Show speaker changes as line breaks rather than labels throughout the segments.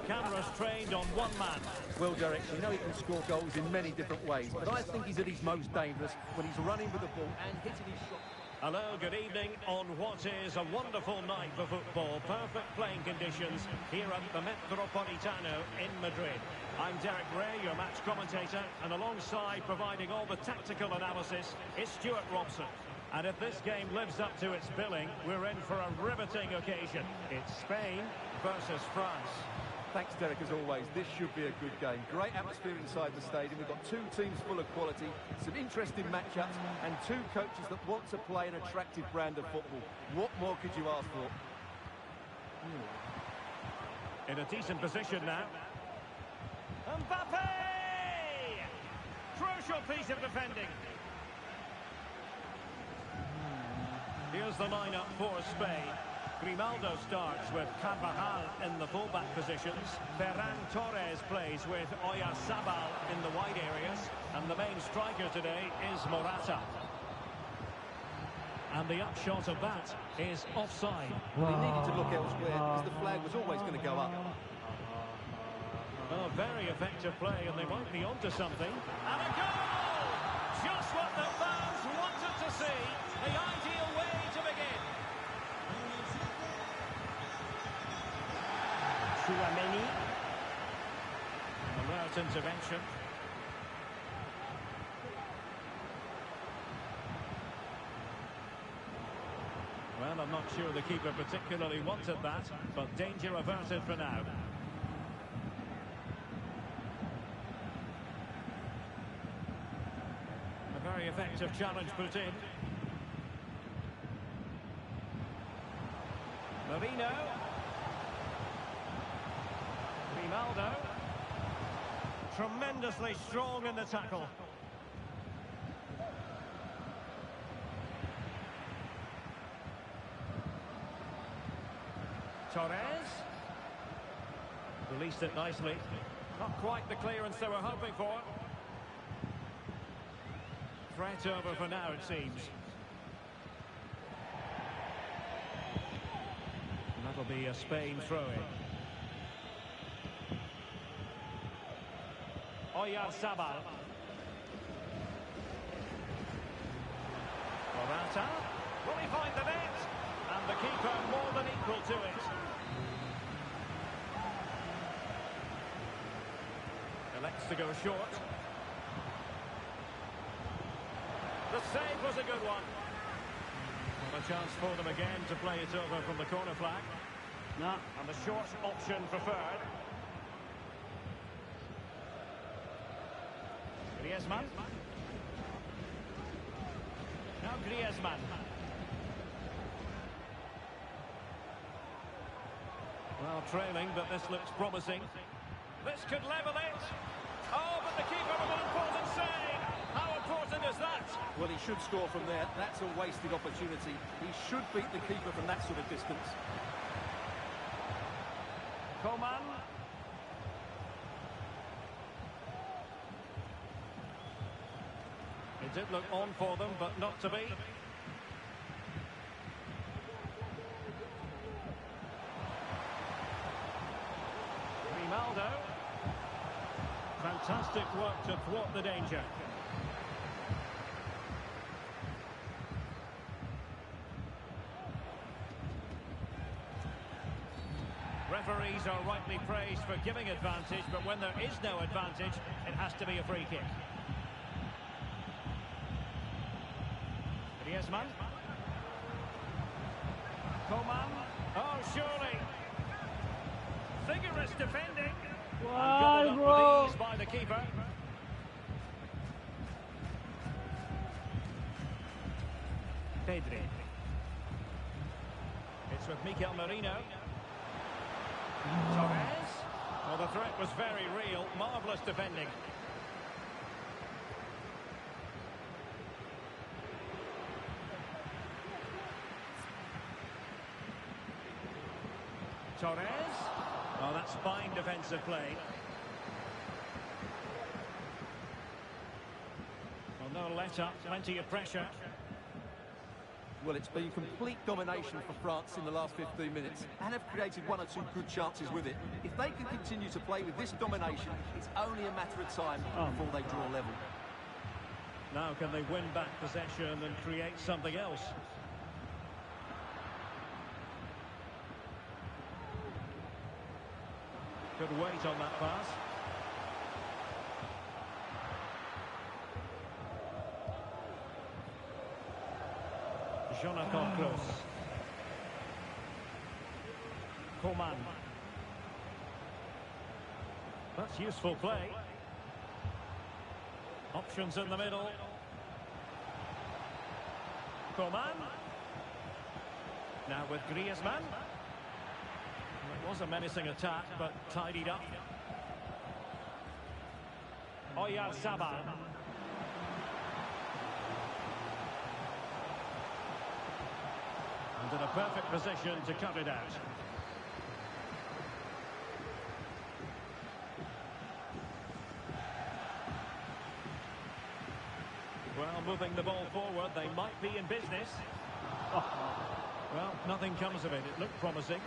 Cameras trained on one man.
Well, Derek, we know he can score goals in many different ways, but I think he's at his most dangerous when he's running with the ball and hitting his shot.
Hello, good evening on what is a wonderful night for football. Perfect playing conditions here at the Metropolitano in Madrid. I'm Derek Ray, your match commentator, and alongside providing all the tactical analysis is Stuart Robson. And if this game lives up to its billing, we're in for a riveting occasion. It's Spain versus France.
Thanks, Derek, as always. This should be a good game. Great atmosphere inside the stadium. We've got two teams full of quality, some interesting matchups, and two coaches that want to play an attractive brand of football. What more could you ask for?
In a decent position now. Mbappe! Crucial piece of defending. Here's the lineup for Spain. Grimaldo starts with Carvajal in the fullback positions. Ferran Torres plays with Oyarzabal in the wide areas. And the main striker today is Morata. And the upshot of that is offside.
Well, he needed to look elsewhere because the flag was always going to go up.
Oh, very effective play, and they might be onto something. And a goal! Just what the fans wanted to see. The ideal way to begin.
Chouameni.
Alert intervention. Well, I'm not sure the keeper particularly wanted that, but danger averted for now. A very effective challenge put in. Marino. Grimaldo. Tremendously strong in the tackle. Torres. Released it nicely. Not quite the clearance they were hoping for. Threat over for now, it seems. And that'll be a Spain throw-in. Oyarzabal. Morata. Will he find the net? And the keeper more than equal to it. Elects to go short. The save was a good one. Well, a chance for them again to play it over from the corner flag.
No.
And the short option preferred. Griezmann. Now Griezmann. Well, trailing, but this looks promising. This could level it. Oh, but the keeper with an important save. How important is that?
Well, he should score from there. That's a wasted opportunity. He should beat the keeper from that sort of distance.
Coman.
It did look on for them, but not to be. Grimaldo. Fantastic work to thwart the danger. Referees are rightly praised for giving advantage, but when there is no advantage, it has to be a free kick. Griezmann. Coman. Oh, surely. Vigorous defending.
Why,
And
bro?
with ease by the keeper. Pedri. It's with Mikel Merino. Torres. Well, the threat was very real. Marvellous defending. Torres. Oh, that's fine defensive play. Well, no let up, plenty of pressure.
Well, it's been complete domination for France in the last 15 minutes and have created one or two good chances with it. If they can continue to play with this domination, it's only a matter of time before they draw level.
Now can they win back possession and create something else? Good weight on that pass. Jonathan Kroos. Coman. That's useful play. Options in the middle. Coman. Now with Griezmann. It was a menacing attack, but tidied up. Oyarzabal. And in a perfect position to cut it out. Well, moving the ball forward, they might be in business. Oh. Well, nothing comes of it. It looked promising.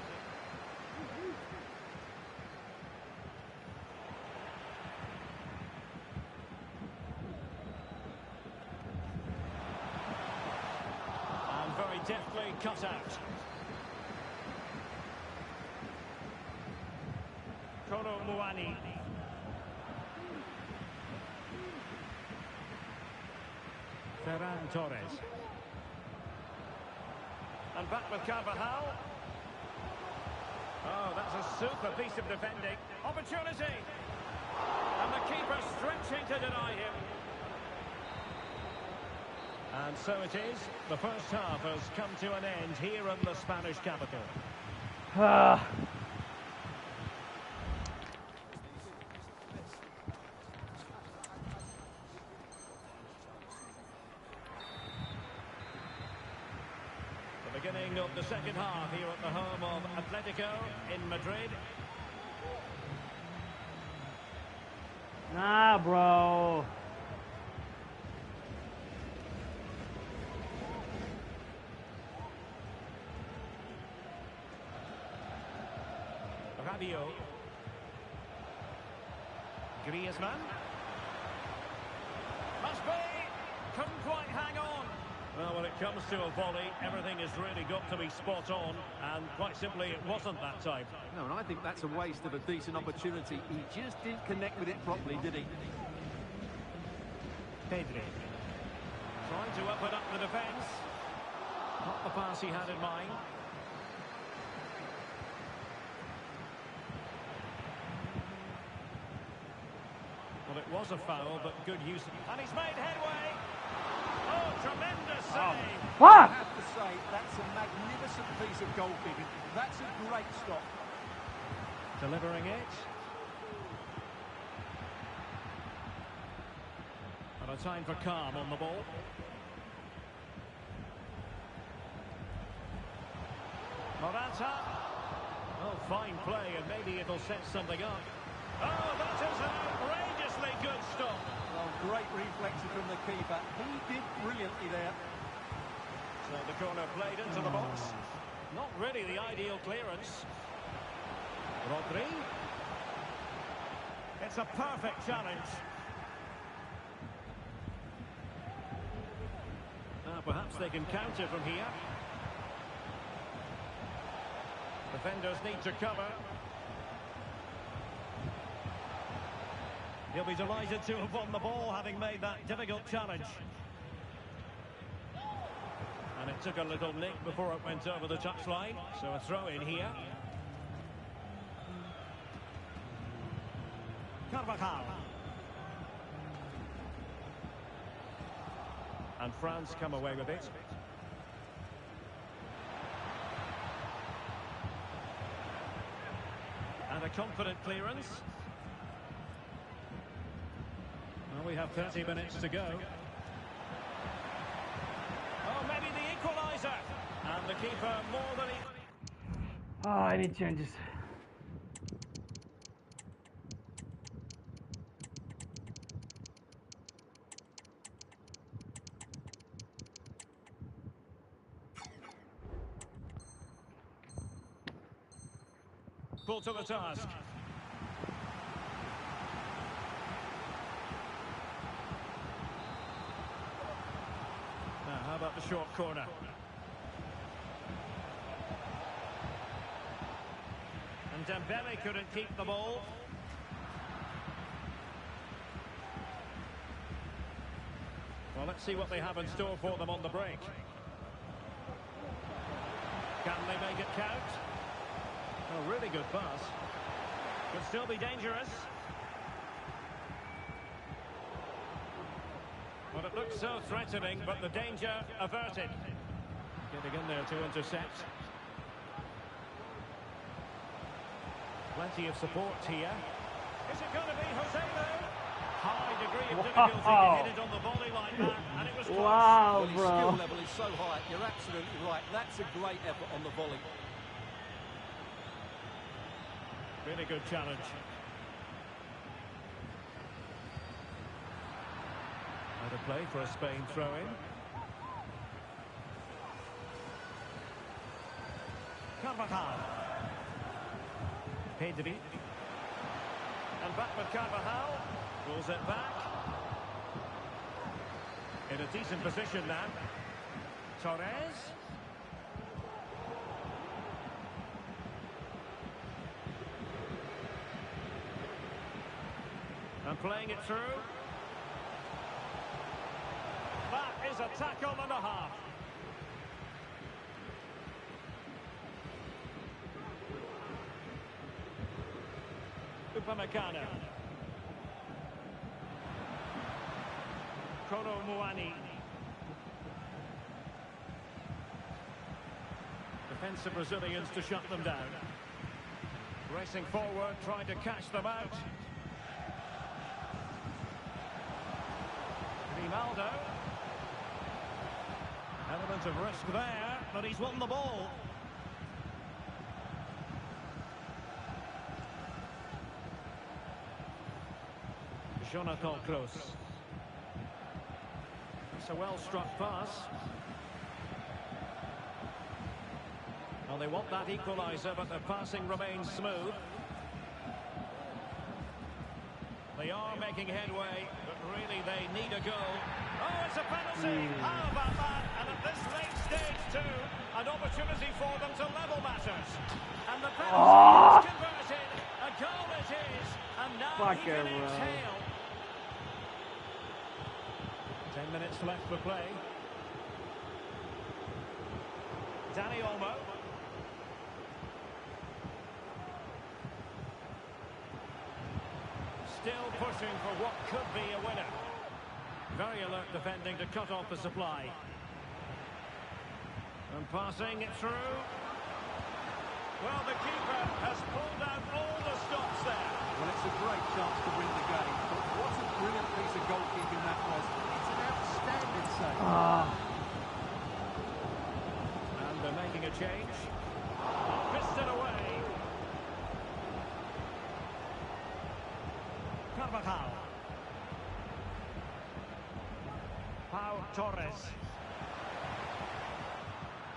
And very deftly cut out. Kolo Muani. Ferran Torres. And back with Carvajal. Oh, that's a super piece of defending. Opportunity. And the keeper stretching to deny him. And so it is. The first half has come to an end here in the Spanish capital. The beginning of the second half here at the home of Atletico in Madrid.
Nah, bro.
Rabiot. Griezmann. Must be. Couldn't quite hang on. Well, when it comes to a volley, everything has really got to be spot on, and quite simply, it wasn't that time.
No, and I think that's a waste of a decent opportunity. He just didn't connect with it properly, did he?
Pedri. Trying to open up the defence. Not the pass he had in mind. Well, it was a foul, but good use. And he's made headway. Oh, tremendous save.
Fuck!
I have to say, that's a magnificent piece of goalkeeping. That's a great stop.
Delivering it. And a time for calm on the ball. Morata. Oh, fine play, and maybe it'll set something up. Oh, that is an outrageously good stop.
Well, great reflection from the keeper. He did brilliantly there.
So the corner played into the box. Not really the ideal clearance. Rodri. It's a perfect challenge. Perhaps they can counter from here. Defenders need to cover. He'll be delighted to have won the ball, having made that difficult challenge. And it took a little nick before it went over the touchline, so a throw in here. Carvajal. And France come away with it. And a confident clearance. Well, we have 30 minutes to go. Oh, maybe the equaliser. And the keeper more than he...
Oh, I need changes.
Full to the task. Now, how about the short corner? And Dembele couldn't keep the ball. Well, let's see what they have in store for them on the break. Can they make it count? Oh, really good pass. Could still be dangerous. Well, it looks so threatening, but the danger averted. Getting in there to intercept. Plenty of support here. Is it going to be Joselu? High degree of difficulty to hit it on the volley like that, and it was close.
Wow,
Well, his
bro.
skill level is so high. You're absolutely right. That's a great effort on the volley.
Really good challenge. Out of play for a Spain throw-in. Carvajal. Pedri. And back with Carvajal. Pulls it back. In a decent position now. Torres. And playing it through. That is a tackle and a half. Upamecano. Kolo Muani. Defensive Brazilians to shut them down. Racing forward, trying to catch them out. Ronaldo. Element of risk there, but he's won the ball. Jonathan Kroos. It's a well-struck pass. Well, they want that equaliser, but the passing remains smooth. They are making headway, but really they need a goal. Oh, it's a penalty! How about that? And at this late stage too, an opportunity for them to level matters. And the penalty is converted. A goal it is. And now he can exhale. 10 minutes left for play. Dani Olmo. Still pushing for what could be a winner. Very alert defending to cut off the supply. And passing it through. Well, the keeper has pulled out all the stops there.
Well, it's a great chance to win the game. But what a brilliant piece of goalkeeping that was. It's an outstanding save.
And they're making a change. Pissed it away. Carvajal. Pau Torres.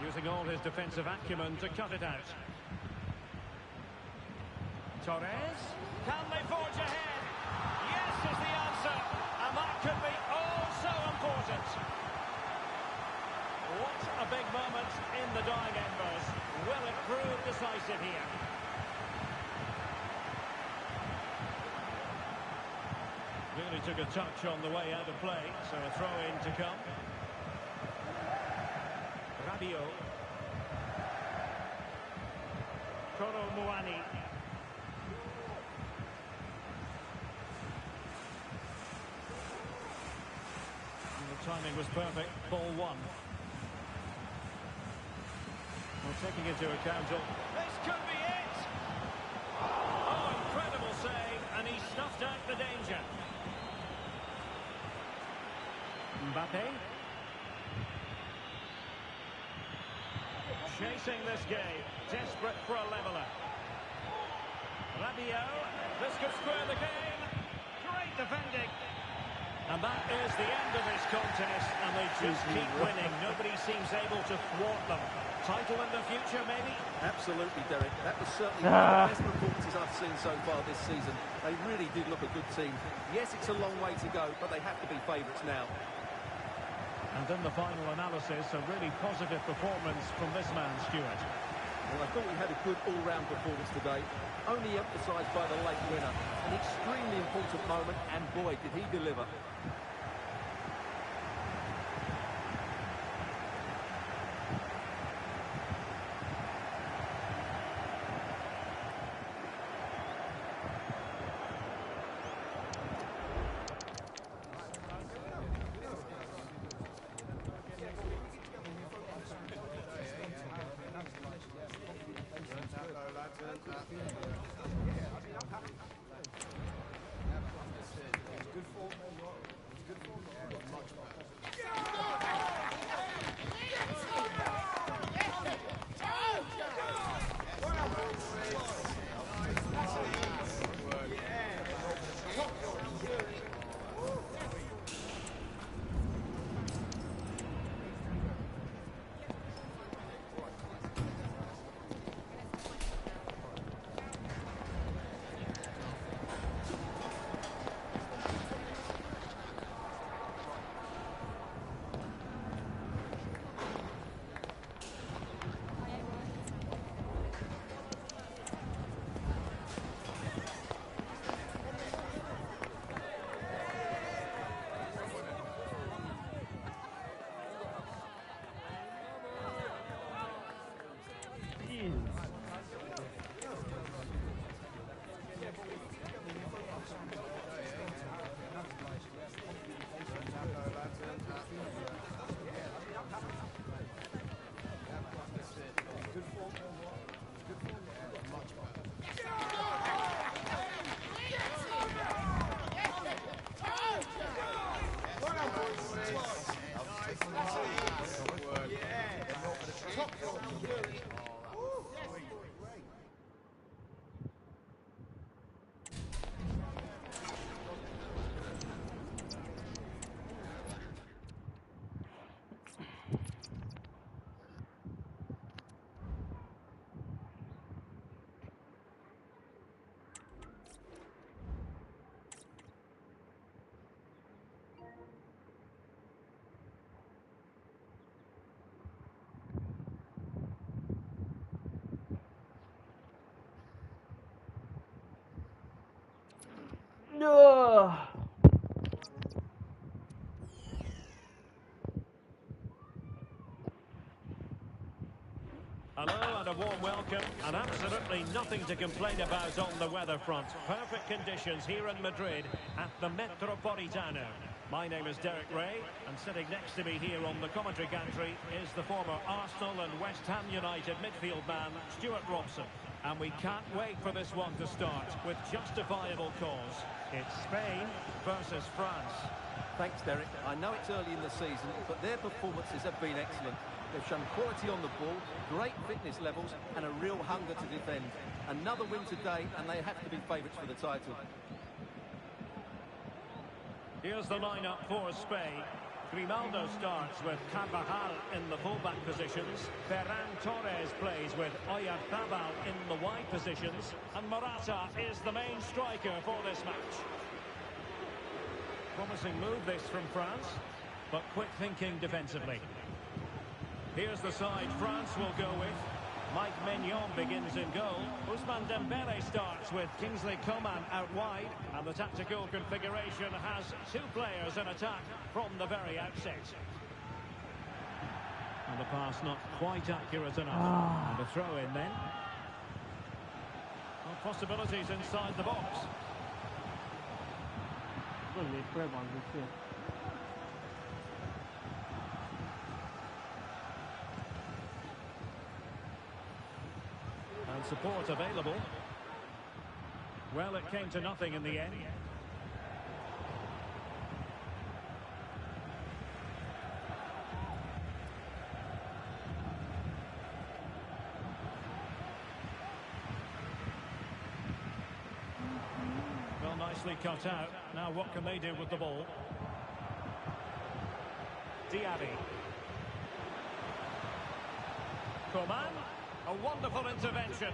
Using all his defensive acumen to cut it out. Torres. Can they forge ahead? Yes is the answer. And that could be oh so important. What a big moment in the dying embers. Will it prove decisive here? Really took a touch on the way out of play, so a throw-in to come. Rabiot. Kolo Muani. The timing was perfect. Ball one. Well, taking into account all... This could be it! Oh, incredible save, and he snuffed out the danger. Mbappe. Chasing this game, desperate for a leveller. Rabiot, this could square the game. Great defending. And that is the end of this contest, and they just keep winning. Nobody seems able to thwart them. Title in the future, maybe?
Absolutely, Derek. That was certainly one of the best performances I've seen so far this season. They really did look a good team. Yes, it's a long way to go, but they have to be favourites now.
And in the final analysis, a really positive performance from this man, Stuart.
Well, I thought we had a good all-round performance today, only emphasised by the late winner. An extremely important moment, and boy, did he deliver.
No.
Hello and a warm welcome, and absolutely nothing to complain about on the weather front. Perfect conditions here in Madrid at the Metropolitano. My name is Derek Ray, and sitting next to me here on the commentary gantry is the former Arsenal and West Ham United midfield man, Stuart Robson. And we can't wait for this one to start with justifiable cause. It's Spain versus France.
Thanks, Derek. I know it's early in the season, but their performances have been excellent. They've shown quality on the ball, great fitness levels, and a real hunger to defend. Another win today, and they have to be favourites for the title.
Here's the lineup for Spain. Grimaldo starts with Carvajal in the fullback positions. Ferran Torres plays with Oyarzabal in the wide positions. And Morata is the main striker for this match. Promising move this from France, but quick thinking defensively. Here's the side France will go with. Mike Maignan begins in goal. Ousmane Dembele starts with Kingsley Coman out wide. And the tactical configuration has two players in attack from the very outset. And the pass not quite accurate enough. And a throw in then. Well, possibilities inside the box. And support available. Well, it came to nothing in the end. Well, nicely cut out. Now what can they do with the ball? Diaby. Coman. A wonderful intervention.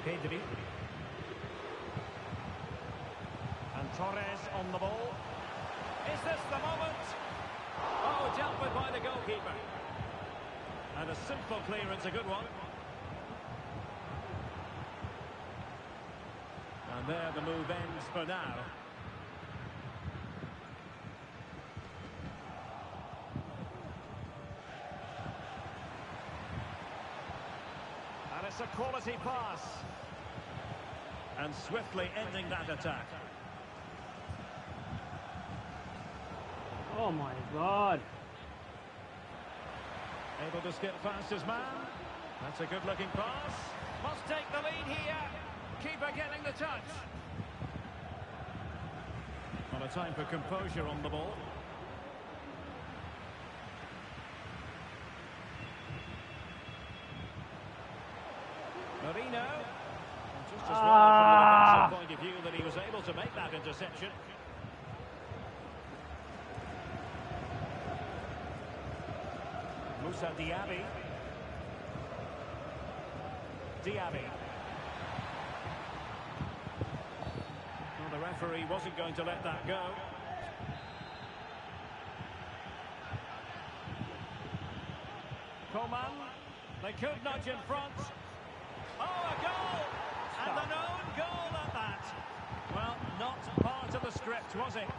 Pedri. And Torres on the ball. Is this the moment? Oh, dealt with by the goalkeeper. And a simple clearance, a good one. And there the move ends for now. It's a quality pass. And swiftly ending that attack.
Oh my God.
Able to skip past his man. That's a good looking pass. Must take the lead here. Keeper getting the touch. Not a time for composure on the ball. Marino. Just as well from the defensive point of view that he was able to make that interception. Moussa Diaby. Diaby. Well, the referee wasn't going to let that go. Coman. They could nudge in front. Oh, a goal! And an own goal at that. Well, not part of the script, was it?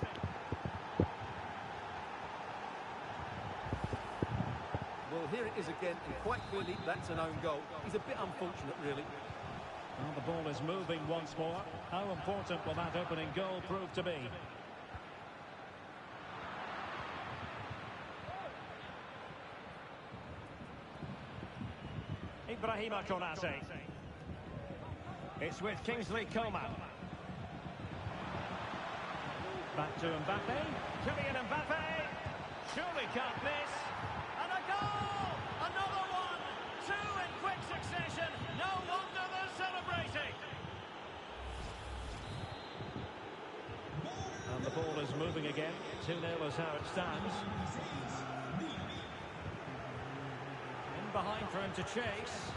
Well, here it is again, and quite clearly that's an own goal. He's a bit unfortunate, really.
Well, the ball is moving once more. How important will that opening goal prove to be? Ibrahima Konate. It's with Kingsley Coman. Back to Mbappe. Kylian Mbappe. Surely can't miss. And a goal! Another one! Two in quick succession. No wonder they're celebrating. And the ball is moving again. 2-0 is how it stands. In behind for him to chase.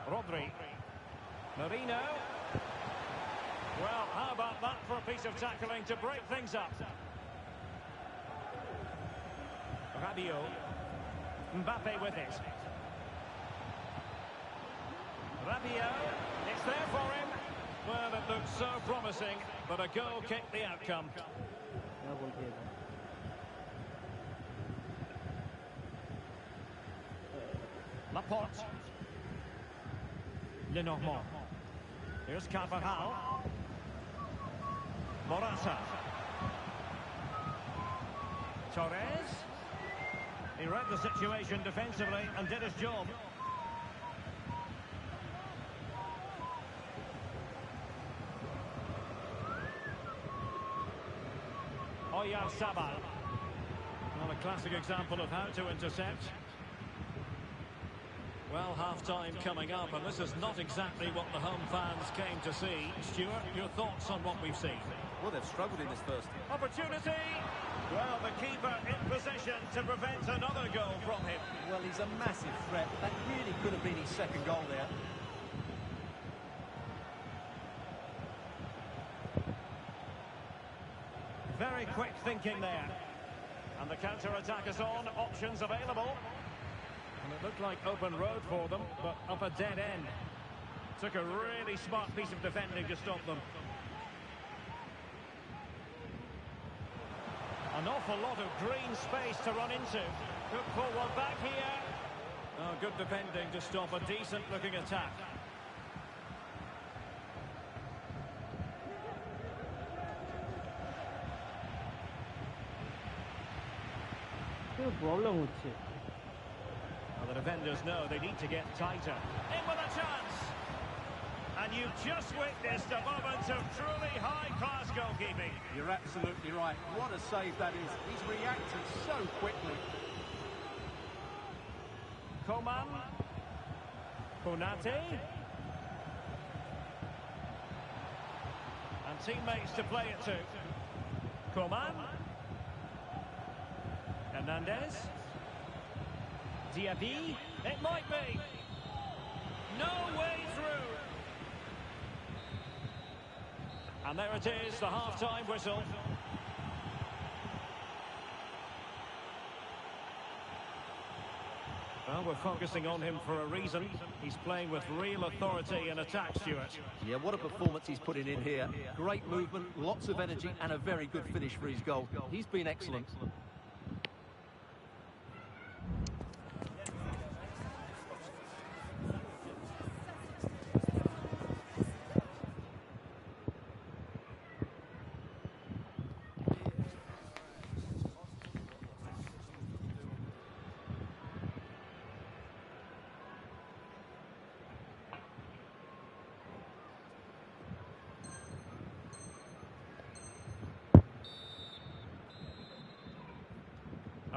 Rodri. Marino. Well, how about that for a piece of tackling to break things up? Rabiot. Mbappe with it. Rabiot. It's there for him. Well, it looks so promising, but a goal kicked the outcome. Laporte. Lenormand. Here's Carvajal. Morata. Torres. He read the situation defensively and did his job. Oyarzabal. Well, a classic example of how to intercept. Well, half-time coming up, and this is not exactly what the home fans came to see. Stuart, your thoughts on what we've seen?
Well, they've struggled in this first.
Opportunity! Well, the keeper in possession to prevent another goal from him.
Well, he's a massive threat. That really could have been his second goal there.
Very quick thinking there. And the counter-attack is on, options available. And it looked like open road for them, but up a dead end. Took a really smart piece of defending to stop them. An awful lot of green space to run into. Good forward back here. Oh, good defending to stop a decent-looking attack.
problem হচ্ছে
Well, the defenders know they need to get tighter. In with a chance! And you've just witnessed a moment of truly high-class goalkeeping.
You're absolutely right. What a save that is. He's reacted so quickly.
Coman. Konate. And teammates to play it to. Coman. Hernandez. Diaby. It might be. No way through. And there it is, the half-time whistle. Well, we're focusing on him for a reason. He's playing with real authority in attack, Stuart.
Yeah, what a performance he's putting in here. Great movement, lots of energy, and a very good finish for his goal. He's been excellent.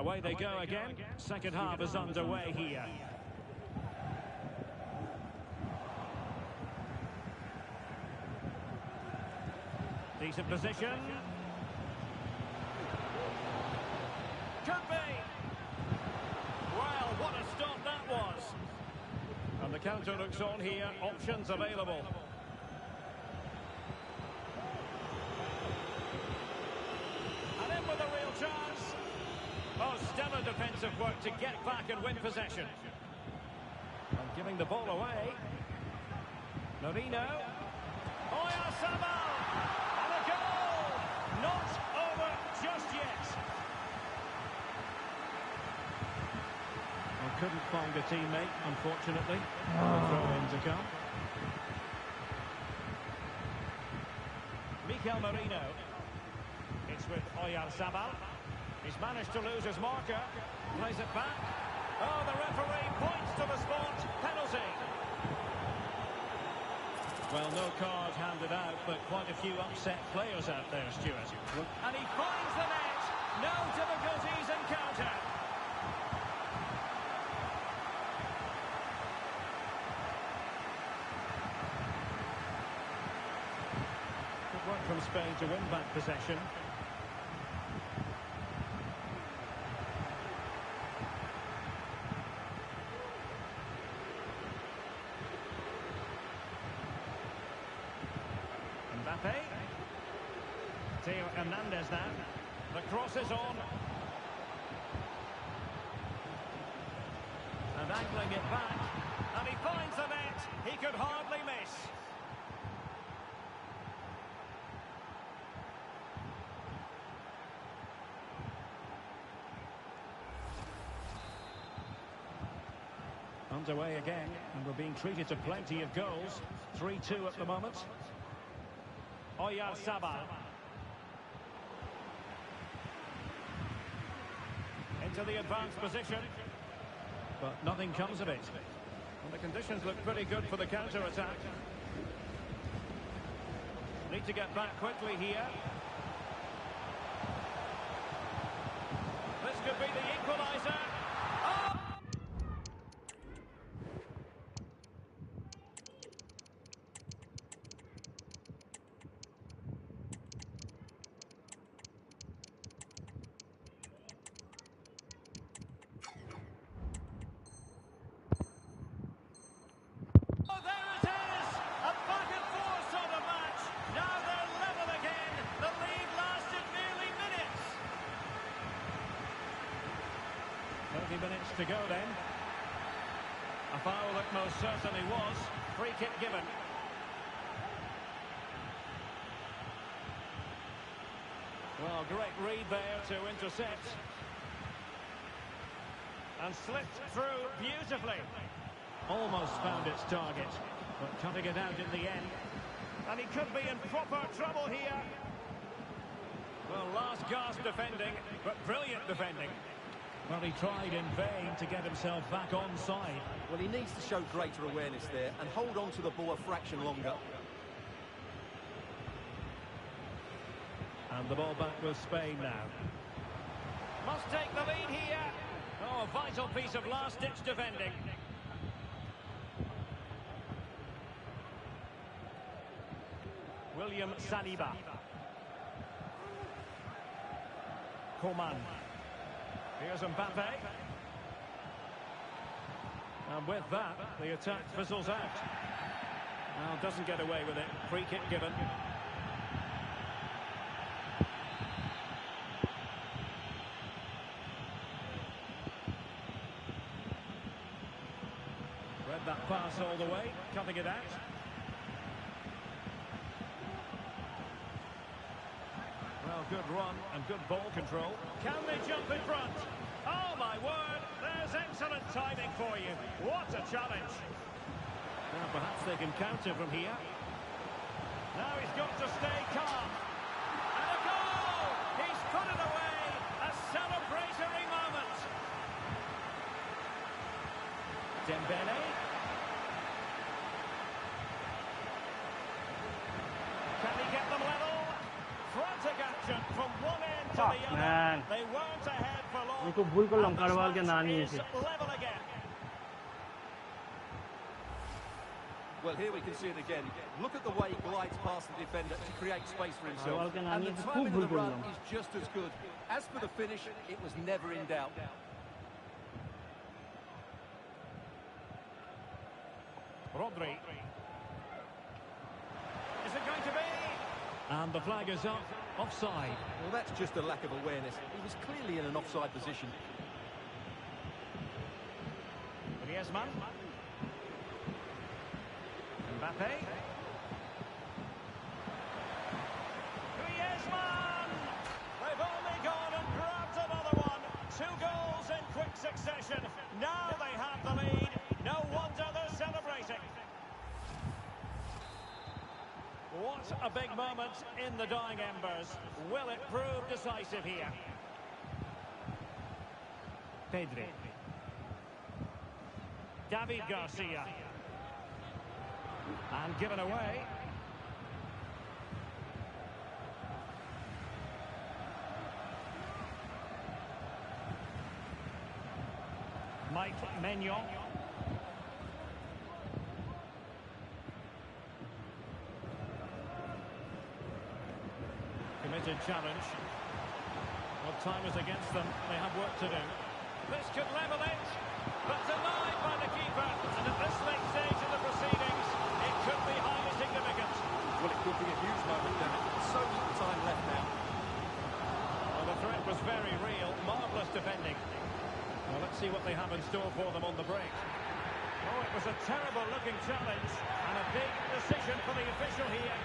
Away they go again. Second half is underway here. Decent position. Could be. Well, what a stop that was. And the counter looks on here. Options available. And in with a real chance. Oh, stellar defensive work to get back and win possession. And giving the ball away. Marino. Oyarzabal! And a goal! Not over just yet. Well, couldn't find a teammate, unfortunately. The throw-in to come. Mikel Marino. It's with Oyarzabal. He's managed to lose his marker. Plays it back. Oh, the referee points to the spot. Penalty. Well, no card handed out, but quite a few upset players out there, Stuart. And he finds the net. No difficulties encountered. Good work from Spain to win back possession. Theo Hernandez now. The cross is on. And angling it back. And he finds the net. He could hardly miss. Underway again. And we're being treated to plenty of goals. 3-2 at the moment. Oyarzabal. Into the advanced position, but nothing comes of it. And the conditions look pretty good for the counter-attack. Need to get back quickly here. This could be the equaliser. Oh! minutes to go then. A foul that most certainly was. Free kick given. Well, great read there to intercept. And slipped through beautifully. Almost found its target, but cutting it out in the end. And he could be in proper trouble here. Well, last gasp defending, but brilliant defending. Well, he tried in vain to get himself back onside.
Well, he needs to show greater awareness there and hold on to the ball a fraction longer.
And the ball back with Spain now. Must take the lead here. Oh, a vital piece of last-ditch defending. William Saliba. Coman. Here's Mbappe. And with that, the attack fizzles out. Well, doesn't get away with it. Free kick given. Read that pass all the way, cutting it out. Well, good run and good ball control. Can they jump in front? Oh, my word, there's excellent timing for you. What a challenge. Now, perhaps they can counter from here. Now he's got to stay calm. And a goal! He's put it away. A celebratory moment. Dembele. Can he get them level? Frantic action from one end to the other.
Man.
They weren't ahead for long.
उनको भूल कर
And
लंकारवाल के
this
ना
match
नहीं
is
है
level again.
Well, here we can see it again. Look at the way he glides past the defender to create space for himself. And the timing of the run is just as good. As for the finish, it was never in doubt.
Rodri. Is it going to be? And the flag is up. Offside.
Well, that's just a lack of awareness. He was clearly in an offside position.
Griezmann. Mbappe. Griezmann! They've only gone and grabbed another one. 2 goals in quick succession. Now they have the lead. No wonder they're celebrating. What a big moment in the dying embers. Will it prove decisive here? Pedri. David Garcia. And given away. Mike Maignan. Committed challenge. Well, time is against them. They have work to do. This could level it, but denied by the keeper. And at this late stage of the proceedings, it could be highly significant.
Well, it could be a huge moment, Derek. So little time left now.
Well, the threat was very real. Marvellous defending. Well, let's see what they have in store for them on the break. Oh, it was a terrible-looking challenge. And a big decision for the official here.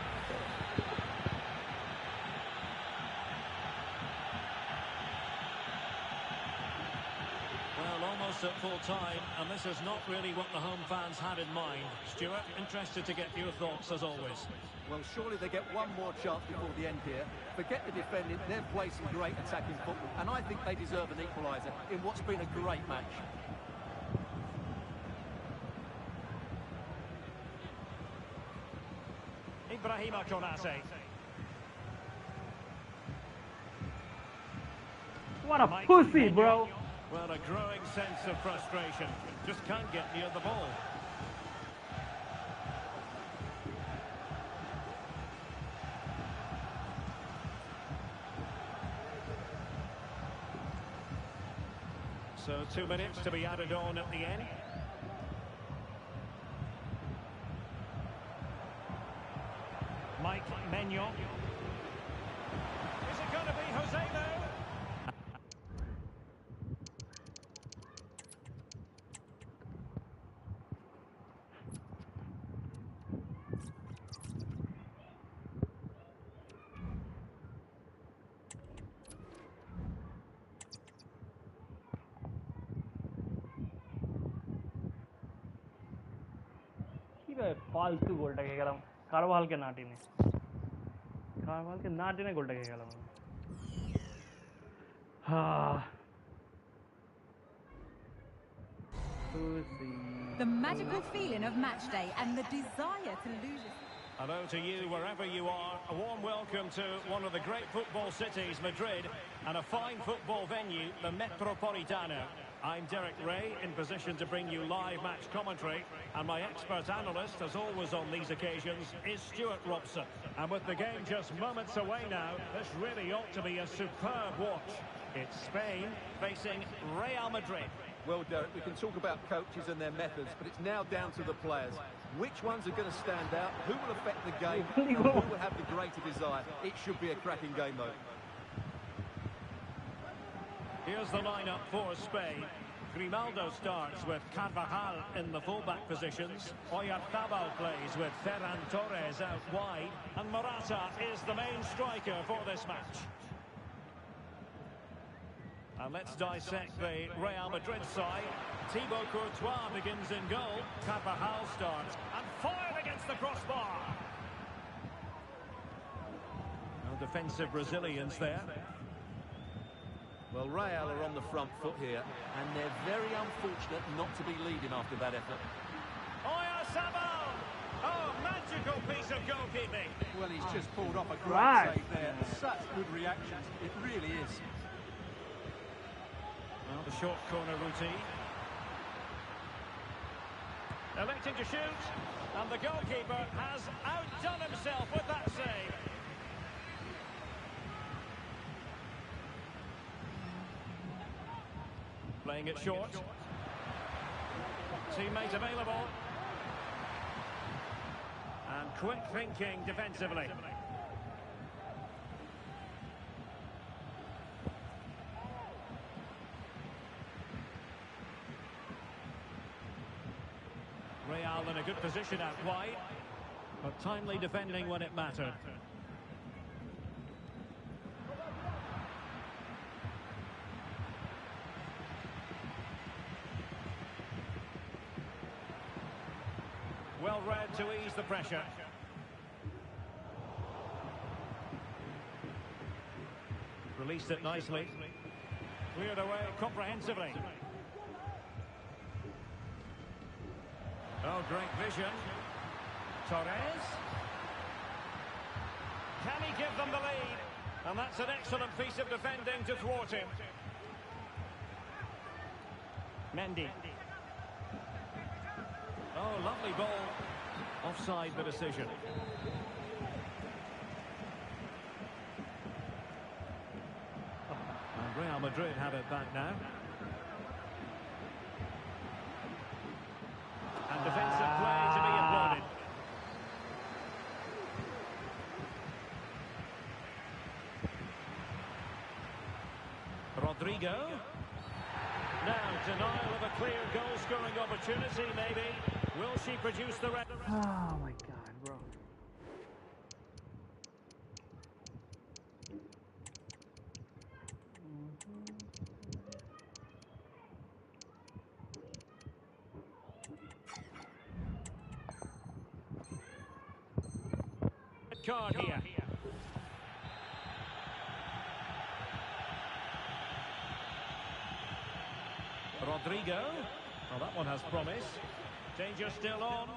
Well, almost at full time, and this is not really what the home fans had in mind. Stuart, interested to get your thoughts as always.
Well, surely they get one more chance before the end here. Forget the defending, they've played some great attacking football, and I think they deserve an equaliser in what's been a great match.
Ibrahima Konate.
What a pussy, bro.
Well, a growing sense of frustration. Just can't get near the ball. So 2 minutes to be added on at the end. Mike Maignan. Is it going to be Joselu?
ফালতু গোলটা খেয়ে গেলাম কারবালকে না টেনে গোলটা খেয়ে গেলাম
The magical feeling of match day and the desire to lose it.
Hello to you wherever you are. A warm welcome to one of the great football cities, Madrid, and a fine football venue, the Metropolitano. I'm Derek Ray, in position to bring you live match commentary, and my expert analyst, as always on these occasions, is Stuart Robson. And with the game just moments away now, this really ought to be a superb watch. It's Spain facing Real Madrid.
Well, Derek, we can talk about coaches and their methods, but it's now down to the players. Which ones are going to stand out? Who will affect the game? And who will have the greater desire? It should be a cracking game, though.
Here's the lineup for Spain. Grimaldo starts with Carvajal in the fullback positions. Oyarzabal plays with Ferran Torres out wide. And Morata is the main striker for this match. And let's dissect the Real Madrid side. Thibaut Courtois begins in goal. Carvajal starts and fired against the crossbar. No defensive resilience there.
Well, Real are on the front foot here, and they're very unfortunate not to be leading after that effort.
Oyarzabal! Oh, magical piece of goalkeeping.
Well, he's just pulled off a great save there. Such good reactions. It really is.
Well, the short corner routine. Electing to shoot, and the goalkeeper has outdone himself with that save. Playing it short. Teammate available. And quick thinking defensively. Real in a good position out wide, but timely defending when it mattered. Well read to ease the pressure. Released it nicely. Cleared away comprehensively. Oh, great vision. Torres. Can he give them the lead? And that's an excellent piece of defending to thwart him. Mendy. Oh, lovely ball. Offside the decision. And Real Madrid have it back now. And defensive play to be applauded. Rodrigo. Now, denial of a clear goal-scoring opportunity, maybe. Will she produce the red?
Oh my god, bro.
Card here. Rodrigo. Oh, that one has promise. Danger still on.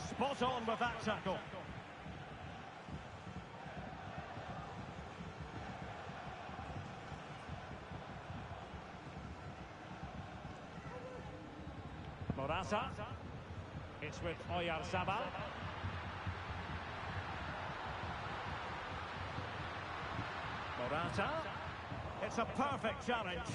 Spot on with that tackle. Morata. It's with Oyarzabal. Morata. It's a perfect challenge.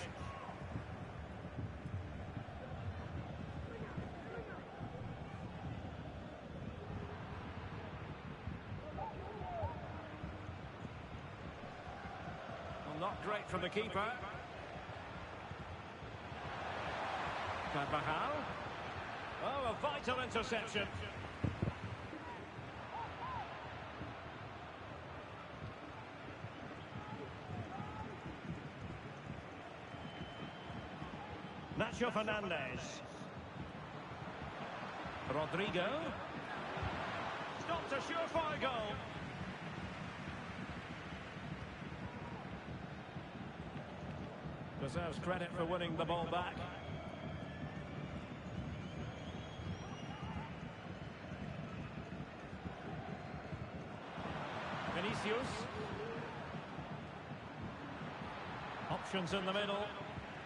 Well, not great from the keeper. Carvajal. Oh, a vital interception. Nacho Fernandez. Rodrigo. Stopped a surefire goal. Deserves credit for winning the ball back. Vinicius. Options in the middle.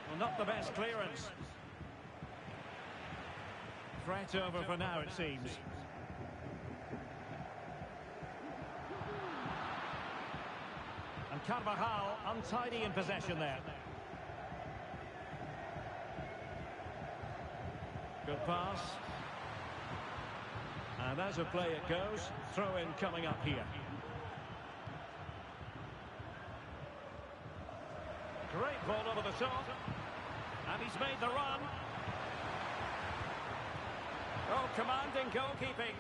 Well, not the best clearance. Threat over for now, it seems. And Carvajal untidy in possession there. Good pass. And as a play it goes. Throw in coming up here. Great ball over the top. And he's made the run. Oh, commanding goalkeeping.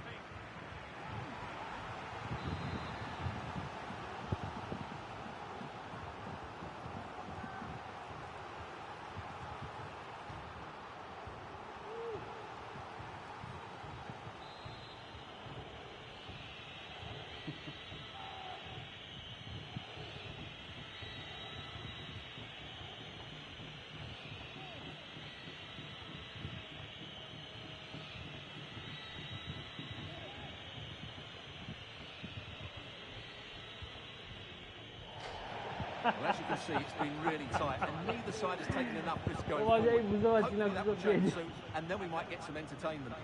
Well, as you can see, it's been really tight, and neither side has taken enough risk going
Oh,
forward.
yeah, it was a
Hopefully that will change soon, and then we might get some entertainment.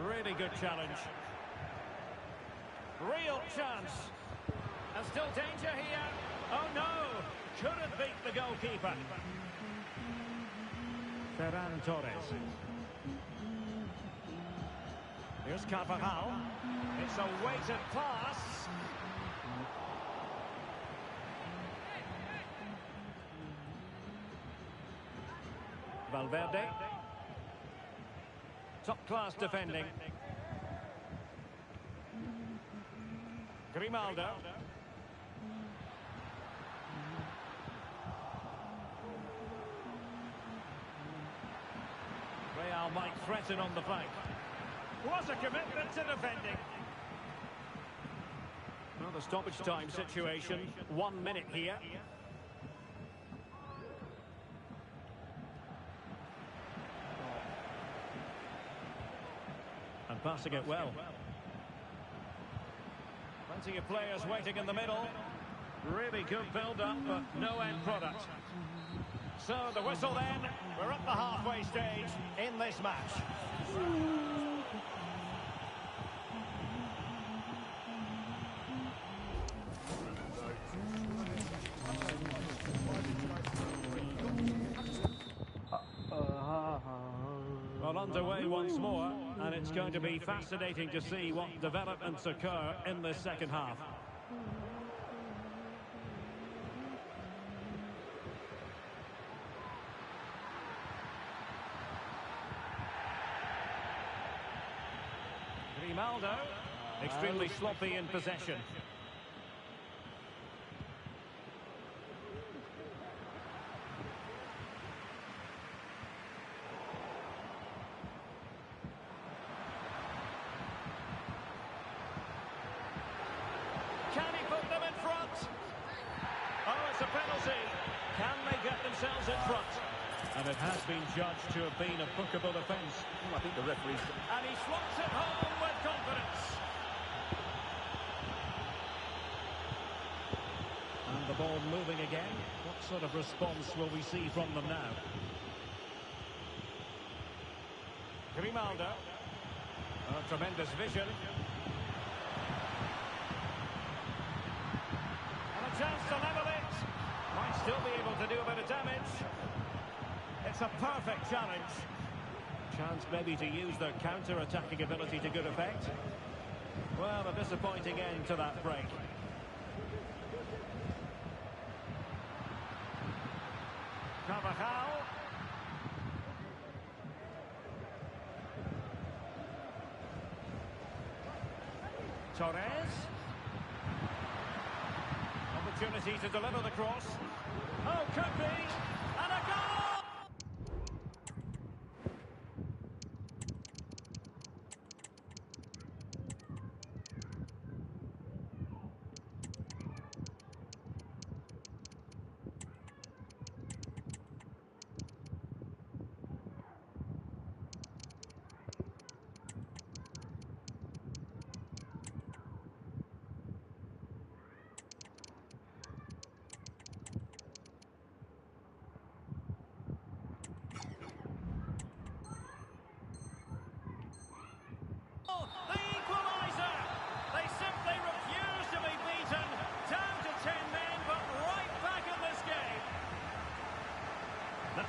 Really good challenge. Real chance. And still danger here. Oh no! Couldn't beat the goalkeeper. Ferran Torres. Here's Carvajal. It's a weighted pass. Valverde. Top-class defending. Grimaldo. Real might threaten on the flank. Was a commitment to defending. Well, the stoppage time situation. 1 minute here. And passing it well. Plenty of players waiting in the middle. Really good build-up, but no end product. So the whistle then. We're at the halfway stage in this match. Well, underway once more, and it's going to be fascinating to see what developments occur in this second half. Grimaldo, extremely sloppy in possession. Can he put them in front? Oh, it's a penalty. Can they get themselves in front? And it has been judged to have been a bookable offence.
I think the referee's...
And he slots it home with confidence. And the ball moving again. What sort of response will we see from them now? Grimaldo. Oh, tremendous vision. And a chance to level it. Might still be able to do a bit of damage. It's a perfect challenge. Chance maybe to use their counter-attacking ability to good effect. Well, a disappointing end to that break. Carvajal. Torres. Opportunity to deliver the cross. Oh, could be. And a goal!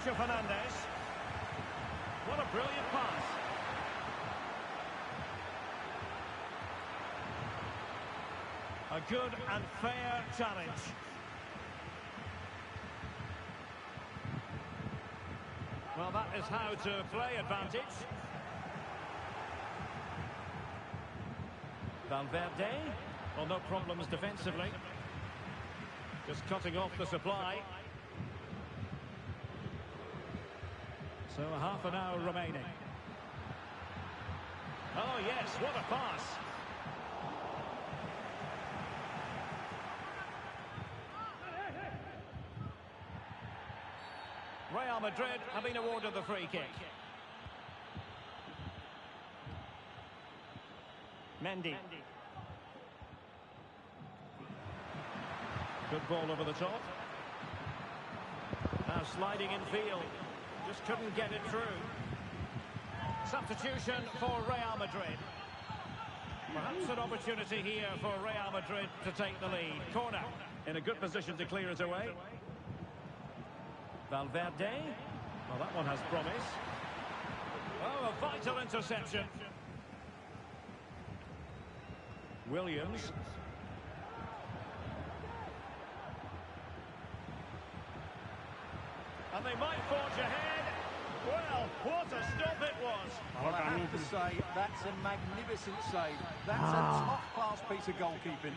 Nacho Fernandez. What a brilliant pass. A good and fair challenge. Well, that is how to play advantage. Valverde. Well, no problems defensively. Just cutting off the supply. So half an hour remaining. Oh, yes, what a pass. Real Madrid have been awarded the free kick. Mendy. Good ball over the top. Now sliding in field. Just couldn't get it through. Substitution for Real Madrid. Perhaps an opportunity here for Real Madrid to take the lead. Corner. In a good position to clear it away. Valverde. Well, that one has promise. Oh, a vital interception. Williams. And they might forge ahead. Well, what a stop it was.
Well, I have to say, that's a magnificent save. That's a top-class piece of goalkeeping.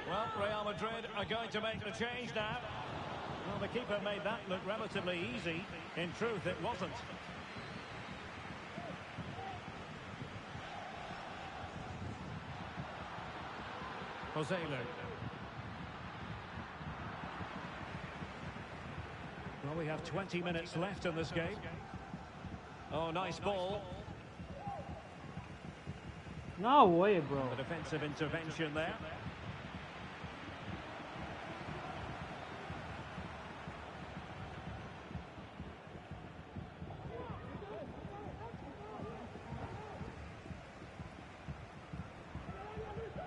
Well, Real Madrid are going to make the change now. Well, the keeper made that look relatively easy. In truth, it wasn't. Joselu. Well, we have 20 minutes left in this game. Oh, nice ball.
No way, bro.
A defensive intervention there.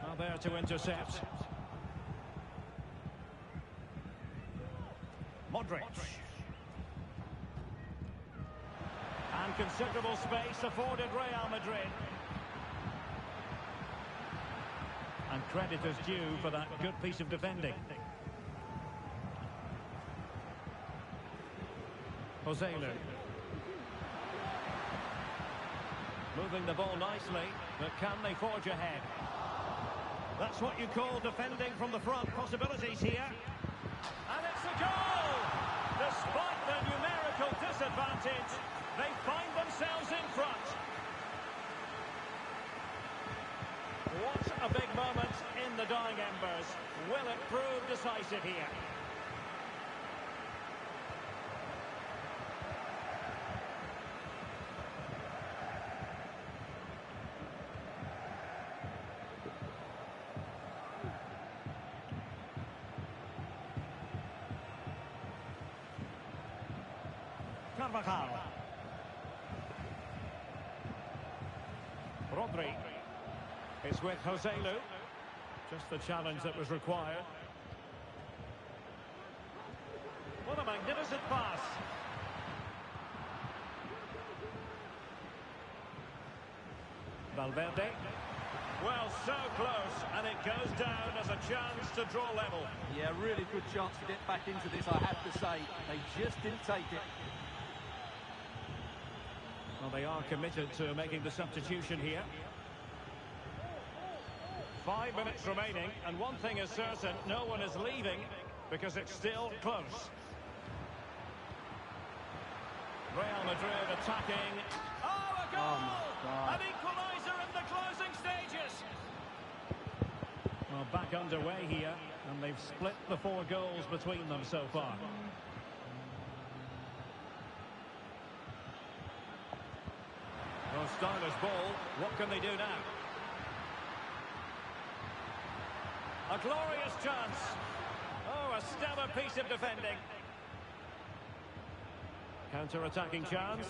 Now there to intercept. Modric. And considerable space afforded Real Madrid. And credit is due for that good piece of defending. Joselu. Moving the ball nicely, but can they forge ahead? That's what you call defending from the front. Possibilities here. And it's a goal! Despite their numerical disadvantage, they find themselves in front. What a big moment in the dying embers. Will it prove decisive here? Carvajal. Rodri is with Joselu. Just the challenge that was required. What a magnificent pass. Valverde. Well, so close, and it goes down as a chance to draw level.
Yeah, really good chance to get back into this, I have to say. They just didn't take it.
Well, they are committed to making the substitution here. 5 minutes remaining, and one thing is certain, no one is leaving because it's still close. Real Madrid attacking. Oh, a goal! An equaliser in the closing stages. Well, back underway here, and they've split the 4 goals between them so far. Well, stylish ball. What can they do now? A glorious chance. Oh, a stellar piece of defending. Counter-attacking chance.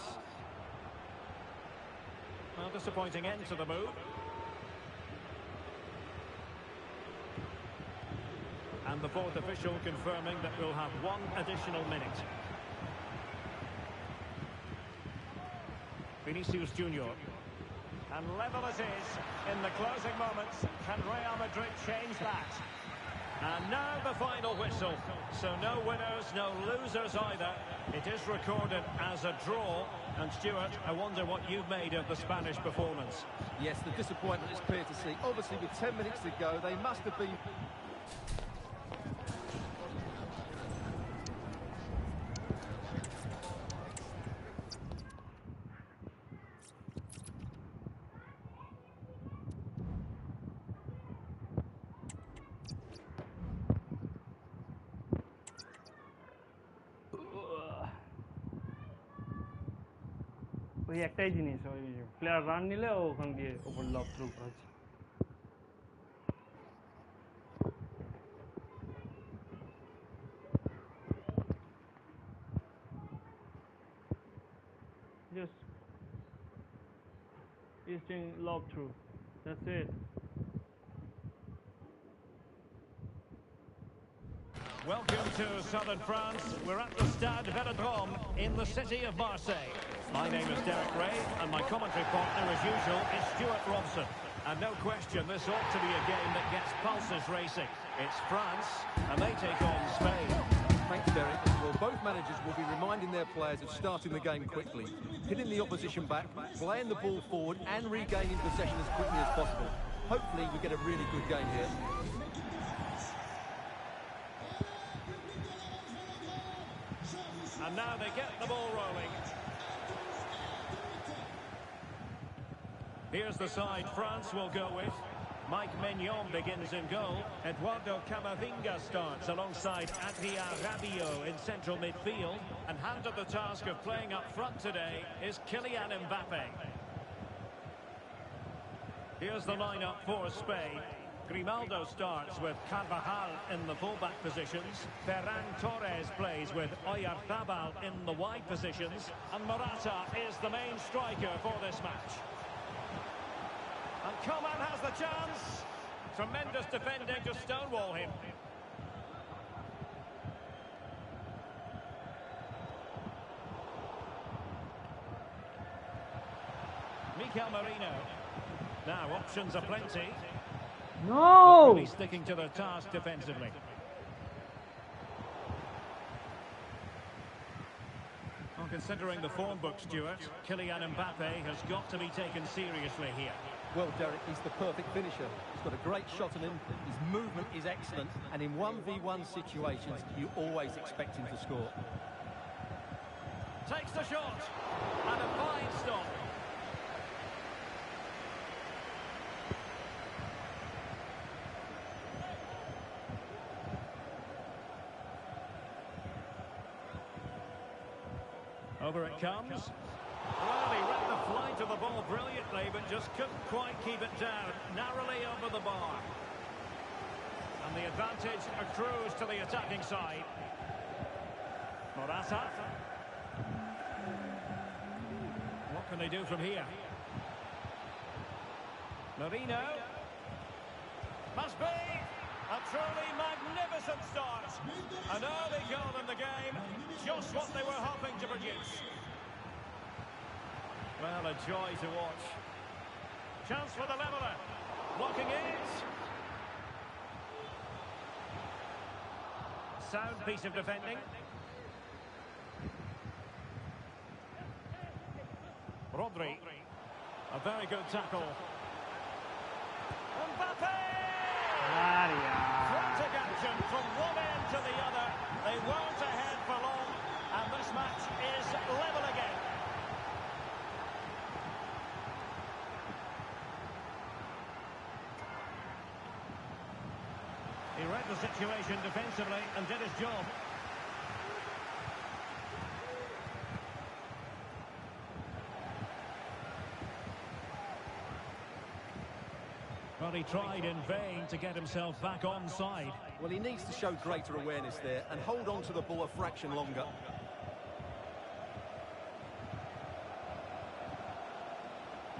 Well, disappointing end to the move. And the fourth official confirming that we'll have 1 additional minute. Vinicius Junior. And level it is in the closing moments. Can Real Madrid change that? And now the final whistle. So no winners, no losers either. It is recorded as a draw. And Stuart, I wonder what you've made of the Spanish performance.
Yes, the disappointment is clear to see. Obviously, with 10 minutes to go, they must have been...
ওই একটাই জিনিস ওই player run নিলে ওখান দিয়ে ওপর লব through করেছে just he's doing lob through, that's it.
Welcome to southern France. We're at the Stade Velodrome in the city of Marseille. My name is Derek Ray, and my commentary partner, as usual, is Stuart Robson. And no question, this ought to be a game that gets pulses racing. It's France, and they take on Spain.
Thanks, Derek. Well, both managers will be reminding their players of starting the game quickly, hitting the opposition back, playing the ball forward, and regaining possession as quickly as possible. Hopefully, we get a really good game here.
And now they get the ball rolling. Here's the side France will go with. Mike Maignan begins in goal. Eduardo Camavinga starts alongside Adrien Rabiot in central midfield. And handed the task of playing up front today is Kylian Mbappe. Here's the lineup for Spain. Grimaldo starts with Carvajal in the fullback positions. Ferran Torres plays with Oyarzabal in the wide positions. And Morata is the main striker for this match. And Coman has the chance. Tremendous defending to stonewall him. Mikel Merino. Now options are plenty.
No!
Really sticking to their task defensively. Well, considering the form book, Stuart, Kylian Mbappe has got to be taken seriously here.
Well, Derek, he's the perfect finisher. He's got a great shot on him, his movement is excellent, and in 1v1 situations, you always expect him to score.
Takes the shot, and a fine stop. Over it comes. Well, he read the flight of the ball brilliantly, but just couldn't quite keep it down. Narrowly over the bar. And the advantage accrues to the attacking side. Morata. What can they do from here? Merino. Must be a truly magnificent start. An early goal in the game. Just what they were hoping to produce. Well, a joy to watch. Chance for the leveller. Blocking it. Sound piece of defending. Rodri. A very good tackle. Mbappe! Frantic action from one end to the other. They weren't ahead for long, and this match is level again. He read the situation defensively and did his job. Well, he tried in vain to get himself back onside.
Well, he needs to show greater awareness there and hold on to the ball a fraction longer.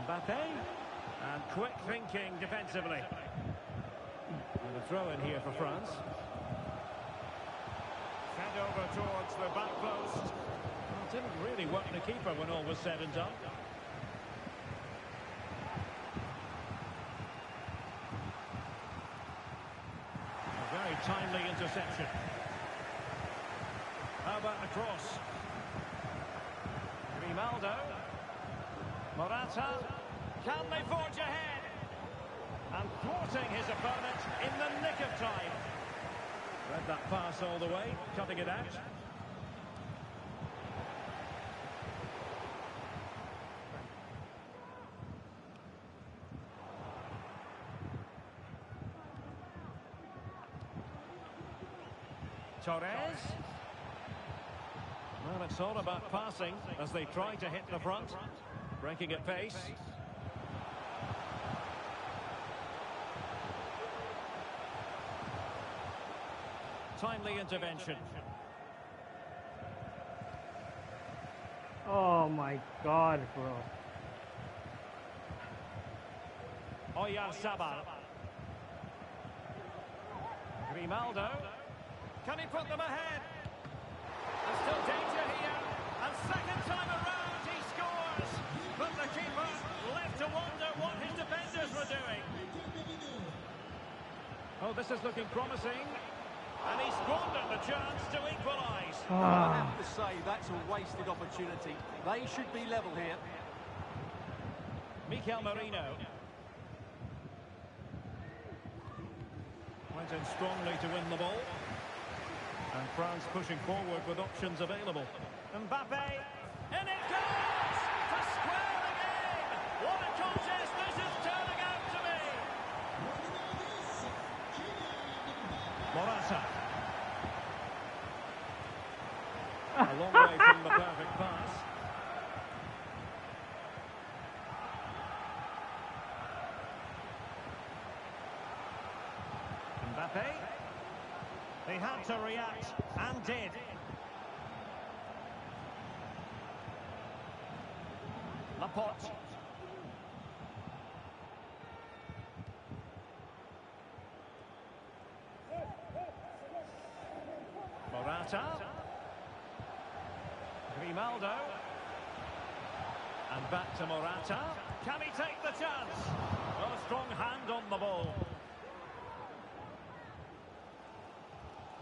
Mbappe. And quick thinking defensively. And a throw in here for France. over towards the back post. Well, it didn't really work the keeper when all was said and done. A very timely interception. How about the cross? Grimaldo. Morata. Can they forge ahead? And thwarting his opponent in the nick of time. Read that pass all the way, cutting it out. Torres. Well, it's all about passing as they try to hit the front. Breaking at pace. Timely intervention.
Oh my God, bro.
Oyarzabal. Grimaldo. Can he put them ahead? There's still danger here. And second time around he scores. But the keeper left to wonder what his defenders were doing. Oh, this is looking promising. And he squandered the chance to equalise.
I have to say, that's a wasted opportunity. They should be level here.
Mikel Merino. Went in strongly to win the ball. And France pushing forward with options available. Mbappe. And it goes! To square the game! What a contest this is turning out to be! Morata. A long way from the perfect pass. Mbappe. He had to react, and did. Laporte. Morata. Grimaldo. And back to Morata. Can he take the chance? Well, a strong hand on the ball.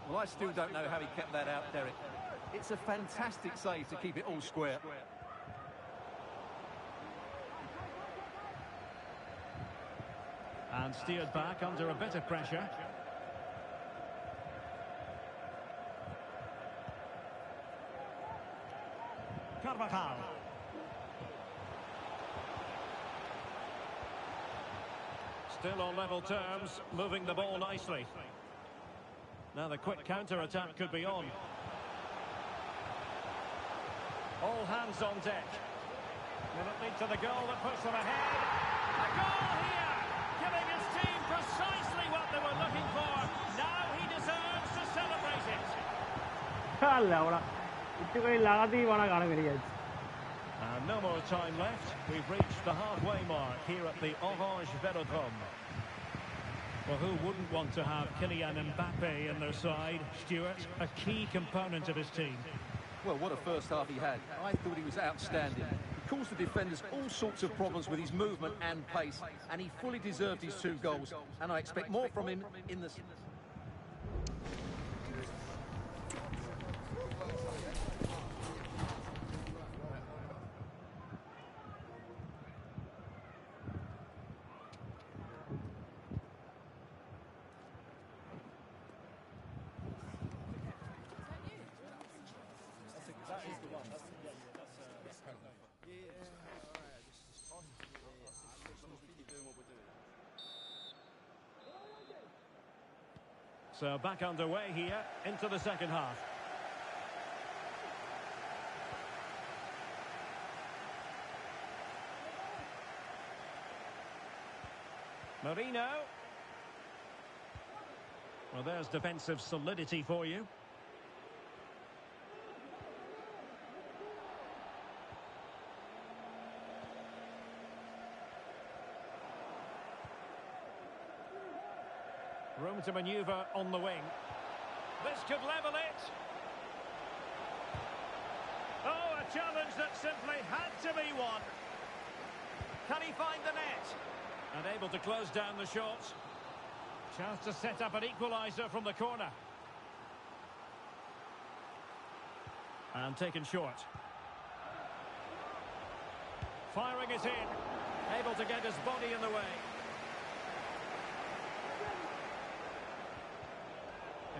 Well, I still don't know how he kept that out, Derek. It's a fantastic save to keep it all square.
And steered back under a bit of pressure. Carvajal. Still on level terms, moving the ball nicely. Now the quick counter-attack could be on. All hands on deck. Will it lead to the goal that puts them ahead? A goal here! Giving his team precisely what they were looking for. Now he deserves to celebrate it. And no more time left. We've reached the halfway mark here at the Orange Velodrome. Well, who wouldn't want to have Kylian Mbappe in their side? Stuart, a key component of his team.
Well, what a first half he had. I thought he was outstanding. He caused the defenders all sorts of problems with his movement and pace, and he fully deserved his 2 goals. And I expect more from him in the...
So back underway here into the second half. Merino. Well, there's defensive solidity for you. Room to manoeuvre on the wing. This could level it. A challenge that simply had to be won. Can he find the net? And able to close down the shot. Chance to set up an equaliser from the corner. And taken short. Firing it in. Able to get his body in the way.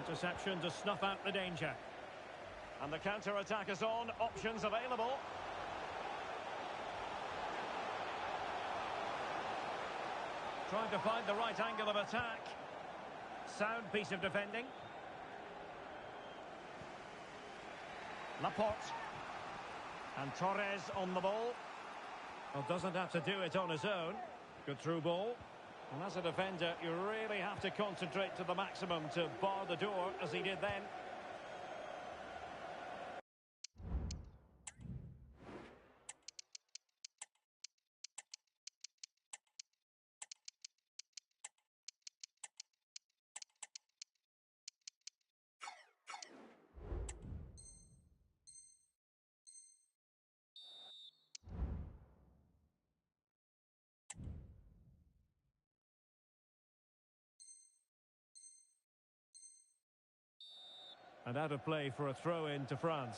Interception to snuff out the danger. And the counter-attack is on. Options available. Trying to find the right angle of attack. Sound piece of defending. Laporte. And Torres on the ball. Well, doesn't have to do it on his own. Good through ball. And as a defender, you really have to concentrate to the maximum to bar the door, as he did then. And out of play for a throw-in to France.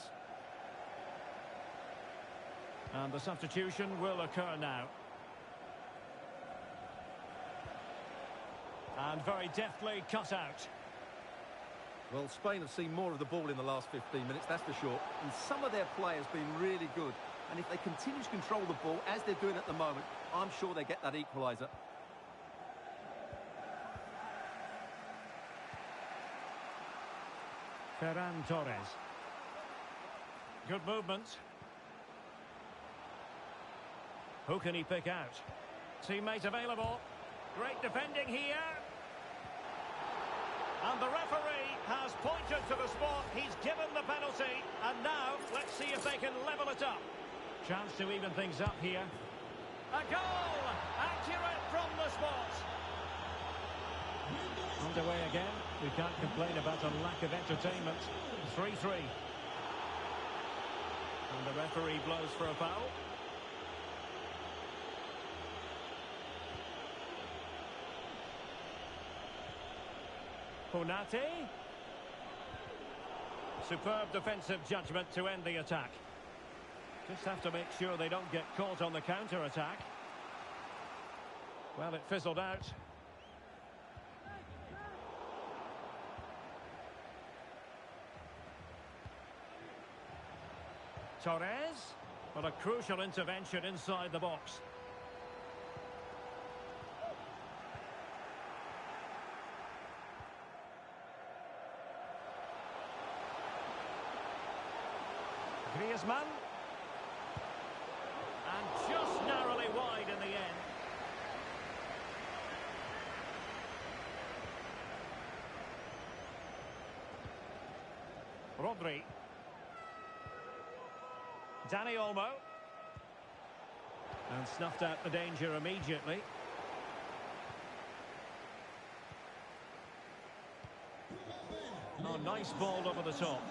And the substitution will occur now. And very deftly cut out.
Well, Spain have seen more of the ball in the last 15 minutes, that's for sure. And some of their players have been really good. And if they continue to control the ball, as they're doing at the moment, I'm sure they get that equaliser.
Ferran Torres. Good movement. Who can he pick out? Teammate available. Great defending here. And the referee has pointed to the spot. He's given the penalty. And now, let's see if they can level it up. Chance to even things up here. A goal! Accurate from the spot. Underway again. We can't complain about a lack of entertainment. 3-3. And the referee blows for a foul. Konate. Superb defensive judgment to end the attack. Just have to make sure they don't get caught on the counter-attack. Well, it fizzled out. Torres. Well, a crucial intervention inside the box. Griezmann. And just narrowly wide in the end. Rodri. Dani Olmo. And snuffed out the danger immediately. Oh, nice ball over the top.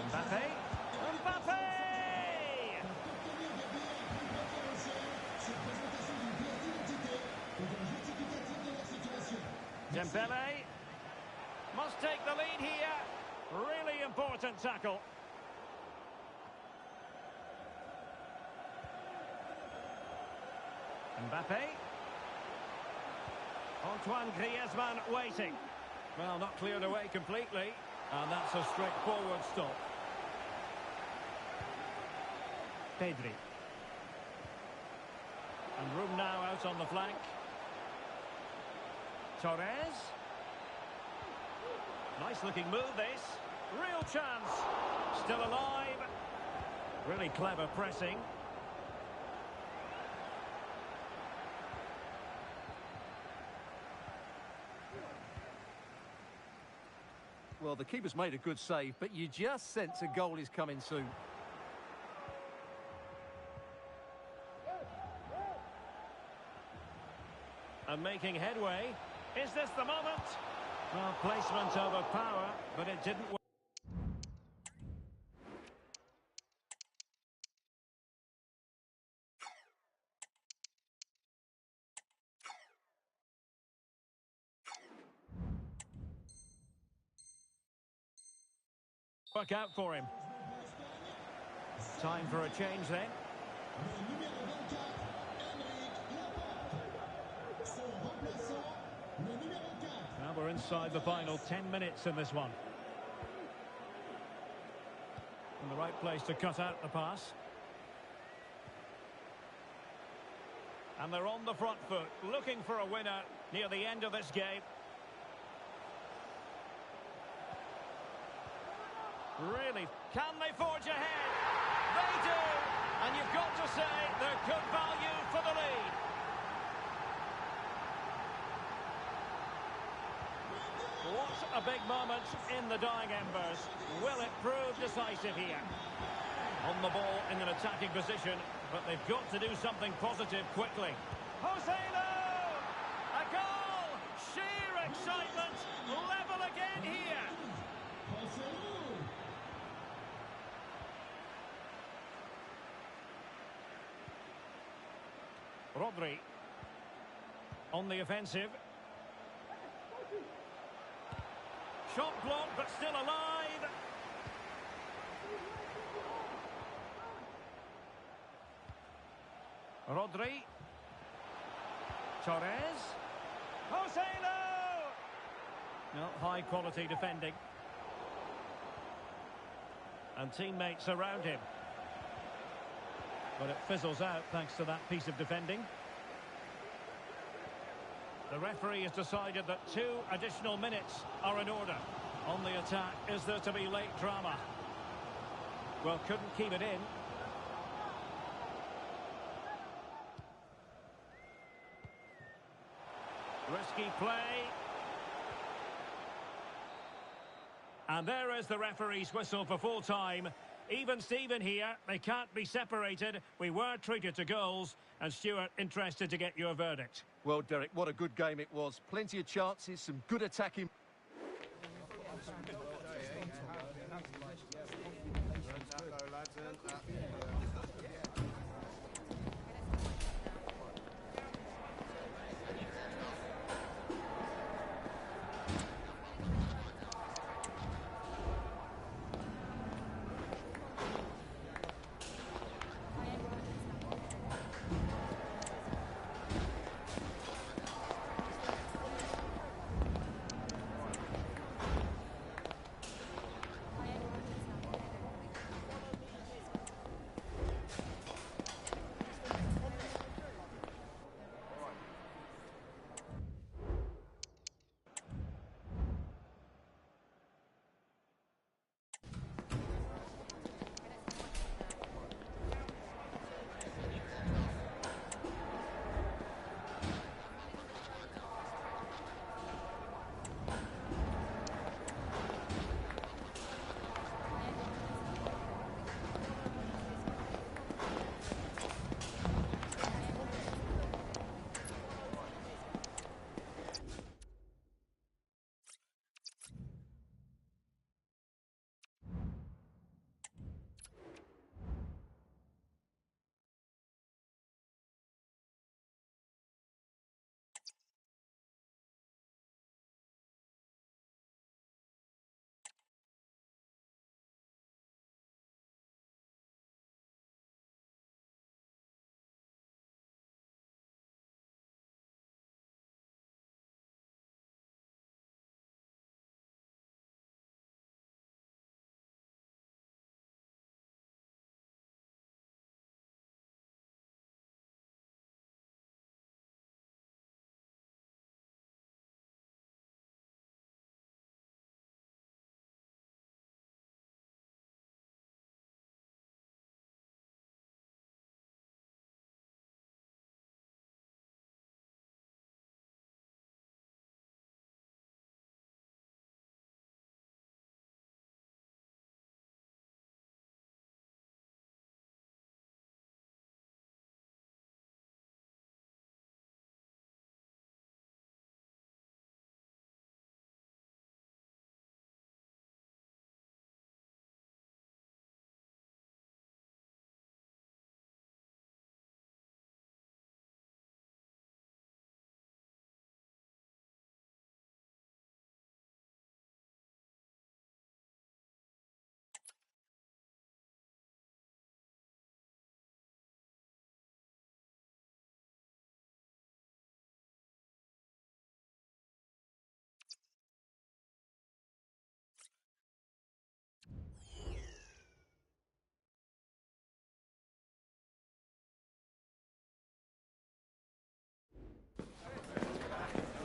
Mbappe. Mbappe! Dembele. Must take the lead here. Really important tackle. Mbappe. Antoine Griezmann waiting. Well, not cleared away completely. And that's a straightforward stop. Pedri. And room now out on the flank. Torres. Nice looking move this. Real chance. Still alive. Really clever pressing.
Well, the keeper's made a good save, but you just sense a goal is coming soon.
And making headway. Is this the moment? Well, placement over power, but it didn't work. Work out for him. Time for a change then. Now we're inside the final 10 minutes in this one. And the right place to cut out the pass. And they're on the front foot, looking for a winner near the end of this game. Really, can they forge ahead? They do! And you've got to say they're good value for the lead. What a big moment in the dying embers. Will it prove decisive here? On the ball in an attacking position, but they've got to do something positive quickly. Joselu! A goal! Sheer excitement! Level again here! Rodri on the offensive. Shot blocked, but still alive. Rodri. Torres. Joselu! No, high quality defending. And teammates around him. But it fizzles out thanks to that piece of defending. The referee has decided that 2 additional minutes are in order. On the attack, is there to be late drama? Well, couldn't keep it in. Risky play. And there is the referee's whistle for full time. Even Steven here, they can't be separated. We were treated to goals. And Stuart, interested to get your verdict.
Well, Derek, what a good game it was. Plenty of chances, some good attacking.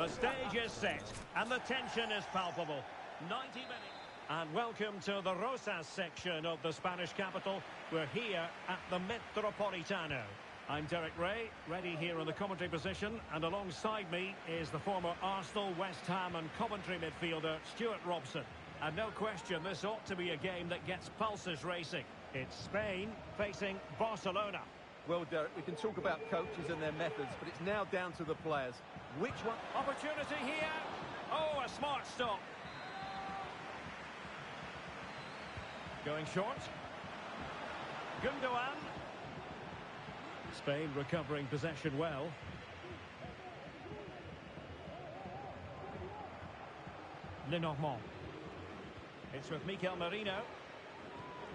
The stage is set, and the tension is palpable. 90 minutes. And welcome to the Rosas section of the Spanish capital. We're here at the Metropolitano. I'm Derek Ray, ready here in the commentary position, and alongside me is the former Arsenal, West Ham and Coventry midfielder Stuart Robson. And no question, this ought to be a game that gets pulses racing. It's Spain facing Barcelona.
Well, Derek, we can talk about coaches and their methods, but it's now down to the players. Which one?
Opportunity here. Oh, a smart stop. Going short. Gundogan. Spain recovering possession well. Lenormand. It's with Mikel Merino.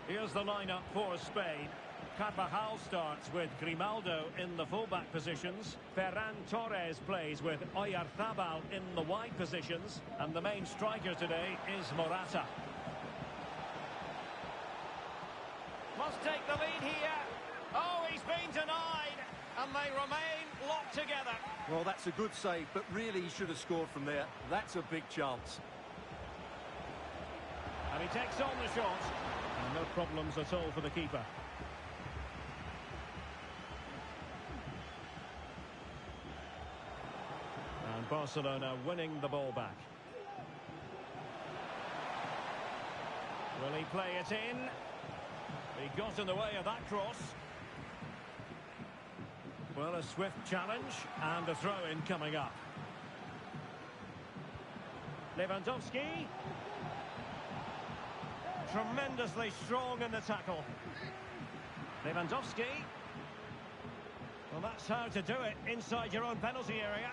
Here's the lineup for Spain. Carvajal starts with Grimaldo in the fullback positions. Ferran Torres plays with Oyarzabal in the wide positions. And the main striker today is Morata. Must take the lead here. Oh, he's been denied. And they remain locked together.
Well, that's a good save, but really he should have scored from there. That's a big chance.
And he takes on the shot. And no problems at all for the keeper. And Barcelona winning the ball back. Will he play it in? He got in the way of that cross. Well, a swift challenge and a throw-in coming up. Lewandowski. Tremendously strong in the tackle. Lewandowski. Well, that's how to do it inside your own penalty area.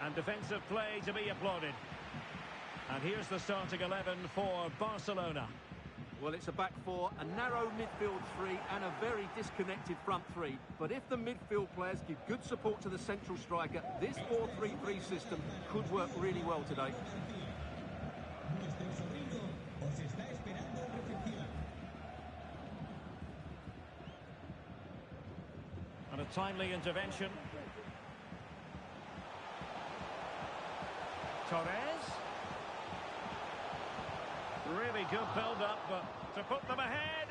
And defensive play to be applauded. And here's the starting 11 for Barcelona.
Well, it's a back four, a narrow midfield three and a very disconnected front three. But if the midfield players give good support to the central striker, this 4-3-3 system could work really well today.
And a timely intervention. Torres. Really good build-up, but to put them ahead.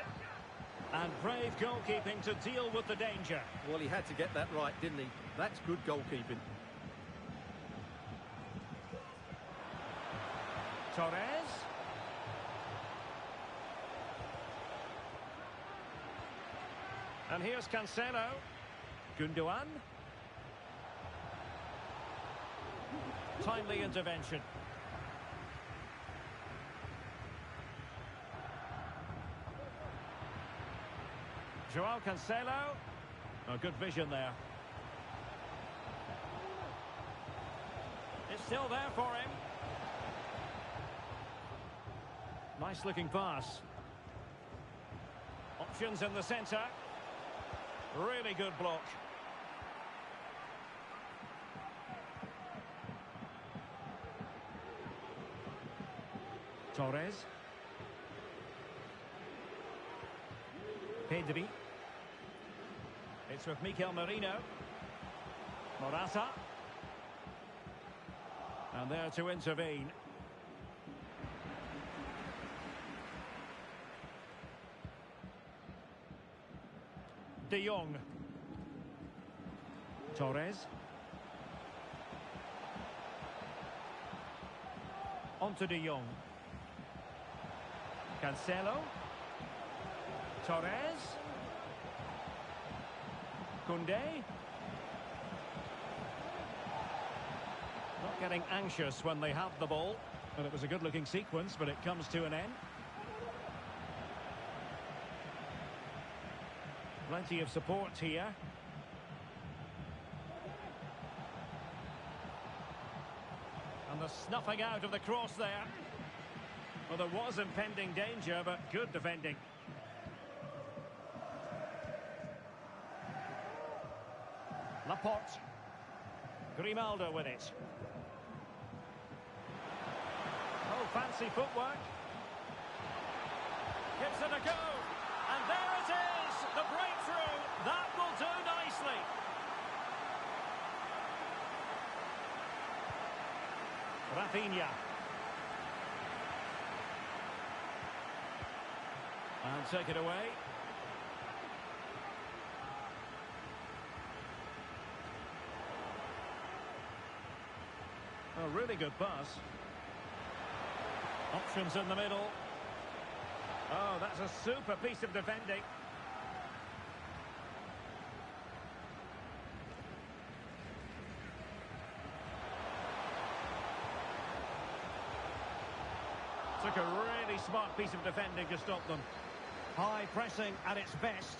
And brave goalkeeping to deal with the danger.
Well, he had to get that right, didn't he? That's good goalkeeping.
Torres. And here's Cancelo. Gundogan. Timely intervention. Joao Cancelo. Oh, good vision there. It's still there for him. Nice looking pass. Options in the centre. Really good block. Torres. Pedri. It's with Mikel Merino. Morata. And there to intervene. De Jong. Torres. On to De Jong. Cancelo. Torres. Koundé. Not getting anxious when they have the ball. But it was a good-looking sequence, but it comes to an end. Plenty of support here. And the snuffing out of the cross there. Well, there was impending danger, but good defending. Laporte. Grimaldo with it. Oh, fancy footwork. Gives it a go. And there it is, the breakthrough. That will do nicely. Rafinha. And take it away. A really good pass. Options in the middle. Oh, that's a super piece of defending. Took a really smart piece of defending to stop them. High pressing at its best.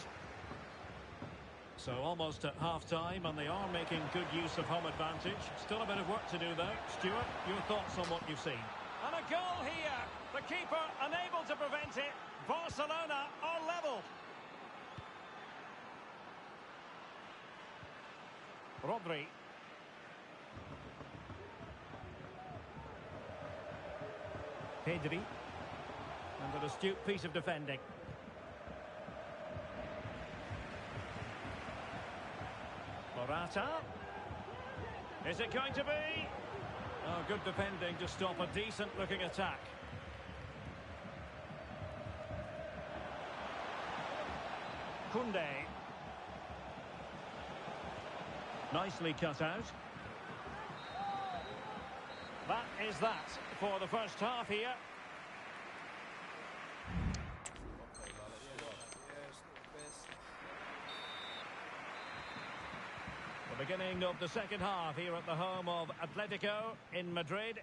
So almost at half-time, and they are making good use of home advantage. Still a bit of work to do, though. Stuart, your thoughts on what you've seen?
And a goal here. The keeper unable to prevent it. Barcelona are level.
Rodri. Pedri. And an astute piece of defending. Morata. Is it going to be? Oh, good defending to stop a decent-looking attack. Koundé. Nicely cut out. That is that for the first half here. The beginning of the second half here at the home of Atletico in Madrid.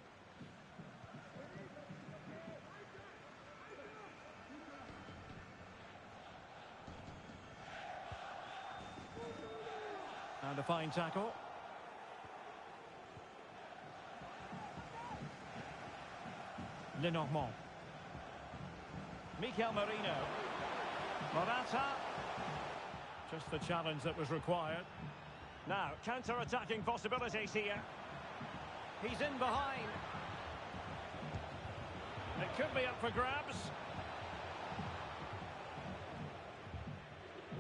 And a fine tackle. Lenormand. Mikel Merino. Morata. Just the challenge that was required.
Now, counter-attacking possibilities here. He's in behind. It could be up for grabs.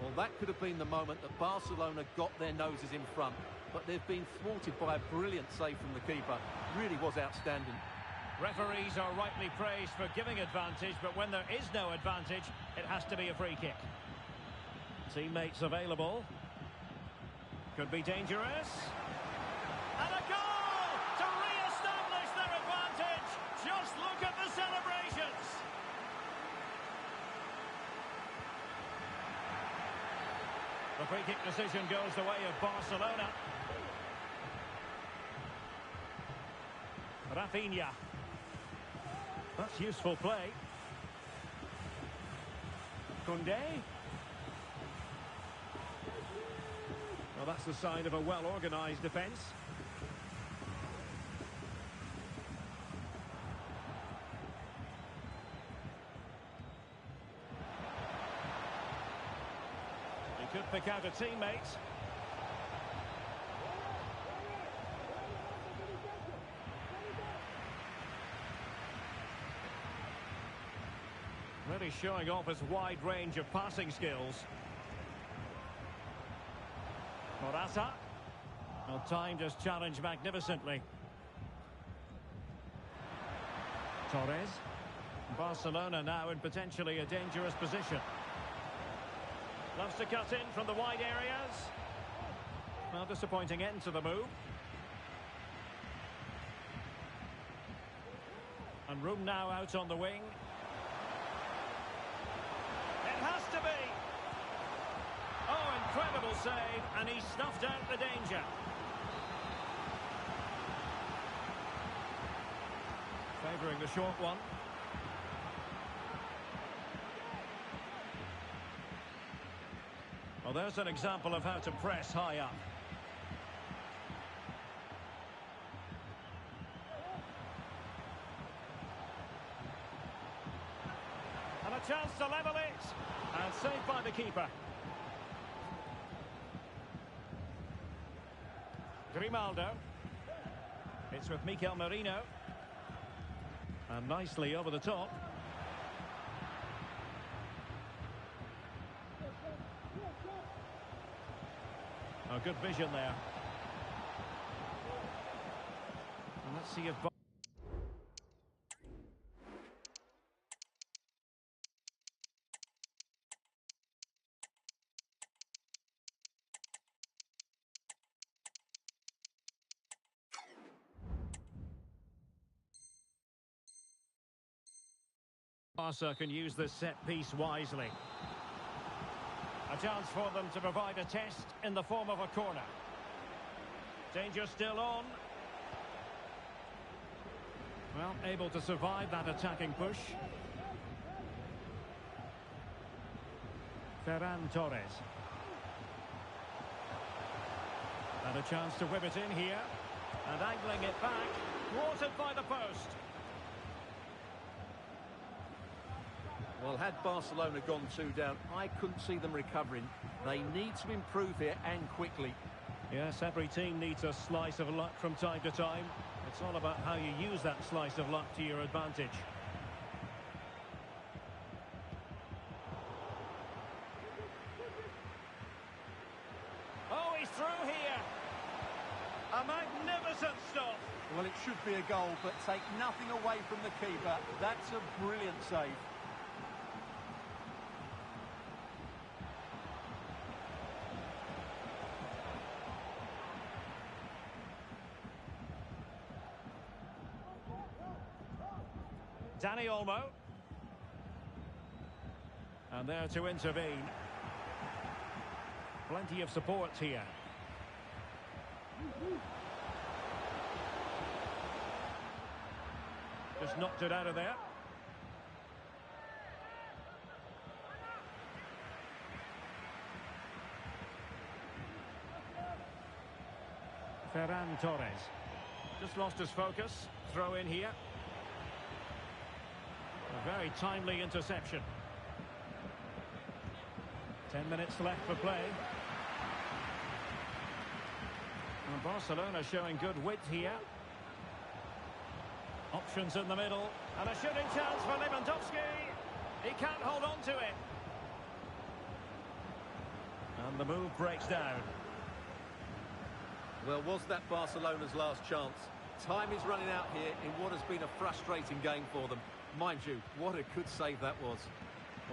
Well, that could have been the moment that Barcelona got their noses in front, but they've been thwarted by a brilliant save from the keeper. Really was outstanding.
Referees are rightly praised for giving advantage, but when there is no advantage, it has to be a free kick. Teammates available. Could be dangerous.
And a goal to re-establish their advantage. Just look at the celebrations.
The free kick decision goes the way of Barcelona. Rafinha. That's useful play. Koundé. Well, that's the sign of a well-organised defence. He could pick out a teammate. Really showing off his wide range of passing skills. Morata. Well, timed his challenge magnificently. Torres. Barcelona now in potentially a dangerous position. Loves to cut in from the wide areas. Well, disappointing end to the move. And room now out on the wing.
It has to be. Oh, incredible save, and he snuffed out the danger.
Favouring the short one. Well, there's an example of how to press high up.
And a chance to level it.
And saved by the keeper. Grimaldo. It's with Mikel Merino. And nicely over the top. Oh, good vision there. And let's see if... Barca can use this set piece wisely. A chance for them to provide a test in the form of a corner. Danger still on. Well, able to survive that attacking push. Ferran Torres. And a chance to whip it in here. And angling it back. Thwarted by the post.
Well, had Barcelona gone 2 down, I couldn't see them recovering. They need to improve here and quickly.
Yes, every team needs a slice of luck from time to time. It's all about how you use that slice of luck to your advantage.
Oh, he's through here. A magnificent stop.
Well, it should be a goal, but take nothing away from the keeper. That's a brilliant save.
Dani Olmo. And there to intervene. Plenty of support here. Just knocked it out of there. Ferran Torres. Just lost his focus. Throw in here. A very timely interception. 10 minutes left for play. And Barcelona showing good width here. Options in the middle. And a shooting chance for Lewandowski. He can't hold on to it. And the move breaks down.
Well, was that Barcelona's last chance? Time is running out here in what has been a frustrating game for them. Mind you, what a good save that was.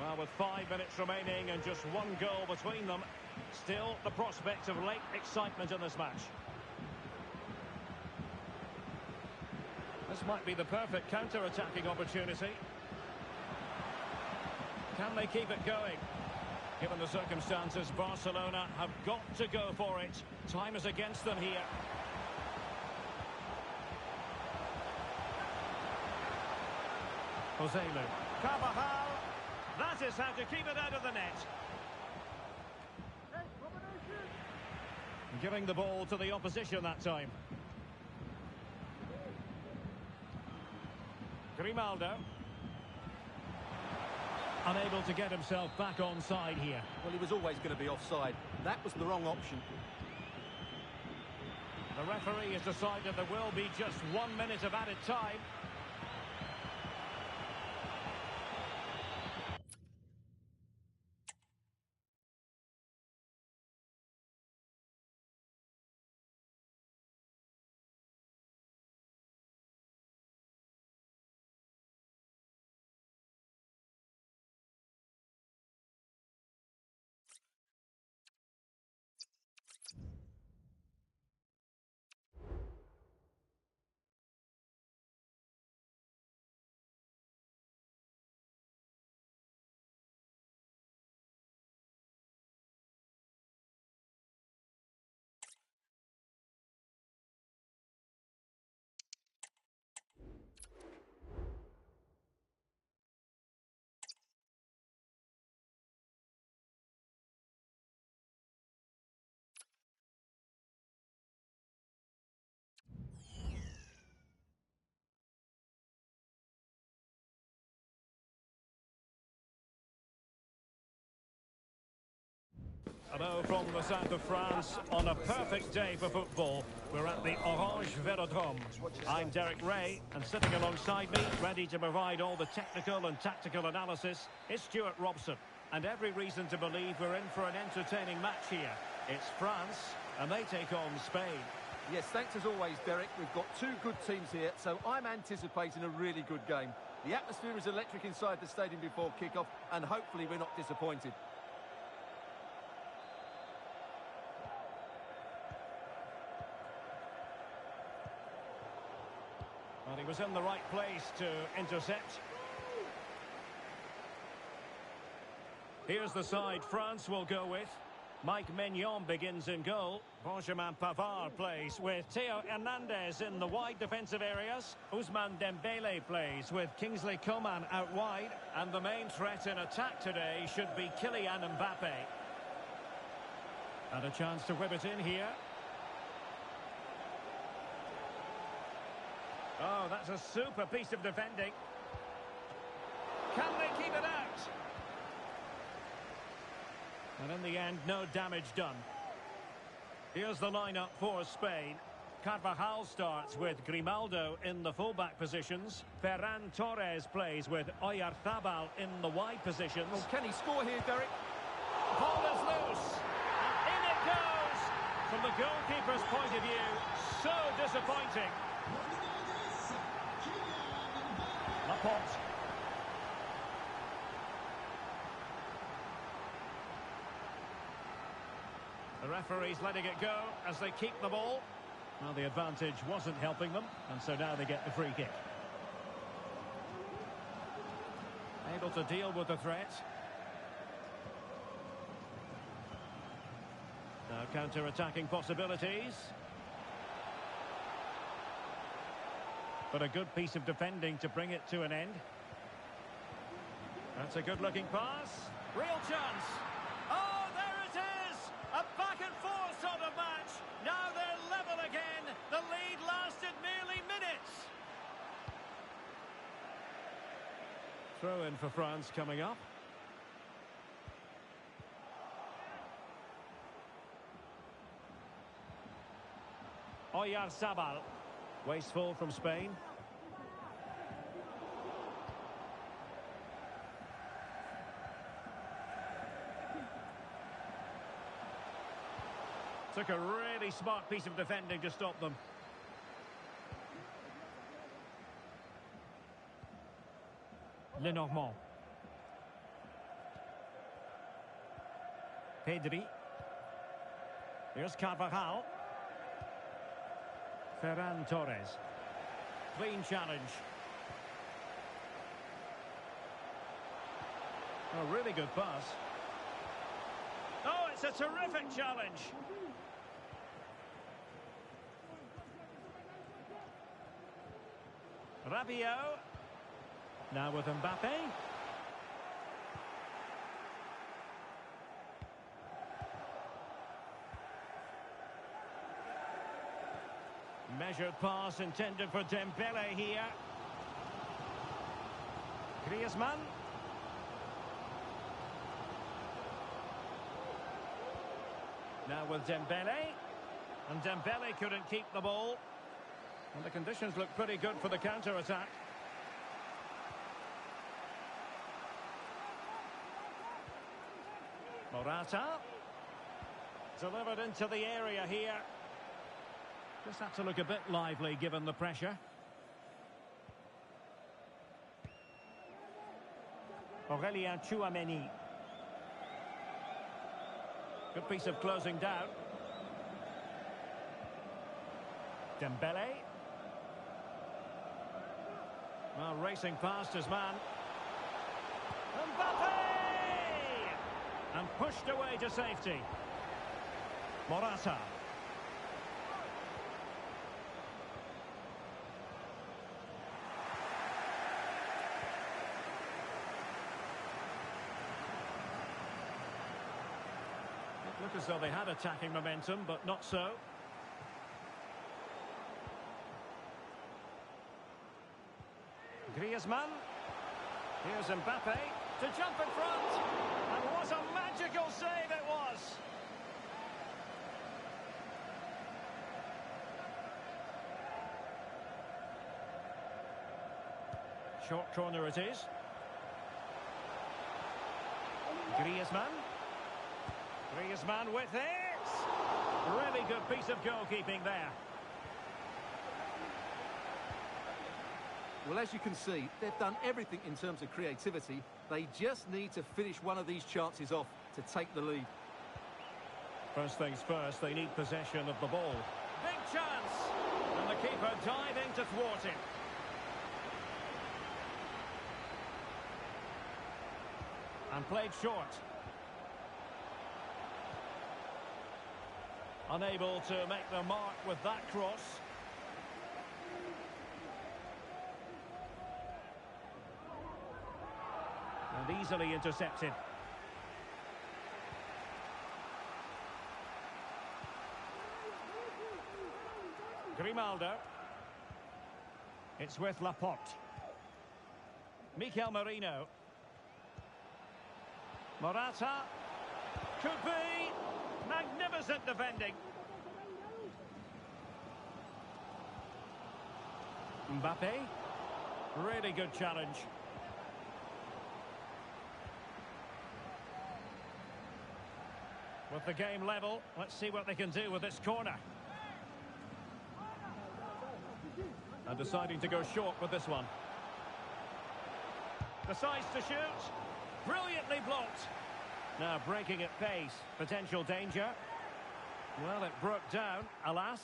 Well, with 5 minutes remaining and just 1 goal between them, still the prospect of late excitement in this match. This might be the perfect counter-attacking opportunity. Can they keep it going? Given the circumstances, Barcelona have got to go for it. Time is against them here. Joselu.
Carvajal. That is how to keep it out of the net.
Giving the ball to the opposition that time. Grimaldo. Unable to get himself back on side here.
Well, he was always going to be offside. That was the wrong option.
The referee has decided there will be just 1 minute of added time. Hello from the south of France on a perfect day for football. We're at the Orange Velodrome. I'm Derek Ray, and sitting alongside me, ready to provide all the technical and tactical analysis, is Stuart Robson. And every reason to believe we're in for an entertaining match here. It's France, and they take on Spain.
Yes, thanks as always, Derek. We've got 2 good teams here, so I'm anticipating a really good game. The atmosphere is electric inside the stadium before kick-off, and hopefully we're not disappointed.
Well, he was in the right place to intercept. Here's the side France will go with. Mike Maignan begins in goal. Benjamin Pavard plays with Theo Hernandez in the wide defensive areas. Ousmane Dembele plays with Kingsley Coman out wide. And the main threat in attack today should be Kylian Mbappe. And a chance to whip it in here. Oh, that's a super piece of defending. Can they keep it out? And in the end, no damage done. Here's the lineup for Spain. Carvajal starts with Grimaldo in the fullback positions. Ferran Torres plays with Oyarzabal in the wide positions.
Oh, can he score here, Derek?
Ball is loose. And in it goes. From the goalkeeper's point of view, so disappointing. Laporte. The referee's letting it go as they keep the ball. Well, the advantage wasn't helping them, and so now they get the free kick. Able to deal with the threat. Now counter-attacking possibilities. But a good piece of defending to bring it to an end. That's a good-looking pass. Real chance. Oh, there it is! A back-and-forth sort of match. Now they're level again. The lead lasted merely minutes. Throw in for France coming up. Oyarzabal. Wasteful from Spain. Took a really smart piece of defending to stop them. Lenormand. Pedri. Here's Carvajal. Ferran Torres. Clean challenge. A really good pass. Oh, it's a terrific challenge. Rabiot. Now with Mbappe. Measured pass intended for Dembele here. Griezmann. Now with Dembele. And Dembele couldn't keep the ball. And the conditions look pretty good for the counter-attack. Morata. Delivered into the area here. Just have to look a bit lively given the pressure. Aurélien Tchouameni. Good piece of closing down. Dembele. Well, racing past his man. Mbappe! And pushed away to safety. Morata. It looked as though they had attacking momentum, but not so. Griezmann. Here's Mbappe to jump in front. And what a magical save it was. Short corner it is. Griezmann. Griezmann with it. Really good piece of goalkeeping there.
Well, as you can see, they've done everything in terms of creativity. They just need to finish one of these chances off to take the lead.
First things first, they need possession of the ball. Big chance! And the keeper diving to thwart him. And played short. Unable to make the mark with that cross. And easily intercepted. Grimaldo. It's with Laporte. Mikel Merino. Morata. Could be. Magnificent defending. Mbappe. Really good challenge. With the game level, let's see what they can do with this corner. And deciding to go short with this one. Decides to shoot. Brilliantly blocked. Now breaking at pace. Potential danger. Well, it broke down, alas.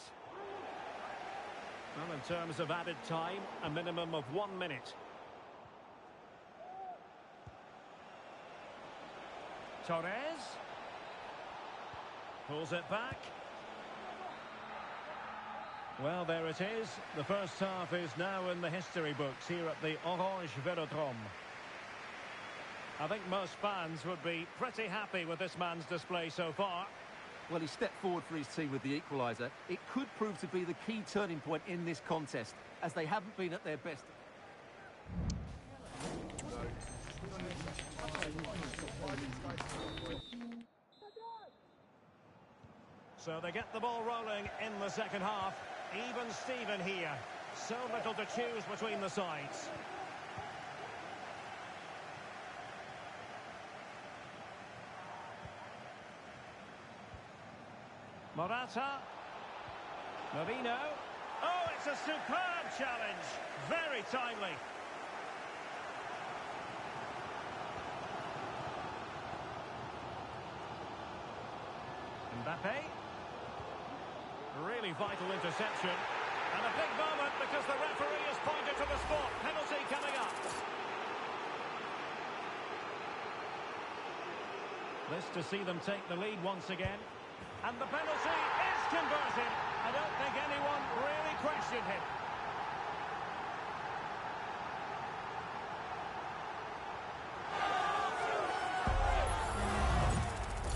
Well, in terms of added time, a minimum of 1 minute. Torres. Pulls it back. Well, there it is. The first half is now in the history books here at the Orange Velodrome. I think most fans would be pretty happy with this man's display so far.
Well, he stepped forward for his team with the equaliser. It could prove to be the key turning point in this contest, as they haven't been at their best.
So they get the ball rolling in the second half. Even Steven here. So little to choose between the sides. Morata. Merino. Oh, it's a superb challenge. Very timely. Mbappe. Really vital interception. And a big moment because the referee has pointed to the spot. Penalty coming up. This to see them take the lead once again. And the penalty is converted. I don't think anyone really questioned him.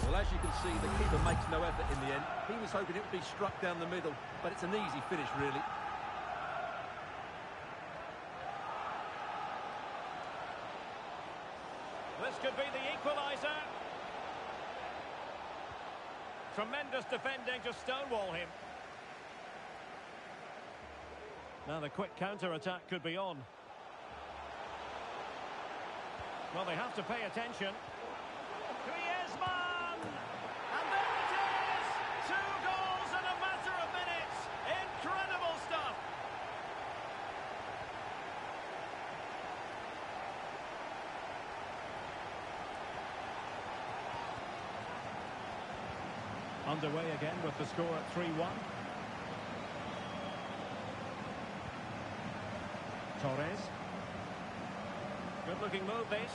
Well, as you can see, the keeper makes no effort in the end. He was hoping it would be struck down the middle, but it's an easy finish, really.
This could be the equaliser. Tremendous defending to stonewall him. Now the quick counter-attack could be on. Well, they have to pay attention. Griezmann! And there it is! 2 goals in a matter of minutes! Incredible stuff! Underway again with the score at 3-1. Torres. Good looking move this.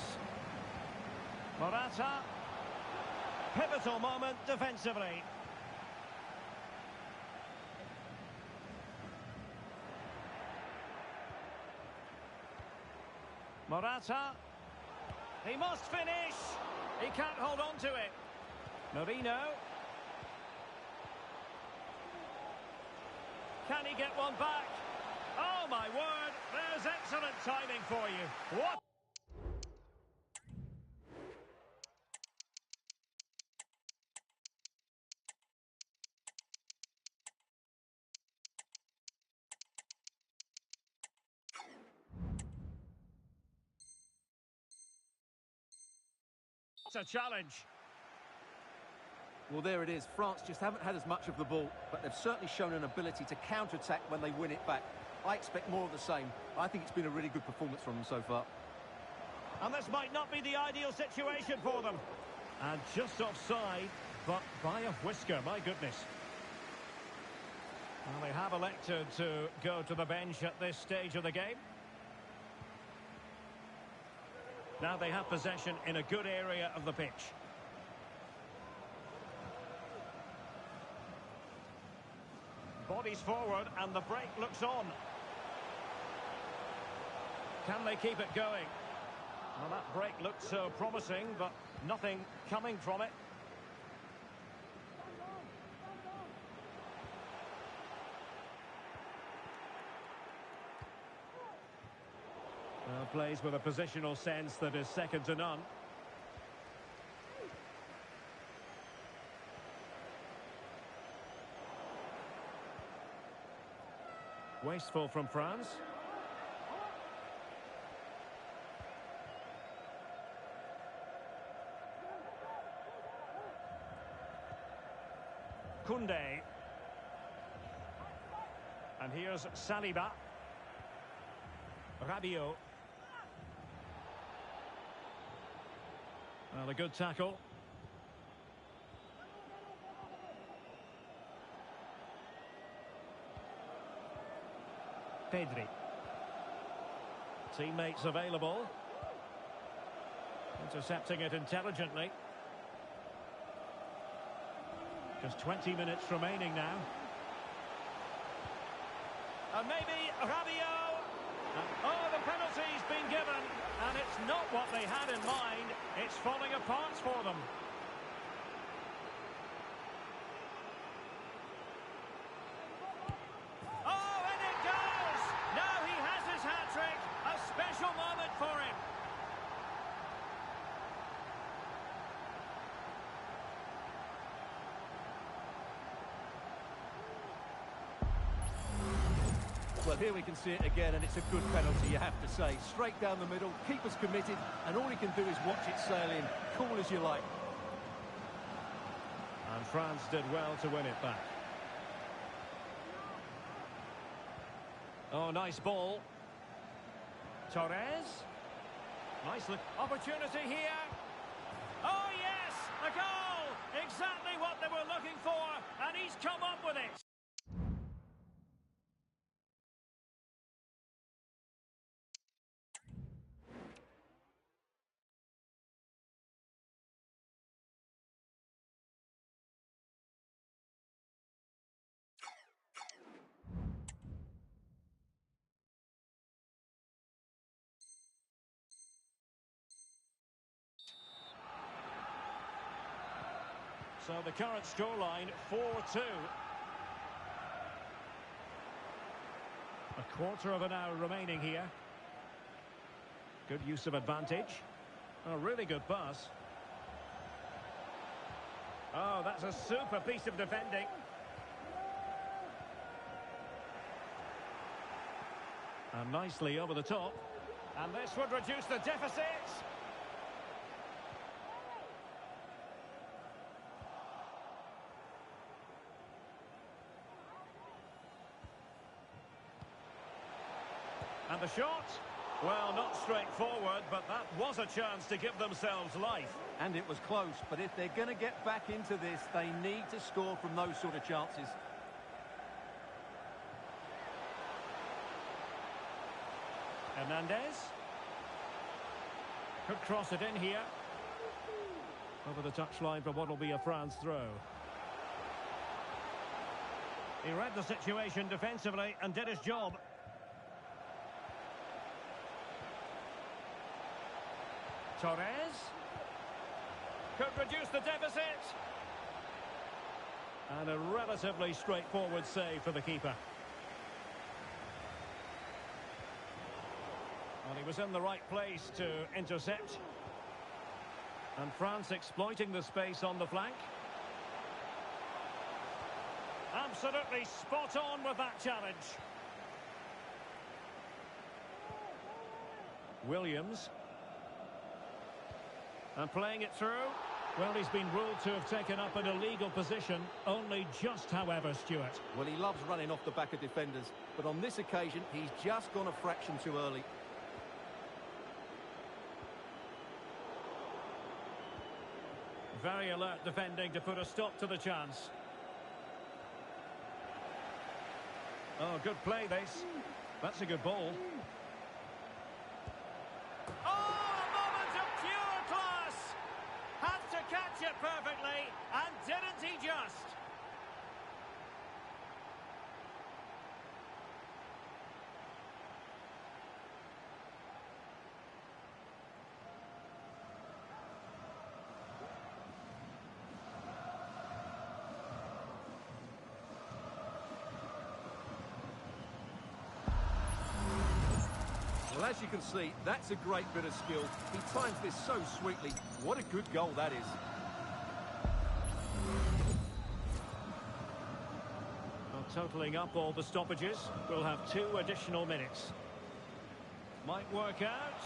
Morata. Pivotal moment defensively. Morata. He must finish. He can't hold on to it. Merino. Can he get one back? Oh my word, there's excellent timing for you. What? It's a challenge.
Well, there it is. France just haven't had as much of the ball, but they've certainly shown an ability to counter-attack when they win it back. I expect more of the same. I think it's been a really good performance from them so far.
And this might not be the ideal situation for them. And just offside, but by a whisker, my goodness. Well, they have elected to go to the bench at this stage of the game. Now they have possession in a good area of the pitch. Bodies forward and the break looks on. Can they keep it going? Well, that break looked so promising, but nothing coming from it. Well, plays with a positional sense that is second to none. Wasteful from France. Koundé. And here's Saliba. Rabiot. Well, a good tackle. Pedri. Teammates available. Intercepting it intelligently. Just 20 minutes remaining now. And maybe Rabiot. Oh, the penalty's been given. And it's not what they had in mind. It's falling apart for them. Oh, and it goes! Now he has his hat-trick. A special moment for him.
Well, here we can see it again, and it's a good penalty, you have to say. Straight down the middle, keeper's committed, and all he can do is watch it sail in. Cool as you like.
And France did well to win it back. Oh, nice ball. Torres. Nice look. Opportunity here. Oh, yes! A goal! Exactly what they were looking for, and he's come up with it. So the current scoreline, 4-2. A quarter of an hour remaining here. Good use of advantage. A really good pass. Oh, that's a super piece of defending. And nicely over the top. And this would reduce the deficit. And the shot? Well, not straightforward, but that was a chance to give themselves life.
And it was close, but if they're going to get back into this, they need to score from those sort of chances.
Hernandez. Could cross it in here. Over the touchline for what will be a France throw. He read the situation defensively and did his job. Torres. Could reduce the deficit. And a relatively straightforward save for the keeper. Well, he was in the right place to intercept. And France exploiting the space on the flank. Absolutely spot on with that challenge. Williams. And playing it through. Well, he's been ruled to have taken up an illegal position. Only just, however, Stuart.
Well, he loves running off the back of defenders. But on this occasion, he's just gone a fraction too early.
Very alert defending to put a stop to the chance. Oh, good play, this. That's a good ball. Catch it perfectly, and didn't he just?
as you can see, that's a great bit of skill. He times this so sweetly. What a good goal that is.
Well, totalling up all the stoppages, we'll have 2 additional minutes. Might work out.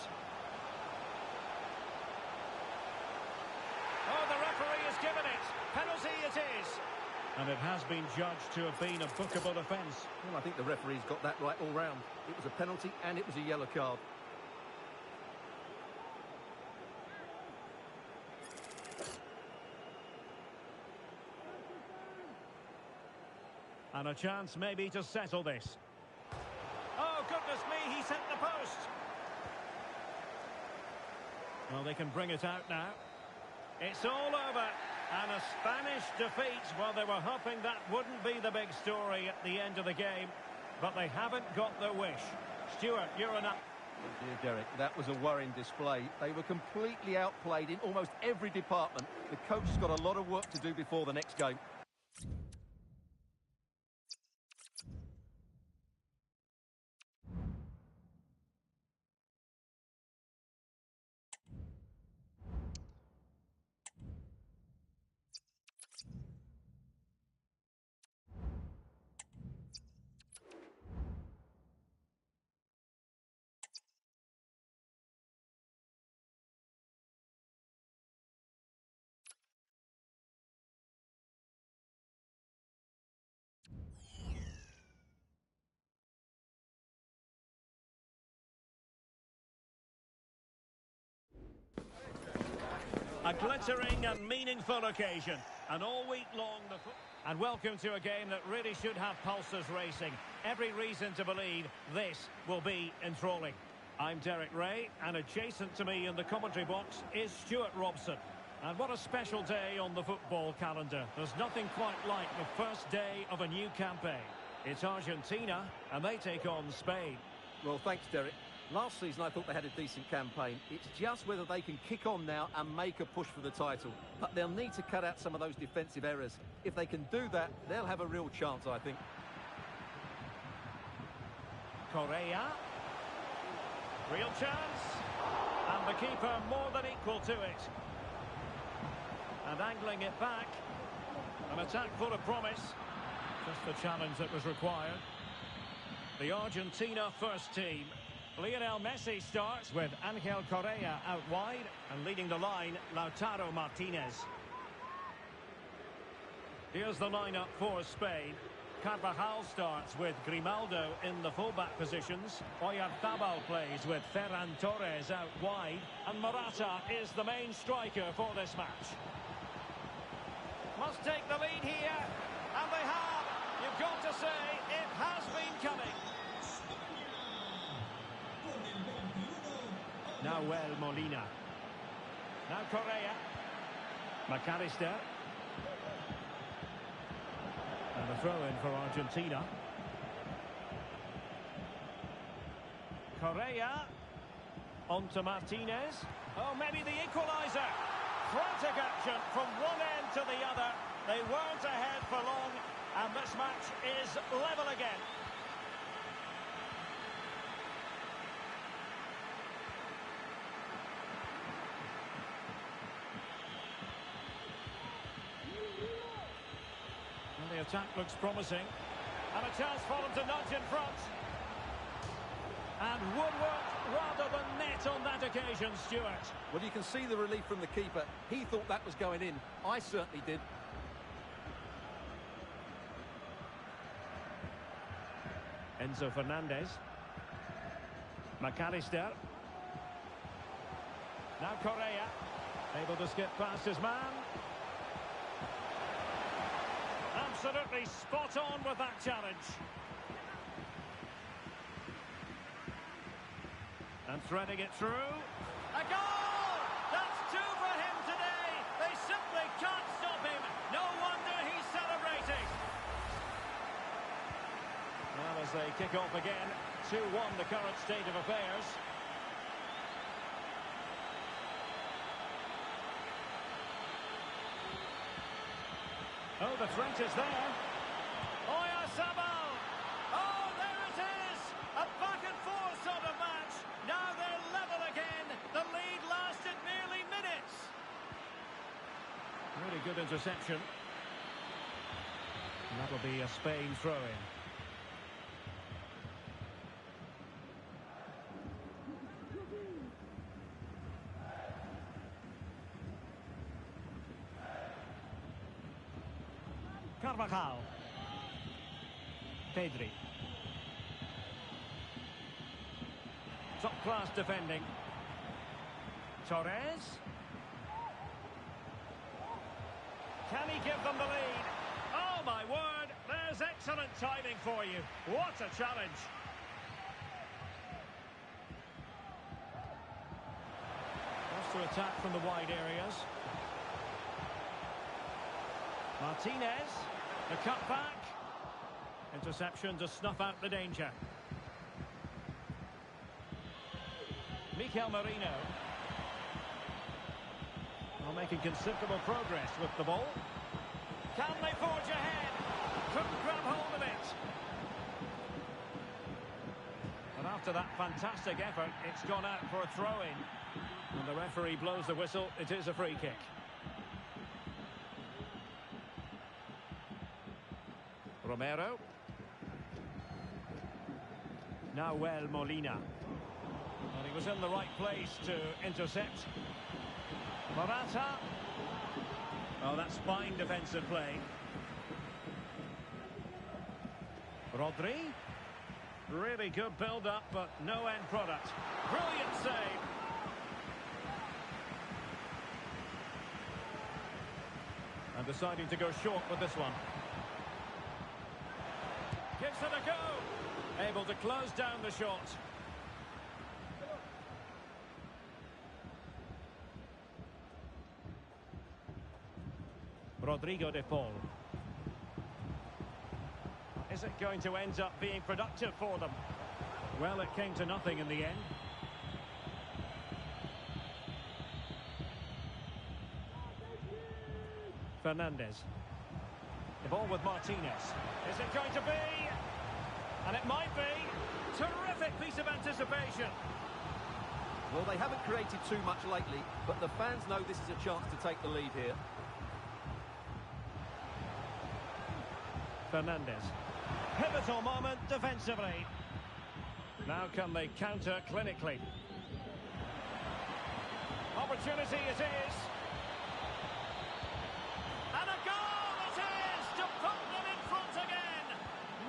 Oh, the referee has given it. Penalty it is. And it has been judged to have been a bookable offence.
Well, I think the referee's got that right all round. It was a penalty and it was a yellow card.
And a chance maybe to settle this. Oh, goodness me, he sent the post. Well, they can bring it out now. It's all over. And a Spanish defeat. Well, they were hoping that wouldn't be the big story at the end of the game. But they haven't got their wish. Stuart, you're an up.
Oh dear, Derek, that was a worrying display. They were completely outplayed in almost every department. The coach has got a lot of work to do before the next game.
A glittering and meaningful occasion. And all week long... And welcome to a game that really should have pulses racing. Every reason to believe this will be enthralling. I'm Derek Ray, and adjacent to me in the commentary box is Stuart Robson. And what a special day on the football calendar. There's nothing quite like the first day of a new campaign. It's Argentina, and they take on Spain.
Well, thanks, Derek. Last season, I thought they had a decent campaign. It's just whether they can kick on now and make a push for the title. But they'll need to cut out some of those defensive errors. If they can do that, they'll have a real chance, I think.
Correa. Real chance. And the keeper more than equal to it. And angling it back. An attack full of promise. Just the challenge that was required. The Argentina first team. Lionel Messi starts with Angel Correa out wide, and leading the line, Lautaro Martinez. Here's the lineup for Spain. Carvajal starts with Grimaldo in the fullback positions. Oyarzabal plays with Ferran Torres out wide, and Morata is the main striker for this match. Must take the lead here, and they have. You've got to say, it has been coming. Now Molina. Now Correa. McAllister. And a throw-in for Argentina. Correa. On to Martinez. Oh, maybe the equaliser. Frantic action from one end to the other. They weren't ahead for long, and this match is level again. The attack looks promising, and a chance for them to nudge in front. And woodwork rather than net on that occasion, Stuart.
Well, you can see the relief from the keeper. He thought that was going in. I certainly did.
Enzo Fernandez. McAllister. Now Correa, able to skip past his man. Absolutely spot on with that challenge. And threading it through. A goal! That's 2 for him today. They simply can't stop him. No wonder he's celebrating. Well, as they kick off again, 2-1 the current state of affairs. Oh, the threat is there. Oyarzabal. Oh, there it is. A back-and-forth sort of match. Now Good interception. And that'll be a Spain throw-in. Carvajal. Pedri. Top-class defending. Torres. Can he give them the lead? Oh, my word! There's excellent timing for you. What a challenge. Wants to attack from the wide areas. Martinez. The cut back. Interception to snuff out the danger. Mikel Merino. Well, making considerable progress with the ball. Can they forge ahead? Couldn't grab hold of it. But after that fantastic effort, it's gone out for a throw-in. And the referee blows the whistle. It is a free kick. Romero. Nahuel Molina. Well, he was in the right place to intercept. Morata. Oh, that's fine defensive play. Rodri. Really good build-up, but no end product. Brilliant save. And deciding to go short with this one. Gives it a go. Able to close down the shot. Rodrigo de Paul. Is it going to end up being productive for them? Well, it came to nothing in the end. Fernandez. The ball with Martinez. Is it going to be? And it might be. Terrific piece of anticipation.
Well, they haven't created too much lately, but the fans know this is a chance to take the lead here.
Fernandez. Pivotal moment defensively. Now can they counter clinically? Opportunity it is. And a goal it is to put them in front again.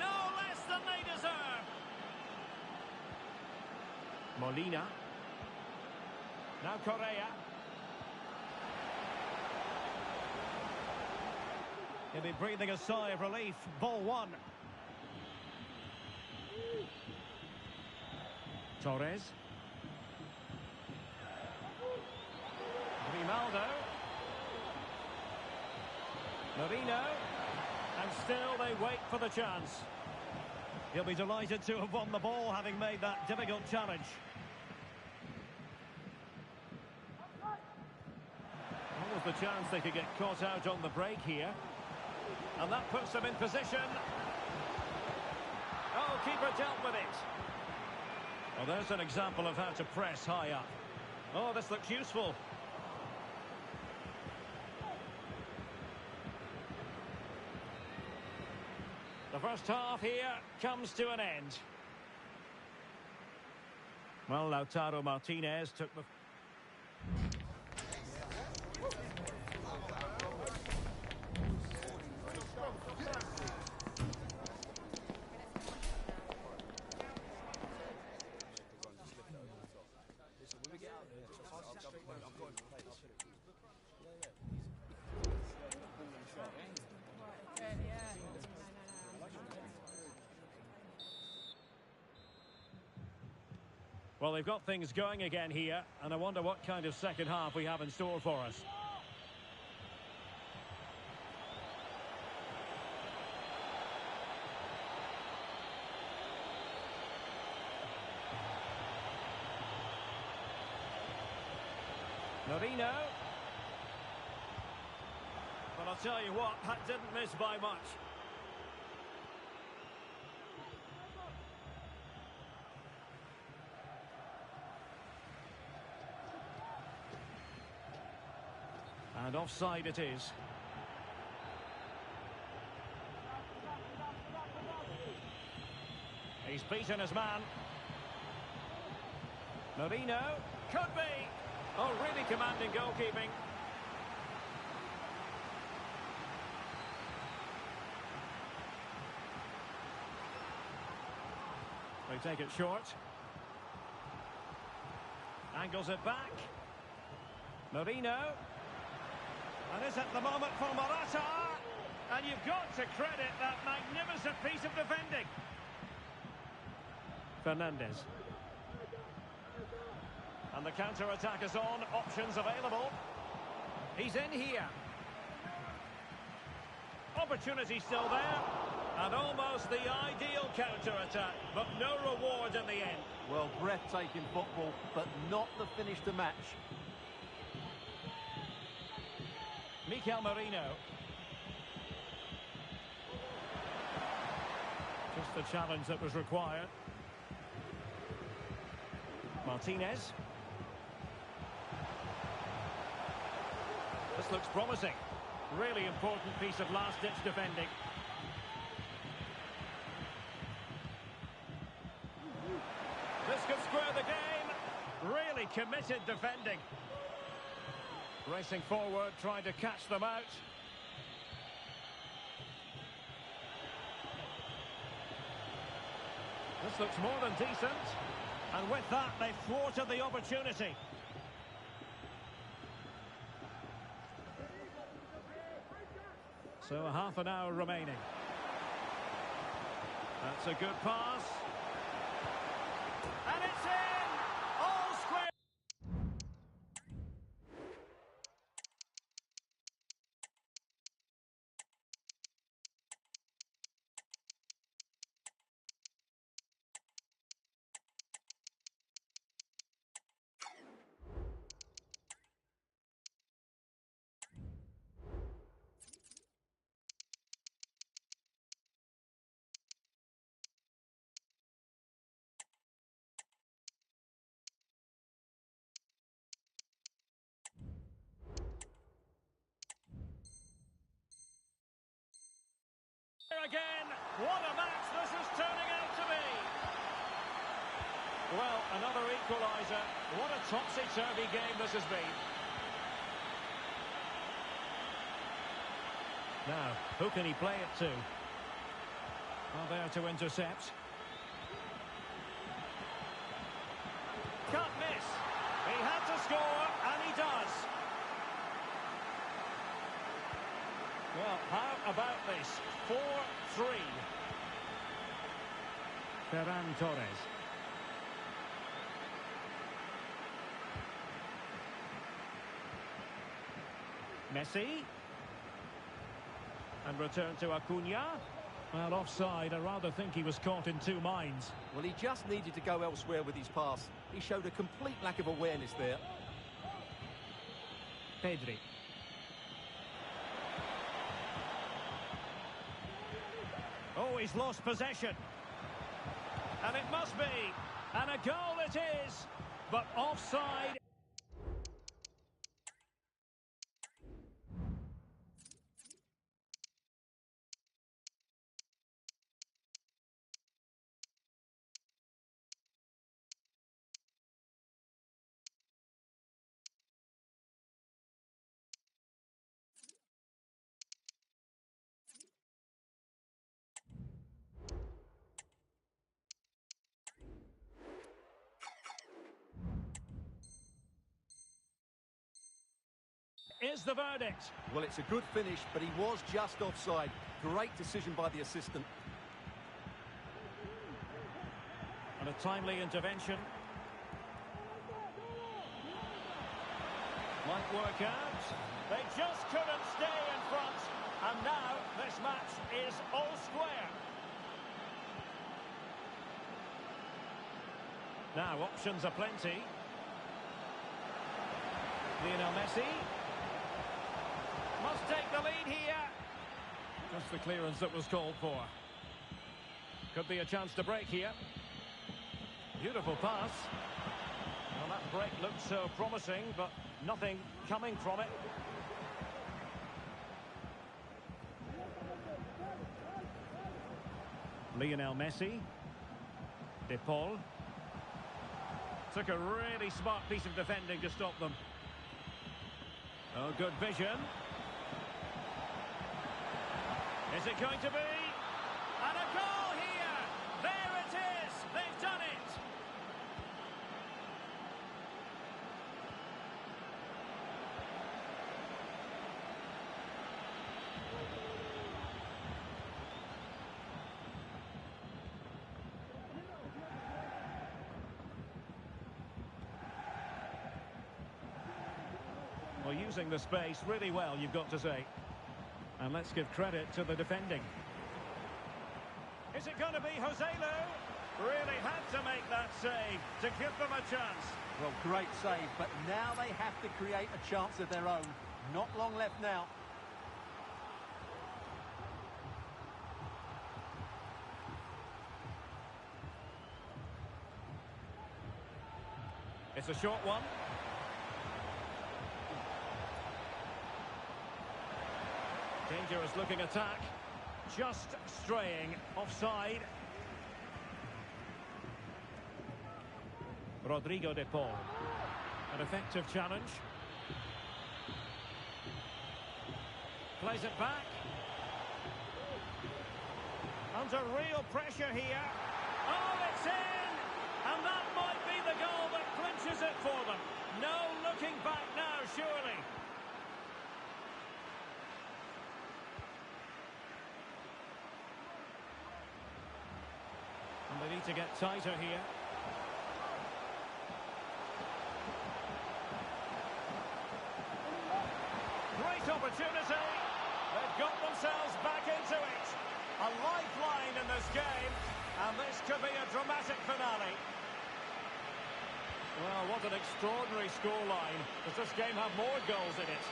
No less than they deserve. Molina. Now Correa. He'll be breathing a sigh of relief. Ball one. Torres. Grimaldo. Merino. And still they wait for the chance. He'll be delighted to have won the ball, having made that difficult challenge. What was the chance they could get caught out on the break here? And that puts them in position. Oh, keeper dealt with it. Well, there's an example of how to press high up. Oh, this looks useful. The first half here comes to an end. Well, Lautaro Martinez took the... Well, they've got things going again here, and I wonder what kind of second half we have in store for us. Merino. But I'll tell you what, that didn't miss by much. And offside it is. He's beaten his man. Marino. Could be. Oh, really commanding goalkeeping. They take it short. Angles it back. Marino. And is at the moment for Morata. And you've got to credit that magnificent piece of defending. Fernandes. And the counter-attack is on. Options available. He's in here. Opportunity still there. And almost the ideal counter-attack, but no reward in the end.
Well, breathtaking football, but not the finish to match.
Mikel Merino. Just the challenge that was required. Martinez. This looks promising. Really important piece of last-ditch defending. This could square the game. Really committed defending. Racing forward, trying to catch them out. This looks more than decent. And with that, they thwarted the opportunity. So half an hour remaining. That's a good pass. And it's in! All square! Again, what a match this is turning out to be. Well, another equaliser. What a topsy-turvy game this has been. Now, who can he play it to? Well, there to intercept. Can't miss. He had to score, and he does. Well, how about this? 4-3. Ferran Torres. Messi. And return to Acuna. Well, offside. I rather think he was caught in two minds.
Well, he just needed to go elsewhere with his pass. He showed a complete lack of awareness there.
Pedri. Oh, he's lost possession. And it must be. And a goal it is. But offside. Is the verdict.
Well, it's a good finish, but he was just offside. Great decision by the assistant.
And a timely intervention. Might work out. They just couldn't stay in front. And now this match is all square. Now options are plenty. Lionel Messi. Must take the lead here. Just the clearance that was called for. Could be a chance to break here. Beautiful pass. Well, that break looked so promising, but nothing coming from it. Lionel Messi. De Paul. Took a really smart piece of defending to stop them. Oh, good vision. Is it going to be? And a goal here! There it is! They've done it! Well, using the space really well, you've got to say. And let's give credit to the defending. Is it going to be Joselu? Really had to make that save to give them a chance.
Well, great save, but now they have to create a chance of their own. Not long left now.
It's a short one. Dangerous looking attack. Just straying offside. Rodrigo de Paul. An effective challenge. Plays it back. Under real pressure here. Oh, it's in! And that might be the goal that clinches it for them. No looking back now, surely. And they need to get tighter here. Great opportunity. They've got themselves back into it. A lifeline in this game. And this could be a dramatic finale. Well, what an extraordinary scoreline. Does this game have more goals in it?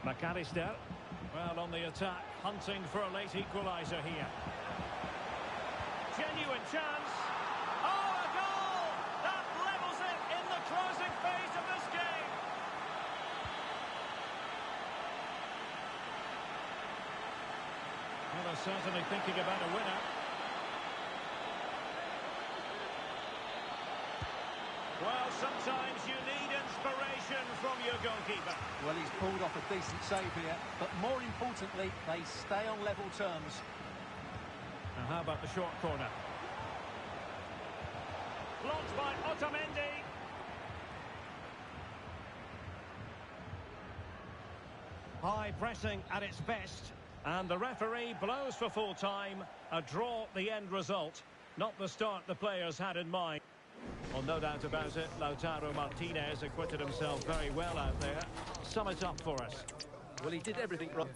McAllister, well, on the attack, hunting for a late equaliser here. Genuine chance. Oh, a goal! That levels it in the closing phase of this game. Well, they're certainly thinking about a winner. Well, sometimes you need inspiration from your goalkeeper.
Well, he's pulled off a decent save here, but more importantly, they stay on level terms.
And how about the short corner? Blocked by Otamendi. High pressing at its best. And the referee blows for full time. A draw, the end result. Not the start the players had in mind. Well, no doubt about it, Lautaro Martinez acquitted himself very well out there. Sum it up for us.
Well, he did everything right.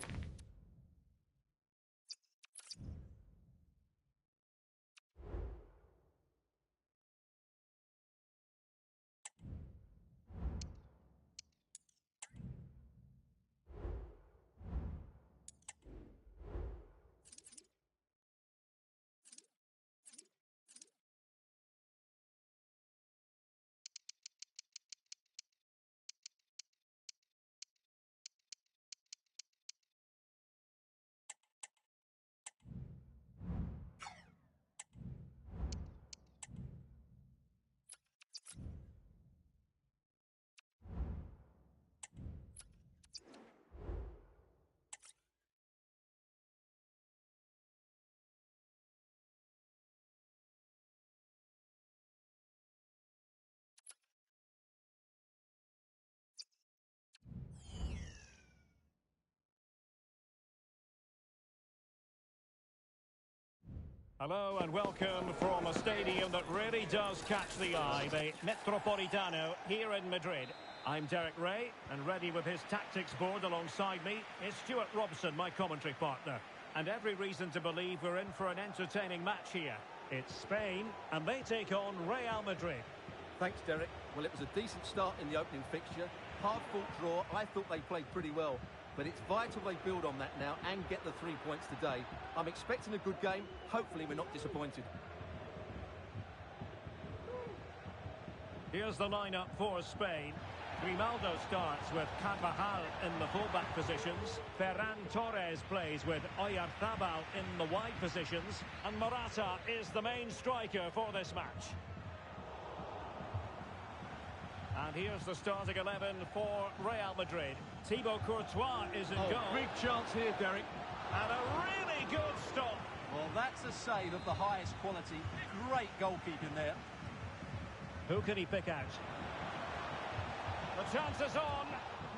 Hello and welcome from a stadium that really does catch the eye, the Metropolitano here in Madrid. I'm Derek Ray, and ready with his tactics board alongside me is Stuart Robson, my commentary partner. And every reason to believe we're in for an entertaining match here. It's Spain, and they take on Real Madrid.
Thanks, Derek. Well, it was a decent start in the opening fixture. Hard-fought draw. I thought they played pretty well. But it's vital they build on that now and get the 3 points today. I'm expecting a good game. Hopefully we're not disappointed.
Here's the lineup for Spain. Grimaldo starts with Carvajal in the fullback positions. Ferran Torres plays with Oyarzabal in the wide positions. And Morata is the main striker for this match. And here's the starting 11 for Real Madrid. Thibaut Courtois is in goal.
Big chance here, Derek.
And a really good stop.
Well, that's a save of the highest quality. Great goalkeeping there.
Who can he pick out? The chance is on.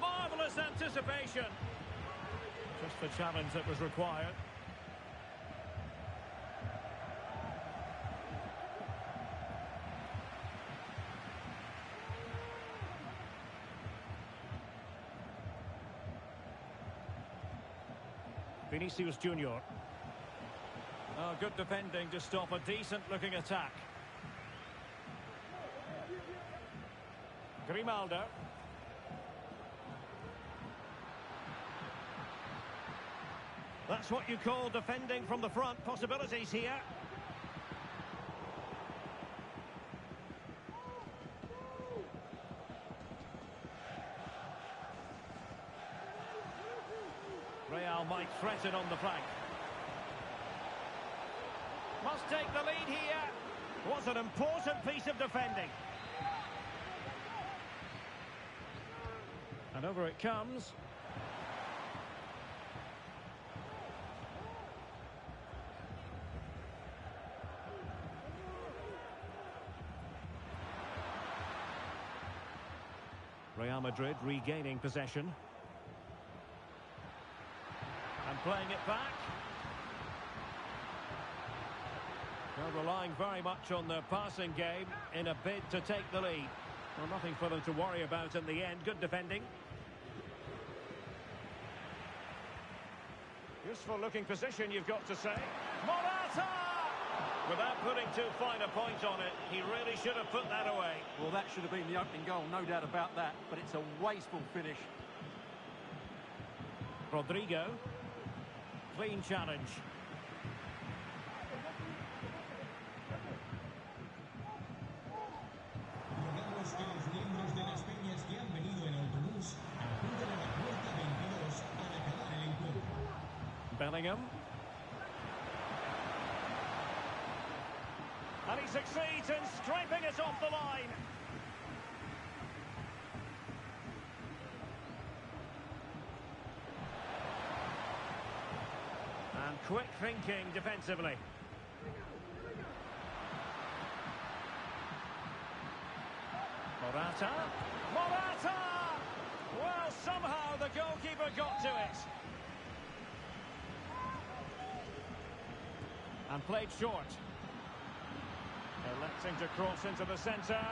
Marvellous anticipation. Just the challenge that was required. Vinicius Junior. Oh, good defending to stop a decent-looking attack. Grimaldo. That's what you call defending from the front. Possibilities here. Real might threaten on the flank. Must take the lead here. Was an important piece of defending. And over it comes. Real Madrid regaining possession. And playing it back. They're relying very much on their passing game in a bid to take the lead. Well, nothing for them to worry about in the end. Good defending. Useful looking position, you've got to say. Morata! Without putting too fine a point on it, he really should have put that away.
Well, that should have been the opening goal, no doubt about that. But it's a wasteful finish.
Rodrigo. Clean challenge.
Recordamos que los miembros de las peñas que han venido en autobús acuden a la puerta 22 al acabar el encuentro.
Bellingham. And he succeeds in scraping it off the line. And quick thinking defensively. Morata. Morata! Well, somehow the goalkeeper got to it. And played short. Electing to cross into the centre.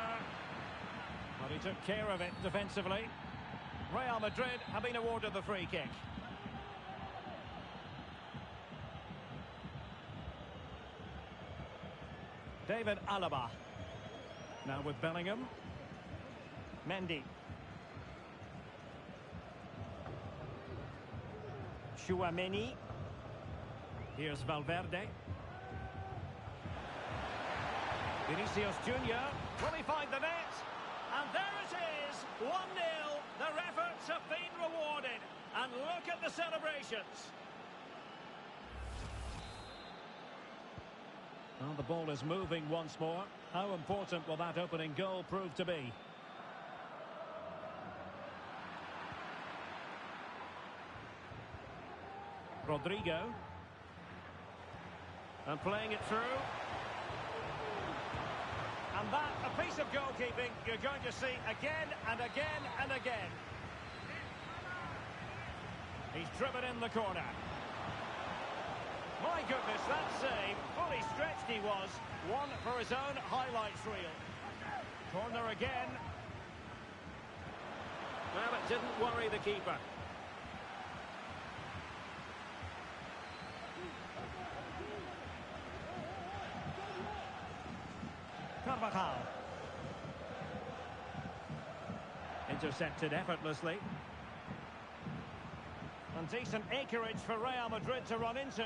But he took care of it defensively. Real Madrid have been awarded the free kick. David Alaba. Now with Bellingham. Mendy. Tchouaméni. Here's Valverde. Vinicius Junior. Will he find the net? And there it is. 1-0. Their efforts have been rewarded. And look at the celebrations. Well, the ball is moving once more. How important will that opening goal prove to be? Rodrigo. And playing it through. And that, a piece of goalkeeping you're going to see again and again and again. He's driven in the corner. My goodness, that save, fully stretched he was. One for his own highlights reel. Corner again. Well, it didn't worry the keeper. Carvajal. Intercepted effortlessly. And decent acreage for Real Madrid to run into.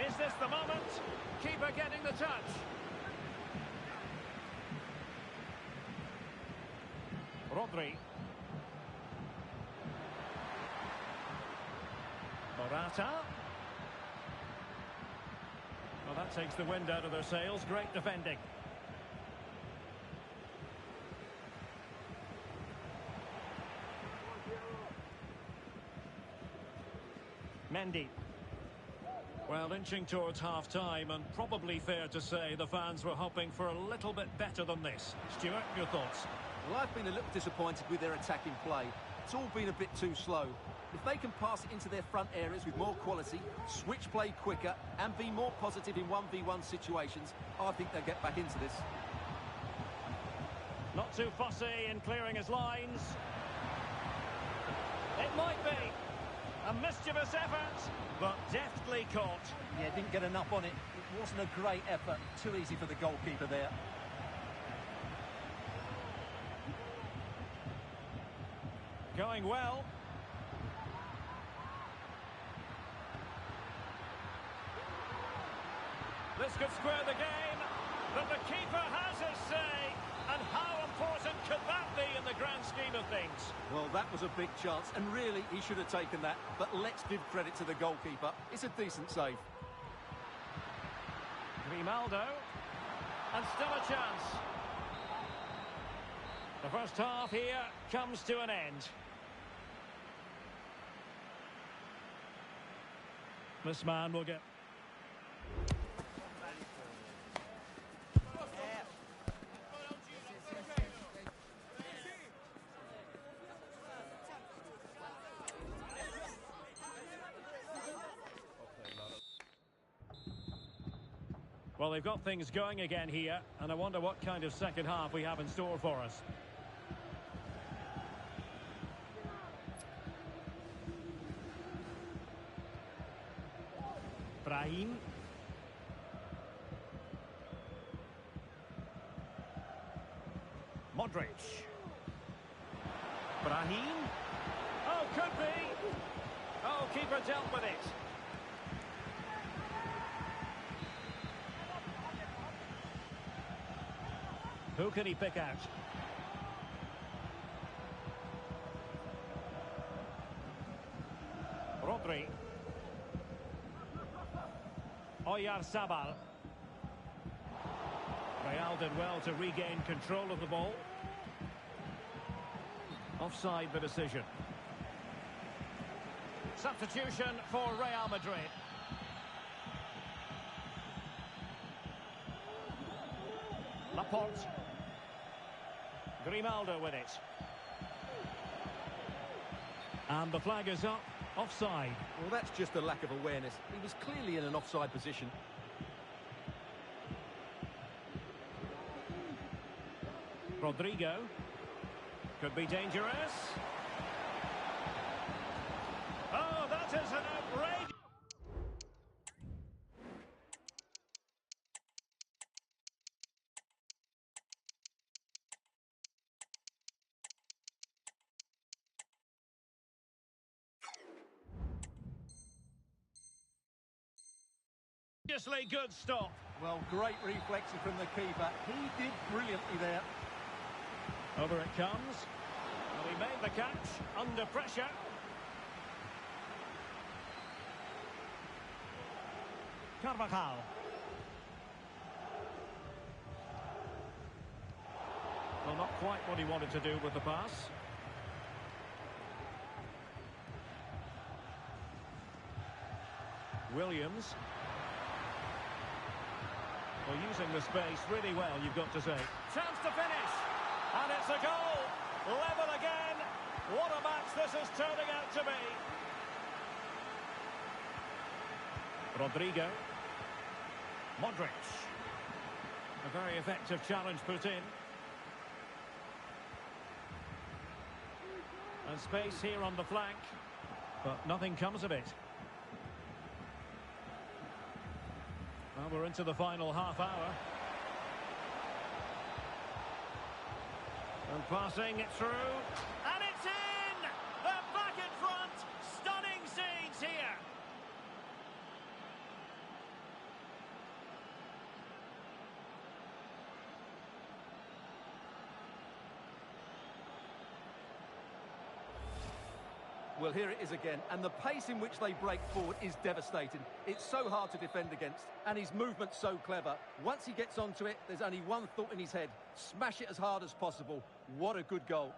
Is this the moment? Keeper getting the touch. Rodri. Morata. Well, that takes the wind out of their sails. Great defending. Mendy. Well, inching towards half-time, and probably fair to say the fans were hoping for a little bit better than this. Stuart, your thoughts?
Well, I've been a little disappointed with their attacking play. It's all been a bit too slow. If they can pass it into their front areas with more quality, switch play quicker, and be more positive in 1v1 situations, I think they'll get back into this.
Not too fussy in clearing his lines. It might be a mischievous effort, but deftly caught.
Yeah, didn't get enough on it. It wasn't a great effort. Too easy for the goalkeeper there.
Going well. This could square the game, but the keeper has his say. And how important could that be in the grand scheme of things?
Well, that was a big chance, and really, he should have taken that. But let's give credit to the goalkeeper. It's a decent save.
Grimaldo. And still a chance. The first half here comes to an end. This man will get... Well, they've got things going again here, and I wonder what kind of second half we have in store for us. Brahim. Modric. Brahim. Oh, could be. Oh, keeper dealt with it. Who can he pick out? Rodri. Oyarzabal. Real did well to regain control of the ball. Offside the decision. Substitution for Real Madrid. Laporte. Grimaldo with it. And the flag is up. Offside.
Well, that's just a lack of awareness. He was clearly in an offside position.
Rodrigo. Could be dangerous. Oh, that is an outrageous... good stop.
Well, great reflexes from the keeper. He did brilliantly there.
Over it comes. Well, he made the catch under pressure. Carvajal. Well, not quite what he wanted to do with the pass. Williams. Well, using the space really well, you've got to say. Chance to finish. And it's a goal. Level again. What a match this is turning out to be. Rodrigo. Modric. A very effective challenge put in. And space here on the flank. But nothing comes of it. Well, we're into the final half hour. And passing it through. And it's in! They're back in front! Stunning scenes here!
Well, here it is again, and the pace in which they break forward is devastating. It's so hard to defend against, and his movement's so clever. Once he gets onto it, there's only one thought in his head: smash it as hard as possible. What a good goal.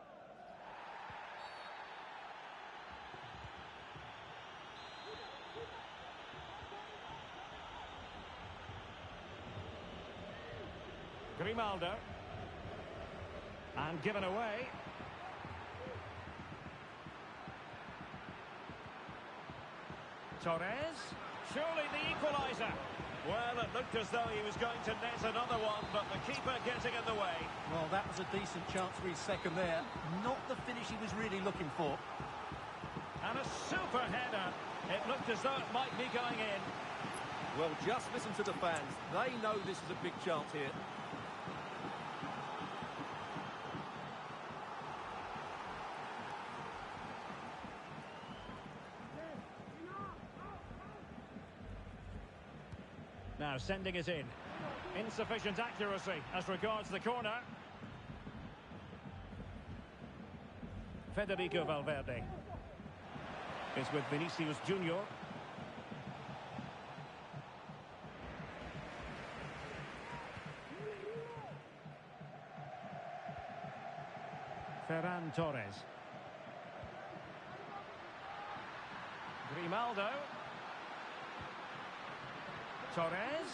Grimaldo. And given away. Torres. Surely the equaliser. Well, it looked as though he was going to net another one, but the keeper getting in the way.
Well, that was a decent chance for his second there. Not the finish he was really looking for.
And a super header. It looked as though it might be going in.
Well, just listen to the fans. They know this is a big chance here.
Now sending it in. Insufficient accuracy as regards the corner. Federico Valverde is with Vinicius Junior. Ferran Torres. Grimaldo. Torres.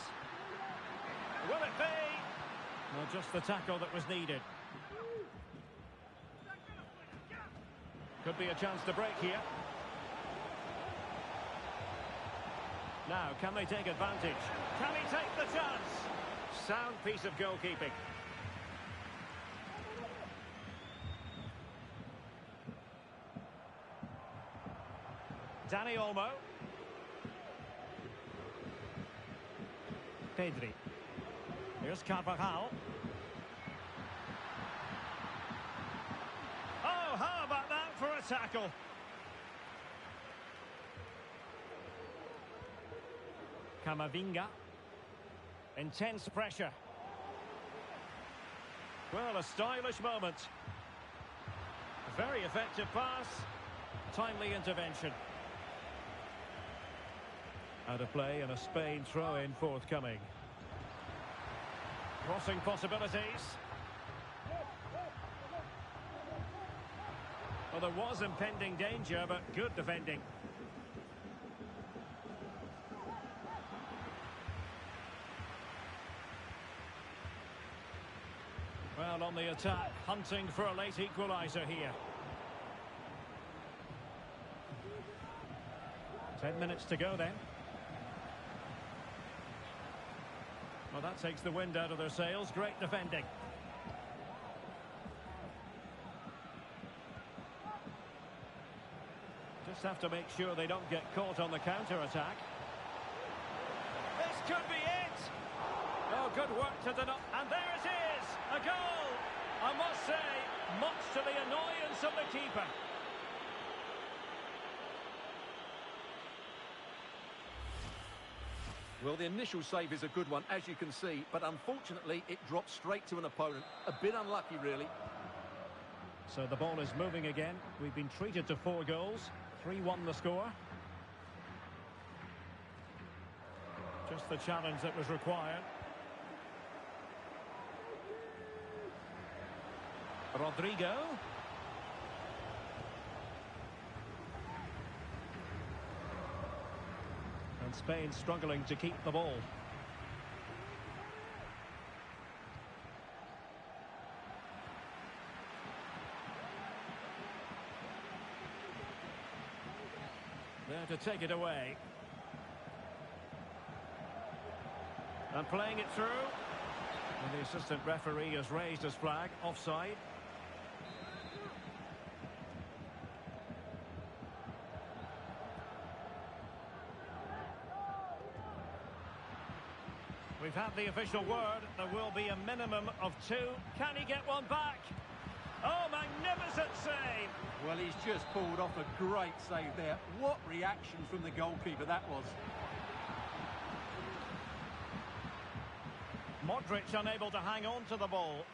Will it be? Well, just the tackle that was needed. Could be a chance to break here. Now, can they take advantage? Can he take the chance? Sound piece of goalkeeping. Dani Olmo. Pedri. Here's Carvajal. Oh, how about that for a tackle? Camavinga. Intense pressure. Well, a stylish moment. Very effective pass. Timely intervention. Out of play and a Spain throw-in forthcoming. Crossing possibilities. Well, there was impending danger, but good defending. Well, on the attack, hunting for a late equaliser here. 10 minutes to go then. Well, that takes the wind out of their sails. Great defending. Just have to make sure they don't get caught on the counter-attack. This could be it! Oh, good work to the... And there it is! A goal! I must say, much to the annoyance of the keeper.
Well, the initial save is a good one, as you can see, but unfortunately it drops straight to an opponent. A bit unlucky, really.
So the ball is moving again. We've been treated to 4 goals. 3-1 the score. Just the challenge that was required. Rodrigo. And Spain struggling to keep the ball. There to take it away. And playing it through. And the assistant referee has raised his flag. Offside. We've had the official word. There will be a minimum of 2. Can he get one back? Oh, magnificent save!
Well, he's just pulled off a great save there. What reaction from the goalkeeper that was. Modric unable to hang on to the ball.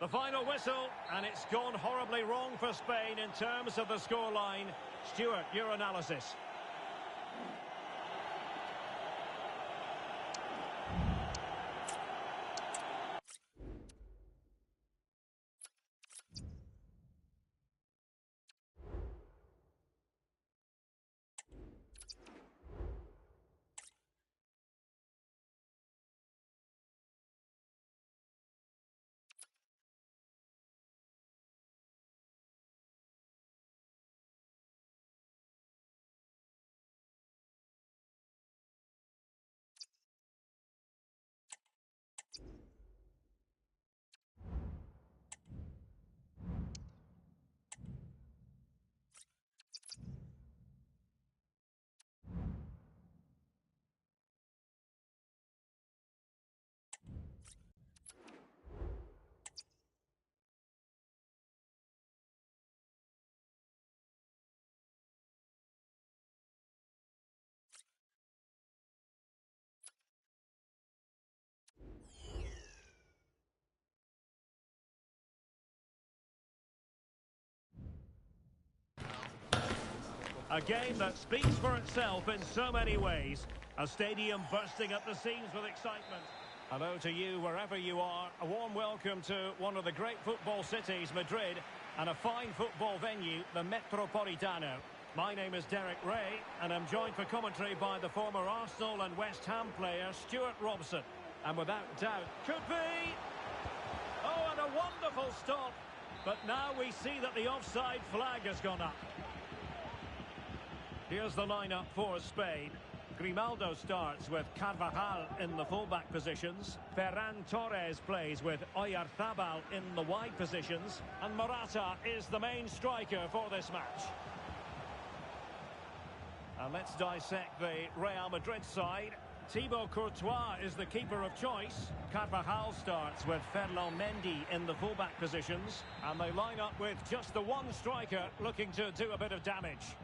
The final whistle, and it's gone horribly wrong for Spain in terms of the scoreline. Stuart, your analysis. A game that speaks for itself in so many ways. A stadium bursting at the seams with excitement. Hello to you wherever you are. A warm welcome to one of the great football cities, Madrid, and a fine football venue, the Metropolitano. My name is Derek Ray, and I'm joined for commentary by the former Arsenal and West Ham player, Stuart Robson. And without doubt, could be... Oh, and a wonderful stop. But now we see that the offside flag has gone up. Here's the lineup for Spain. Grimaldo starts with Carvajal in the fullback positions. Ferran Torres plays with Oyarzabal in the wide positions. And Morata is the main striker for this match. And let's dissect the Real Madrid side. Thibaut Courtois is the keeper of choice. Carvajal starts with Ferland Mendy in the fullback positions. And they line up with just the one striker looking to do a bit of damage.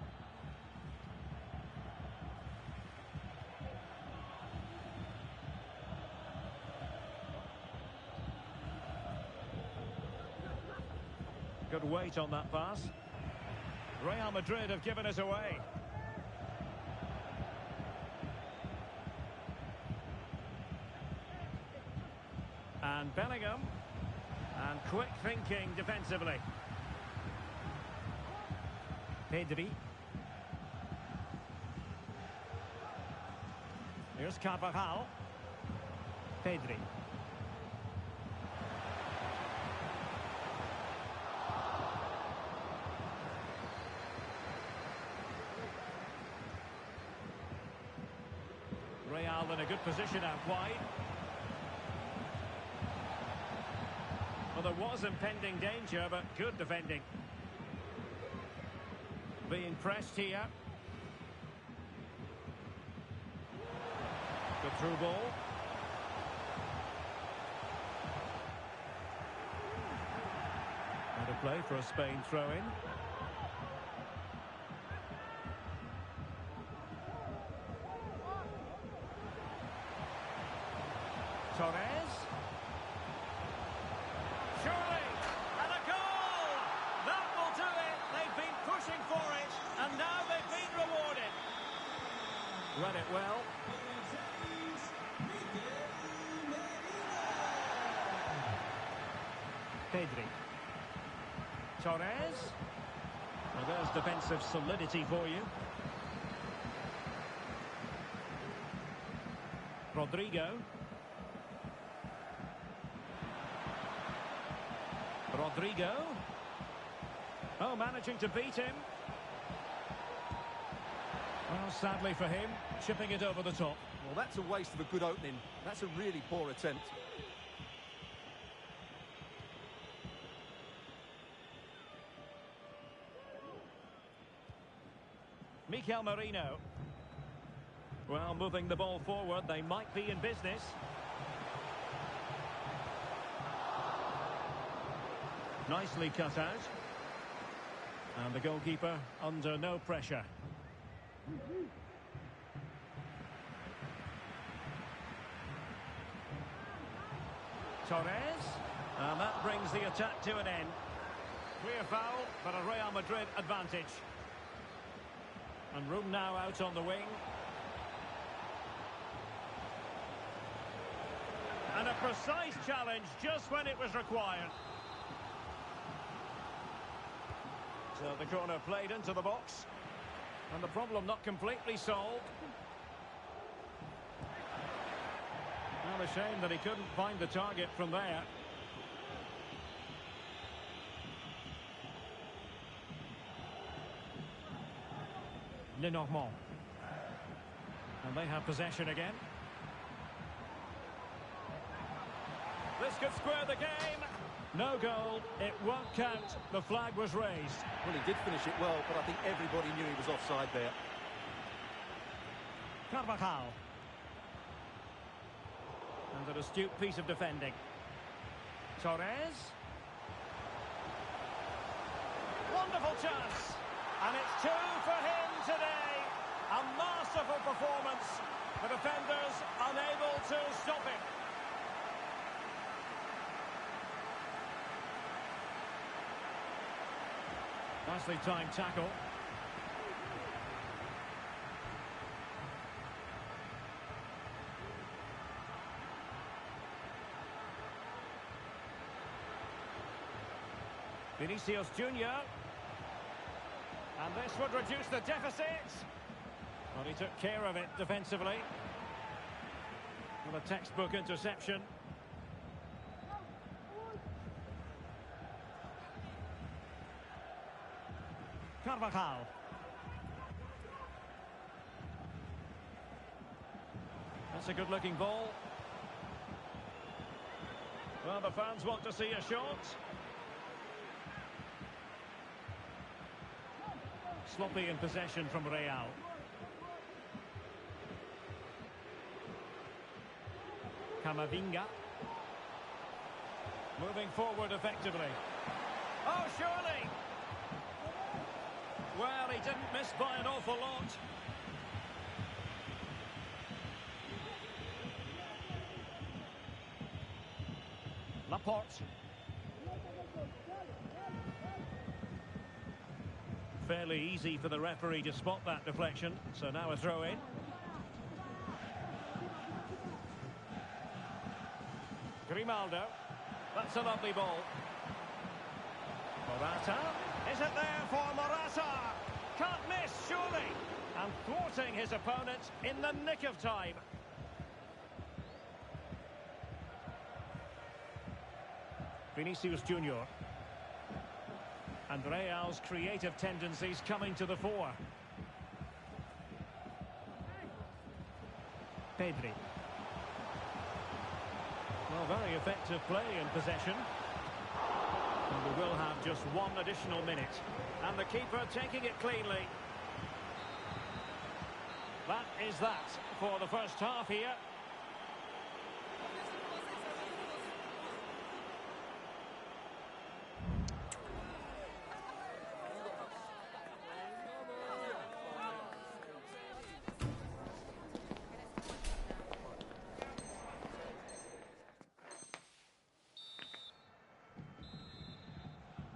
Good weight on that pass. Real Madrid have given it away. And Bellingham. And quick thinking defensively. Pedri. Here's Carvajal. Pedri. Real in a good position out wide. Well, there was impending danger, but good defending. Being pressed here. Good through ball. And a play for a Spain throw-in. Torres. Surely, and a goal! That will do it. They've been pushing for it, and now they've been rewarded. Read it well. Pedri. Torres. Well, there's defensive solidity for you. Rodrigo. Rodrigo. Oh, managing to beat him. Well, sadly for him, chipping it over the top.
Well, that's a waste of a good opening. That's a really poor attempt.
Mikel Merino. Well, moving the ball forward, they might be in business. Nicely cut out. And the goalkeeper under no pressure. Torres. And that brings the attack to an end. Clear foul, but a Real Madrid advantage. And room now out on the wing. And a precise challenge just when it was required. So the corner played into the box. And the problem not completely solved. Well, a shame that he couldn't find the target from there. Lenormand. And they have possession again. This could square the game. No goal. It won't count. The flag was raised.
Well, he did finish it well, but I think everybody knew he was offside there.
Carvajal. And an astute piece of defending. Torres. Wonderful chance. And it's 2 for him today. A masterful performance. The defenders unable to stop him. Nicely timed tackle. Vinicius Junior. And this would reduce the deficit. Well, he took care of it defensively. Well, a textbook interception. Carvajal. That's a good-looking ball. Well, the fans want to see a shot. Sloppy in possession from Real. Camavinga. Moving forward effectively. Oh, surely! Well, he didn't miss by an awful lot. Laporte. Fairly easy for the referee to spot that deflection, so now a throw in. Grimaldo. That's a lovely ball. Morata. Is it there for Morata? Can't miss, surely. And thwarting his opponent in the nick of time. Vinicius Junior. And Real's creative tendencies coming to the fore. Pedri. Well, very effective play in possession. And we will have just one additional minute. And the keeper taking it cleanly. That is that for the first half here.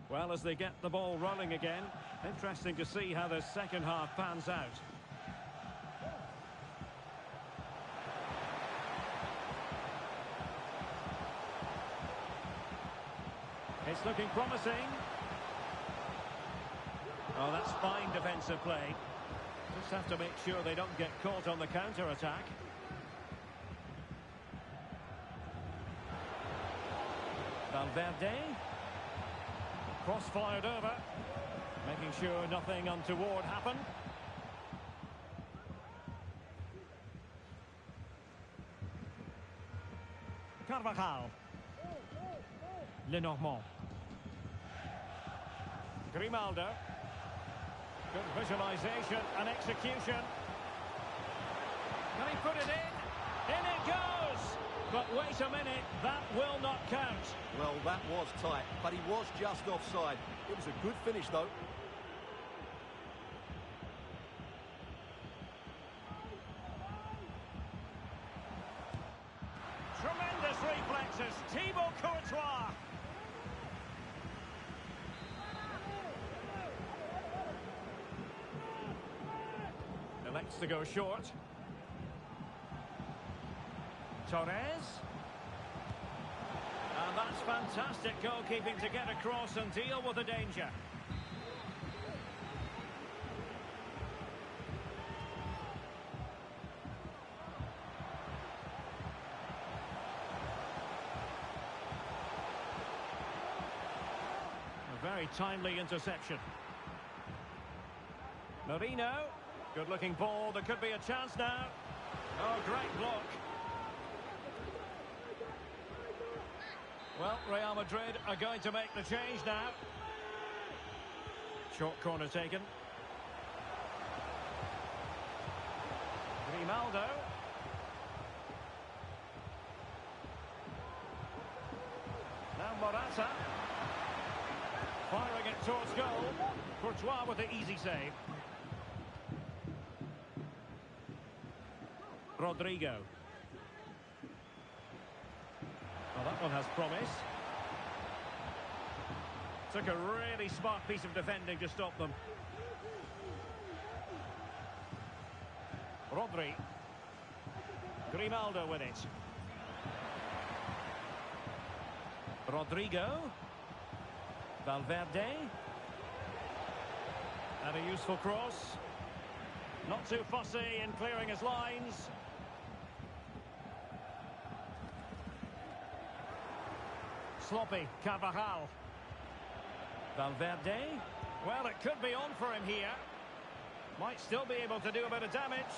Well, as they get the ball rolling again, interesting to see how the second half pans out. It's looking promising. Oh, that's fine defensive play. Just have to make sure they don't get caught on the counter-attack. Valverde. Cross fired over, making sure nothing untoward happened. Carvajal. Lenormand. Grimaldo. Good visualization and execution. Can he put it in? In it goes! But wait a minute, that will not count.
Well, that was tight, but he was just offside. It was a good finish, though.
Tremendous reflexes, Thibaut Courtois. Elects to go short. Torres. And that's fantastic goalkeeping to get across and deal with the danger. A very timely interception. Marino. Good looking ball. There could be a chance now. Oh, great block. Well, Real Madrid are going to make the change now. Short corner taken. Grimaldo. Now Morata. Firing it towards goal. Courtois with the easy save. Rodrigo. Well, that one has promise. Took a really smart piece of defending to stop them. Rodri. Grimaldo with it. Rodrigo. Valverde. And a useful cross. Not too fussy in clearing his lines. Sloppy, Carvajal. Valverde. Well, it could be on for him here. Might still be able to do a bit of damage.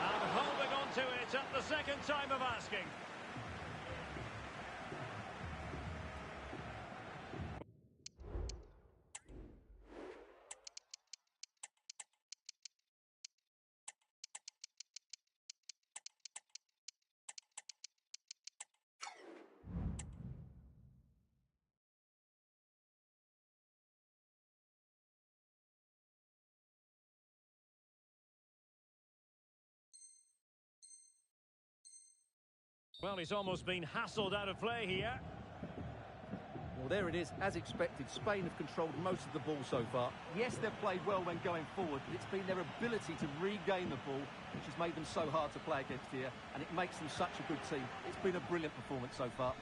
And holding on to it at the second time of asking. Well, he's almost been hassled out of play here.
Well, there it is, as expected. Spain have controlled most of the ball so far. Yes, they've played well when going forward, but it's been their ability to regain the ball which has made them so hard to play against here, and it makes them such a good team. It's been a brilliant performance so far.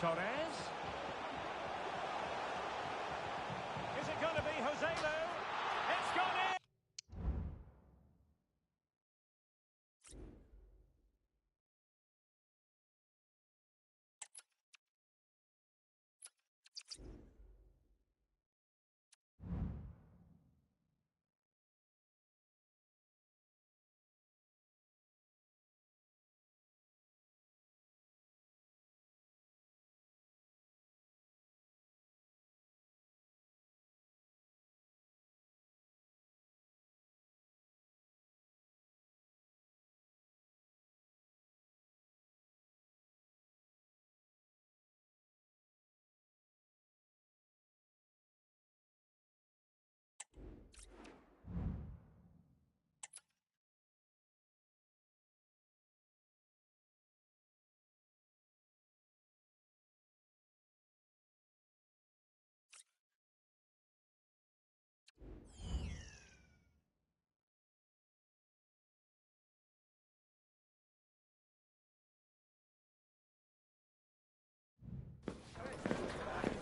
Torres. Is it going to be Joselu? It's gone in!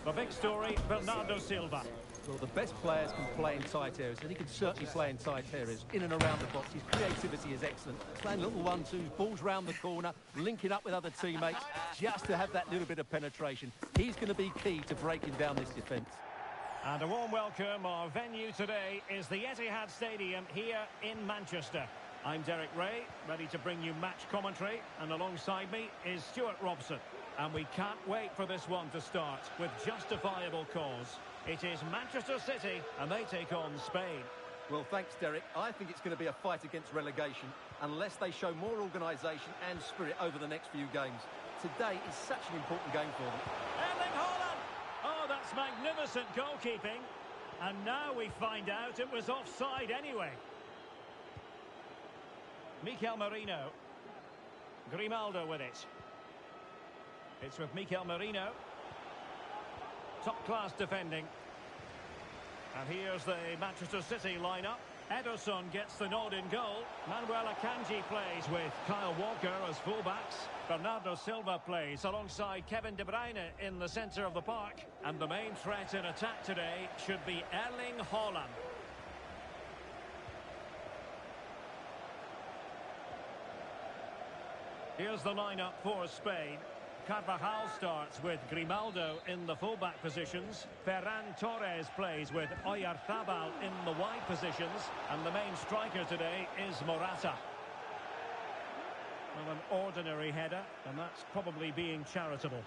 The big story, Bernardo Silva.
Well, the best players can play in tight areas, and he can certainly play in tight areas, in and around the box. His creativity is excellent. Playing little 1-2s, balls round the corner, linking up with other teammates, just to have that little bit of penetration. He's going to be key to breaking down this defence.
And a warm welcome. Our venue today is the Etihad Stadium here in Manchester. I'm Derek Ray, ready to bring you match commentary, and alongside me is Stuart Robson. And we can't wait for this one to start with justifiable cause. It is Manchester City, and they take on Spain.
Well, thanks, Derek. I think it's going to be a fight against relegation unless they show more organisation and spirit over the next few games. Today is such an important game for them.
Erling Haaland! Oh, that's magnificent goalkeeping. And now we find out it was offside anyway. Mikel Merino. Grimaldo with it. It's with Mikel Merino. Top-class defending. And here's the Manchester City lineup. Ederson gets the nod in goal. Manuel Akanji plays with Kyle Walker as fullbacks. Bernardo Silva plays alongside Kevin De Bruyne in the centre of the park. And the main threat in attack today should be Erling Haaland. Here's the lineup for Spain. Carvajal starts with Grimaldo in the fullback positions. Ferran Torres plays with Oyarzabal in the wide positions. And the main striker today is Morata. Well, an ordinary header, and that's probably being charitable.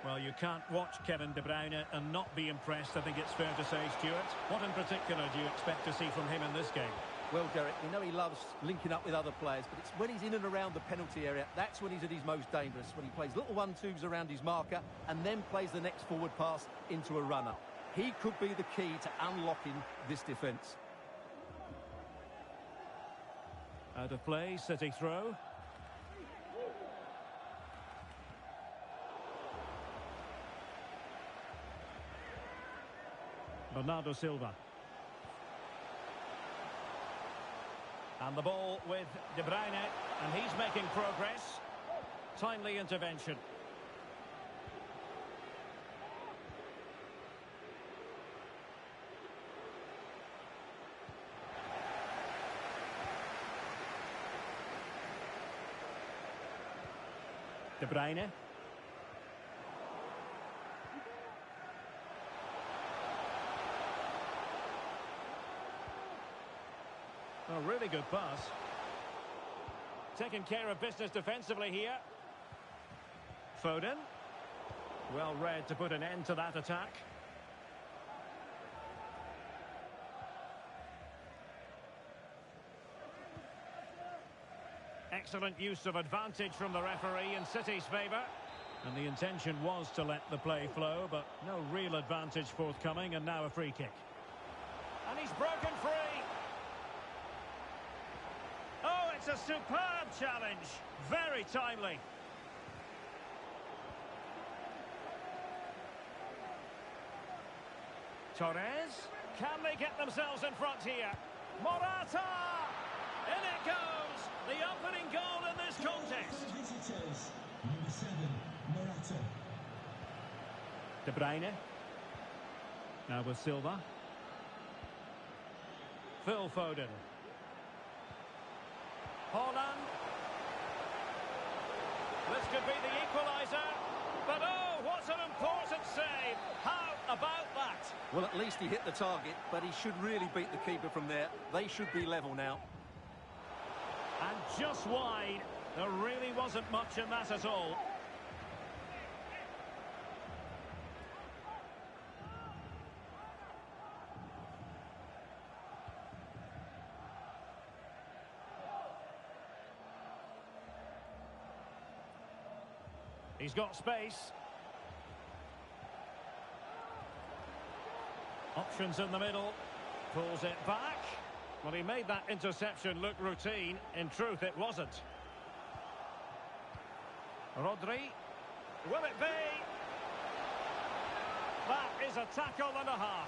Well, you can't watch Kevin De Bruyne and not be impressed, I think it's fair to say, Stuart. What in particular do you expect to see from him in this game?
Well, Derek, we know he loves linking up with other players, but it's when he's in and around the penalty area, that's when he's at his most dangerous, when he plays little 1-2s around his marker and then plays the next forward pass into a runner. He could be the key to unlocking this defence.
Out of play, City throw. Bernardo Silva. And the ball with De Bruyne, and he's making progress. Timely intervention. De Bruyne. A really good pass. Taking care of business defensively here. Foden. Well read to put an end to that attack. Excellent use of advantage from the referee in City's favour. And the intention was to let the play flow, but no real advantage forthcoming, and now a free kick. And he's broken free. Oh, it's a superb challenge. Very timely. Torres. Can they get themselves in front here? Morata! In it goes! The opening goal in this contest.
Visitors, number 7, Morata.
De Bruyne. Now with Silva. Phil Foden. Haaland. This could be the equaliser. But oh, what an important save. How about that?
Well, at least he hit the target, but he should really beat the keeper from there. They should be level now.
And just wide. There really wasn't much in that at all. He's got space. Options in the middle. Pulls it back. Well, he made that interception look routine. In truth, it wasn't. Rodri. Will it be? That is a tackle and a half.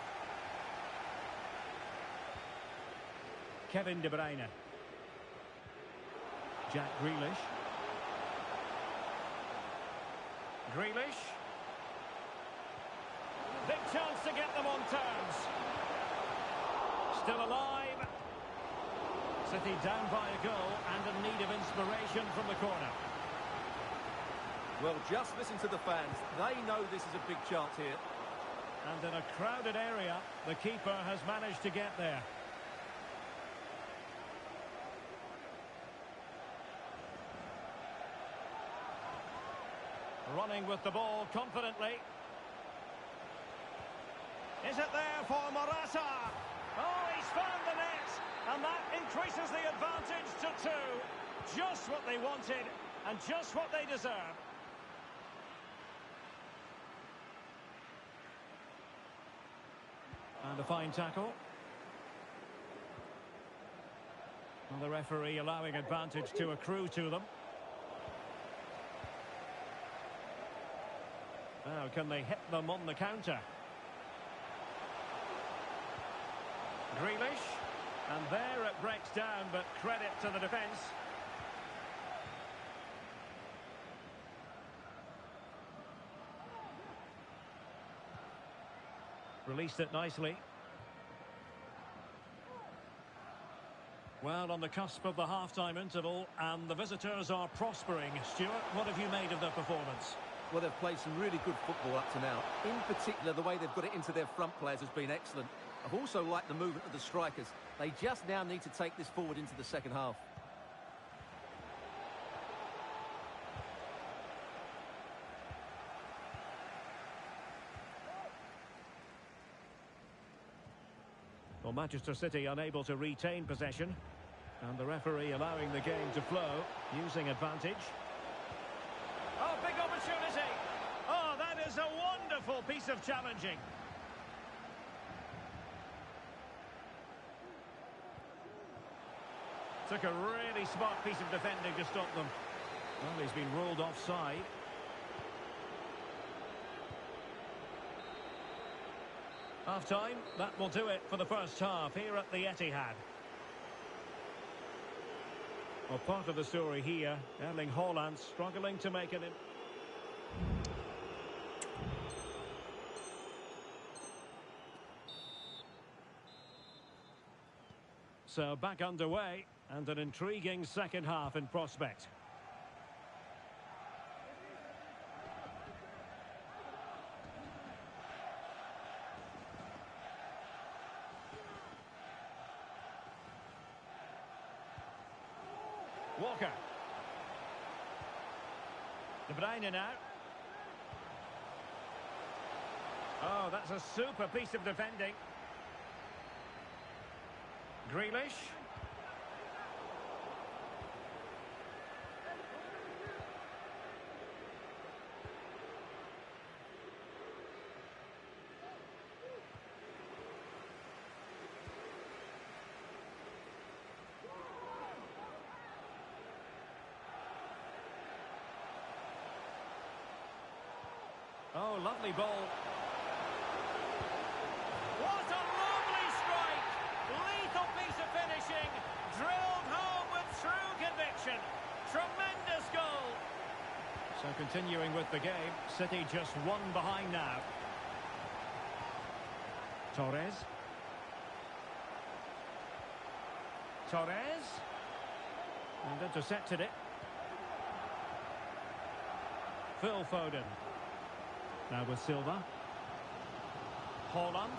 Kevin De Bruyne. Jack Grealish. Grealish. Big chance to get them on terms. Still alive. City down by a goal and in need of inspiration from the corner.
Well, just listen to the fans. They know this is a big chance here.
And in a crowded area, the keeper has managed to get there. Running with the ball confidently. Is it there for Morata? Oh, he's found the net. And that increases the advantage to 2. Just what they wanted and just what they deserve. And a fine tackle. And the referee allowing advantage to accrue to them. Now, can they hit them on the counter? Grealish. And there it breaks down, but credit to the defence. Released it nicely. Well, on the cusp of the half-time interval, and the visitors are prospering. Stuart, what have you made of their performance?
Well, they've played some really good football up to now. In particular, the way they've got it into their front players has been excellent. I've also liked the movement of the strikers. They just now need to take this forward into the second half.
Well, Manchester City unable to retain possession. And the referee allowing the game to flow, using advantage.
Oh, big opportunity. Oh, that is a wonderful piece of challenging.
Took a really smart piece of defending to stop them. Well, he's been ruled offside. Half-time, that will do it for the first half here at the Etihad. Well, part of the story here, Erling Haaland struggling to make it in. So back underway, and an intriguing second half in prospect. Walker. De Bruyne now. Oh, that's a super piece of defending. Grealish. Oh, lovely ball.
What a lovely strike! Lethal piece of finishing, drilled home with true conviction. Tremendous goal.
So continuing with the game, City just one behind now. Torres. Torres. And intercepted it. Phil Foden. Now with Silva. Haaland.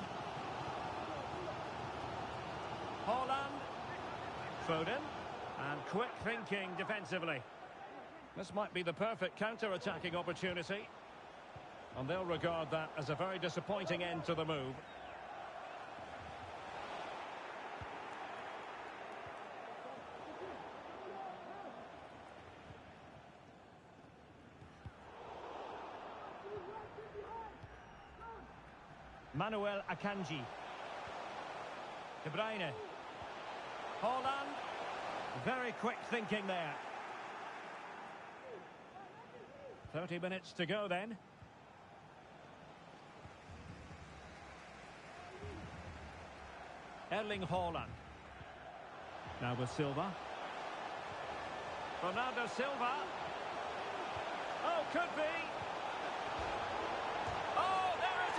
Haaland. Foden. And quick thinking defensively. This might be the perfect counter-attacking opportunity. And they'll regard that as a very disappointing end to the move. Manuel Akanji. De Bruyne. Haaland. Very quick thinking there. 30 minutes to go then. Erling Haaland. Now with Silva. Bernardo Silva. Oh, could be. Oh, there it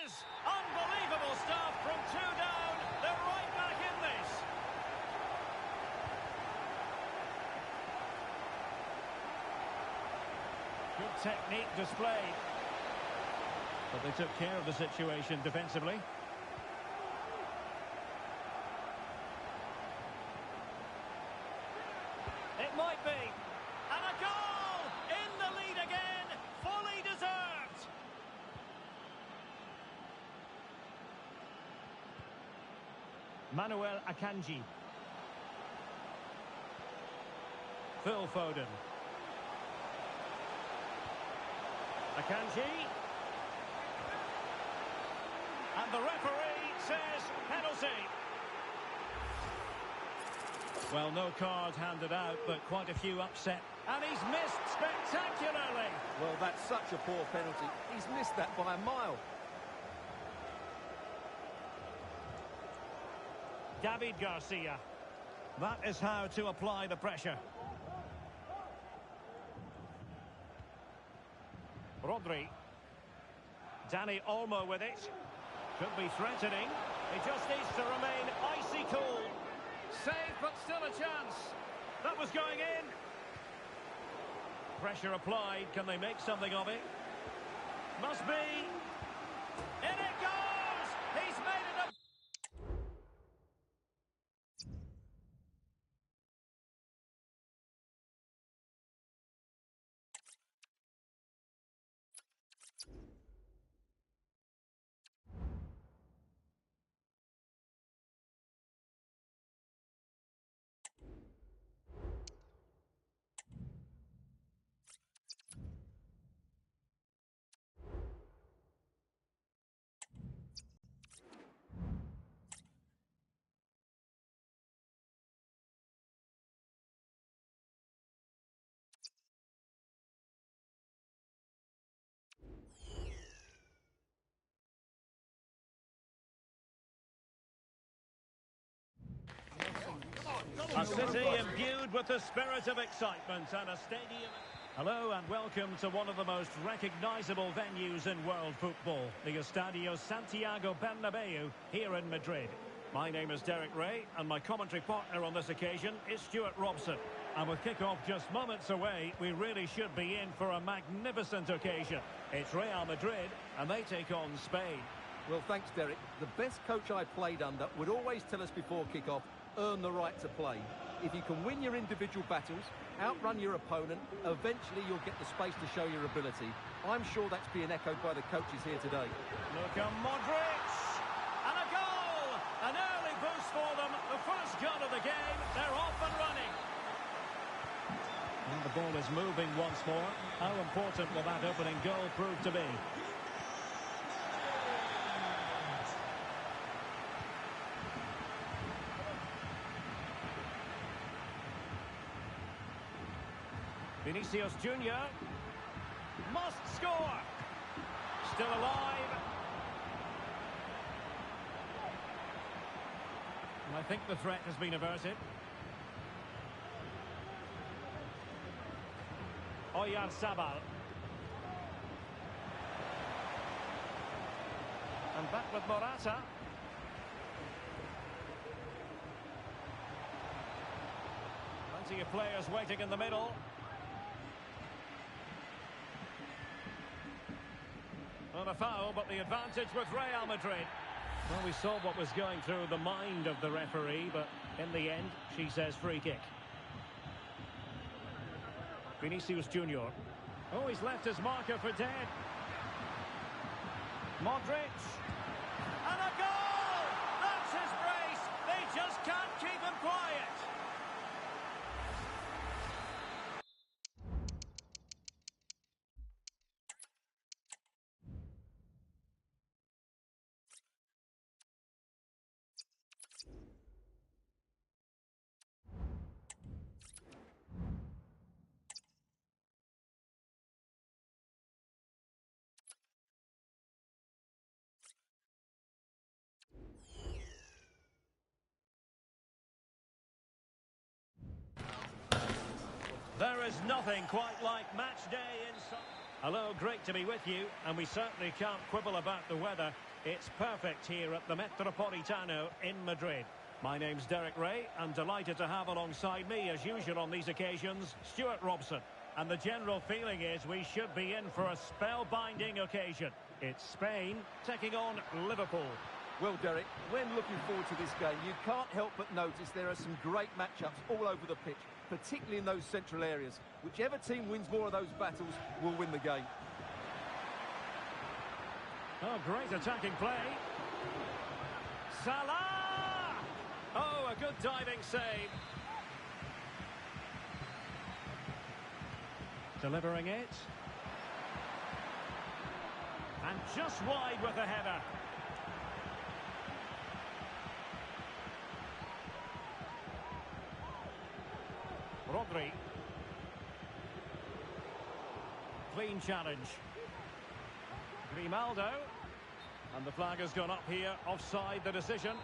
is!
Unbelievable stuff from two down. They're right back in this.
Good technique displayed. But they took care of the situation defensively.
It might be. And a goal! In the lead again. Fully deserved.
Manuel Akanji. Phil Foden. Akanji. And the referee says penalty. Well, no card handed out, but quite a few upset. And he's missed spectacularly.
Well, that's such a poor penalty. He's missed that by a mile.
David Garcia. That is how to apply the pressure. Rodri. Dani Olmo with it. Could be threatening. He just needs to remain icy cool. Save, but still a chance. That was going in. Pressure applied. Can they make something of it? Must be. In it goes! He's made it a... A city imbued with the spirit of excitement and a stadium... Hello and welcome to one of the most recognisable venues in world football, the Estadio Santiago Bernabeu here in Madrid. My name is Derek Ray and my commentary partner on this occasion is Stuart Robson. And with kick-off just moments away, we really should be in for a magnificent occasion. It's Real Madrid and they take on Spain.
Well, thanks, Derek. The best coach I played under would always tell us before kick-off, earn the right to play. If you can win your individual battles, outrun your opponent, eventually you'll get the space to show your ability. I'm sure that's being echoed by the coaches here today.
Luka Modric! And a goal! An early boost for them. The first goal of the game. They're off and running. And the ball is moving once more. How important will that opening goal prove to be? Vinicius Junior must score. Still alive. And I think the threat has been averted. Oyarzabal. And back with Morata. Plenty of players waiting in the middle. Not a foul, but the advantage with Real Madrid. Well, we saw what was going through the mind of the referee, but in the end, she says free kick. Vinicius Junior. Oh, he's left his marker for dead. Modric. And a goal! That's his brace. They just can't keep him quiet. There is nothing quite like match day inside. Hello, great to be with you, and we certainly can't quibble about the weather. It's perfect here at the Metropolitano in Madrid. My name's Derek Ray, and delighted to have alongside me, as usual on these occasions, Stuart Robson. And the general feeling is we should be in for a spellbinding occasion. It's Spain taking on Liverpool.
Well, Derek, when looking forward to this game, you can't help but notice there are some great matchups all over the pitch, particularly in those central areas. Whichever team wins more of those battles will win the game.
Oh, great attacking play. Salah! Oh, a good diving save. Delivering it. And just wide with the header. Rodri. Clean challenge. Grimaldo. And the flag has gone up here. Offside the decision.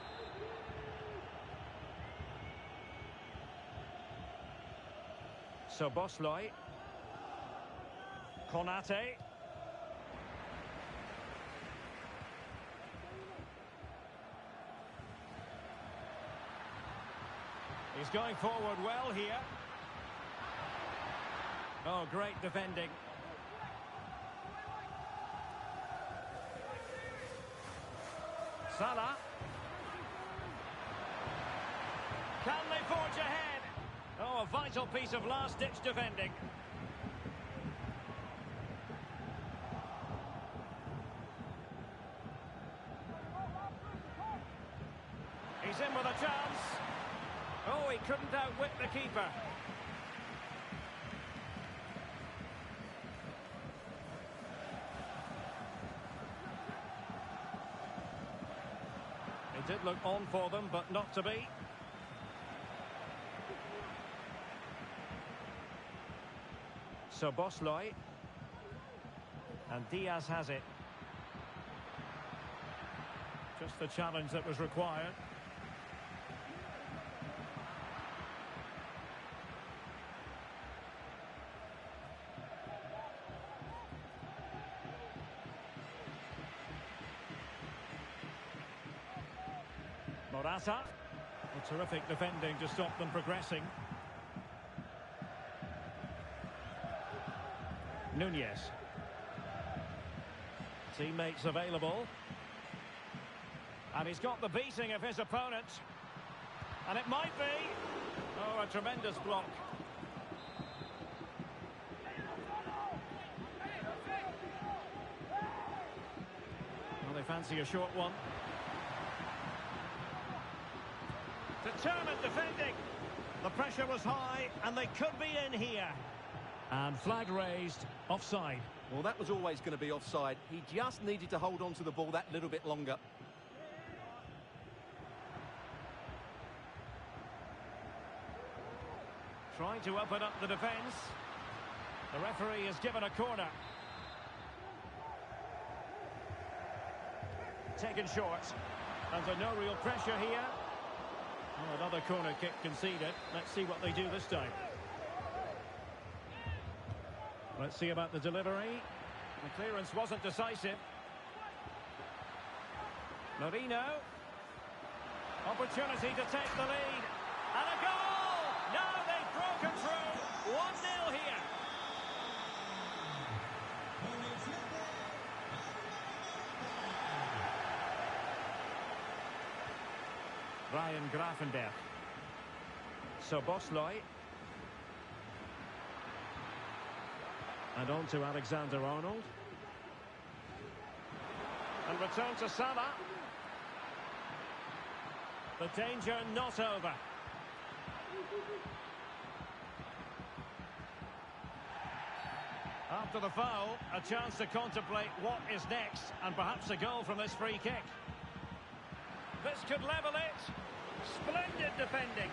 So Bosley. Konate. He's going forward well here. Oh, great defending. Salah. Can they forge ahead? Oh, a vital piece of last-ditch defending. He's in with a chance. Oh, he couldn't outwit the keeper. It did look on for them, but not to be. So Bosley. And Diaz has it. Just the challenge that was required. Morata. A terrific defending to stop them progressing. Nunez. Teammates available. And he's got the beating of his opponent. And it might be. Oh, a tremendous block. Well, they fancy a short one. Determined defending. The pressure was high, and they could be in here. And flag raised, offside.
Well, that was always going to be offside. He just needed to hold on to the ball that little bit longer.
Trying to open up the defence. The referee has given a corner. Taken short. Under no real pressure here. Oh, another corner kick conceded. Let's see what they do this time. Let's see about the delivery. The clearance wasn't decisive. Marino. Opportunity to take the lead. And a goal! Now they've broken through. 1-0 here. Ryan Gravenberg. So Bosley. And on to Alexander-Arnold. And return to Salah. The danger not over. After the foul, a chance to contemplate what is next, and perhaps a goal from this free kick. This could level it. Splendid defending.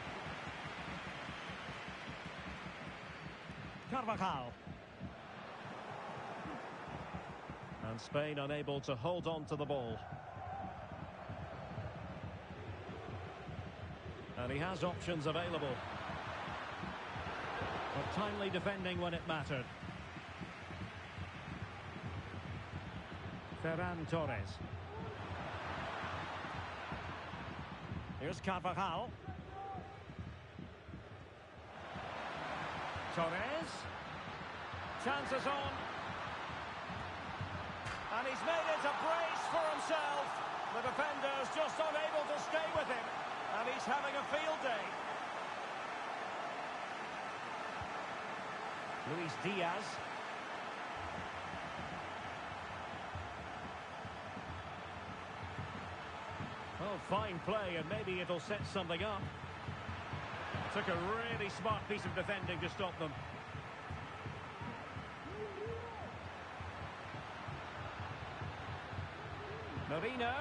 Carvajal. And Spain unable to hold on to the ball. And he has options available. But timely defending when it mattered. Ferran Torres. Here's Carvajal. Torres. Chances on. And he's made it a brace for himself. The defender's just unable to stay with him. And he's having a field day. Luis Diaz. Oh, fine play, and maybe it'll set something up. Took a really smart piece of defending to stop them. Merino.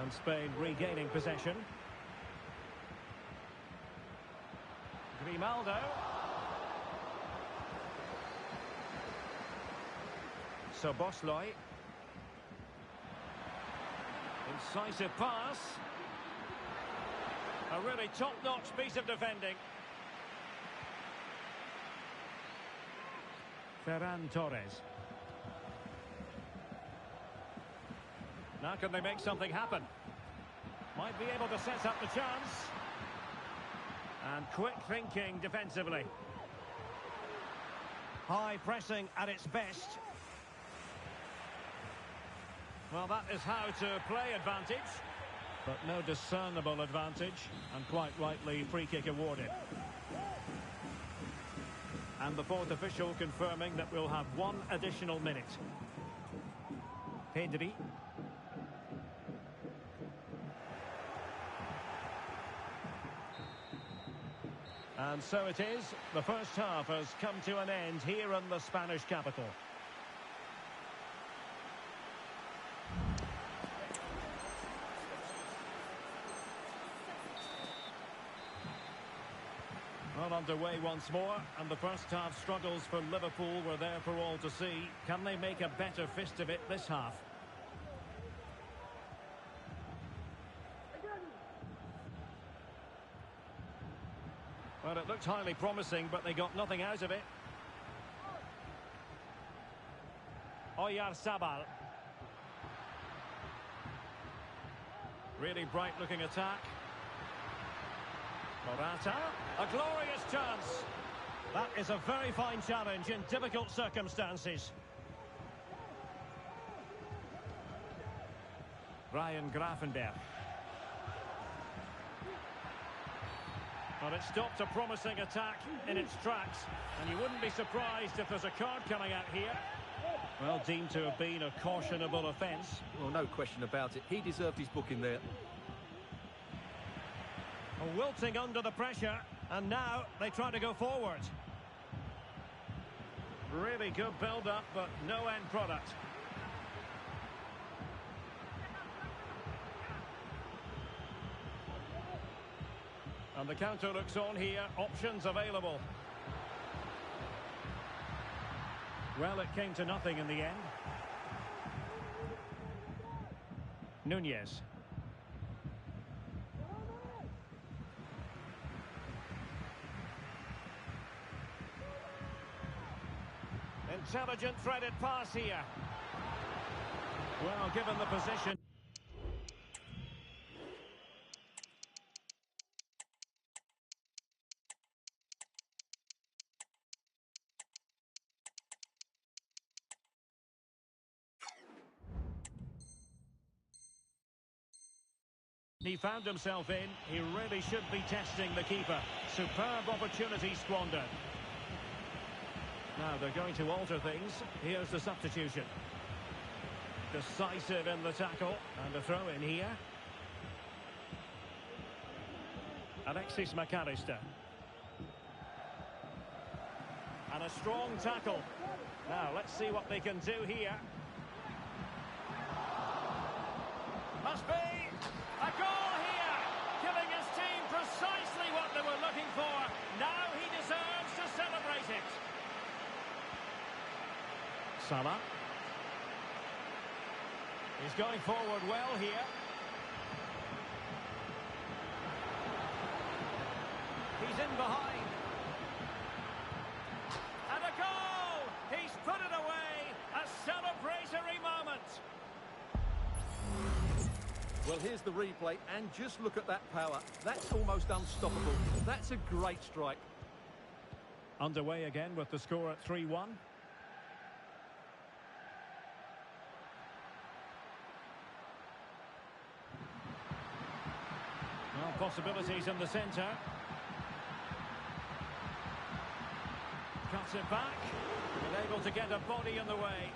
And Spain regaining possession. Grimaldo. Soboslai. Incisive pass. A really top-notch piece of defending. Ferran Torres. Now can they make something happen? Might be able to set up the chance. And quick thinking defensively. High pressing at its best. Well, that is how to play advantage. But no discernible advantage. And quite rightly, free kick awarded. And the fourth official confirming that we'll have one additional minute. Pedri. And so it is. The first half has come to an end here in the Spanish capital. Well, underway once more, and the first half struggles for Liverpool were there for all to see. Can they make a better fist of it this half? Well, it looked highly promising, but they got nothing out of it. Oyarzabal. Really bright-looking attack. Morata, a glorious chance. That is a very fine challenge in difficult circumstances. Ryan Gravenberch. Well, it stopped a promising attack in its tracks, and you wouldn't be surprised if there's a card coming out here. Well, deemed to have been a cautionable offence.
Well, no question about it. He deserved his booking there.
Wilting under the pressure, and now they try to go forward. Really good build-up, but no end product. And the counter looks on here, options available. Well, it came to nothing in the end. Nunez. Intelligent threaded pass here. Well, given the position. He found himself in. He really should be testing the keeper. Superb opportunity squandered. Now they're going to alter things. Here's the substitution. Decisive in the tackle. And a throw in here. Alexis McAllister. And a strong tackle. Now let's see what they can do here. Must be a goal here. Giving his team precisely what they were looking for. Now he deserves to celebrate it. Salah. He's going forward well here. He's in behind. And a goal! He's put it away. A celebratory moment.
Well, here's the replay, and just look at that power. That's almost unstoppable. That's a great strike.
Underway again with the score at 3-1. Well, possibilities in the centre. Cuts it back. And able to get a body in the way.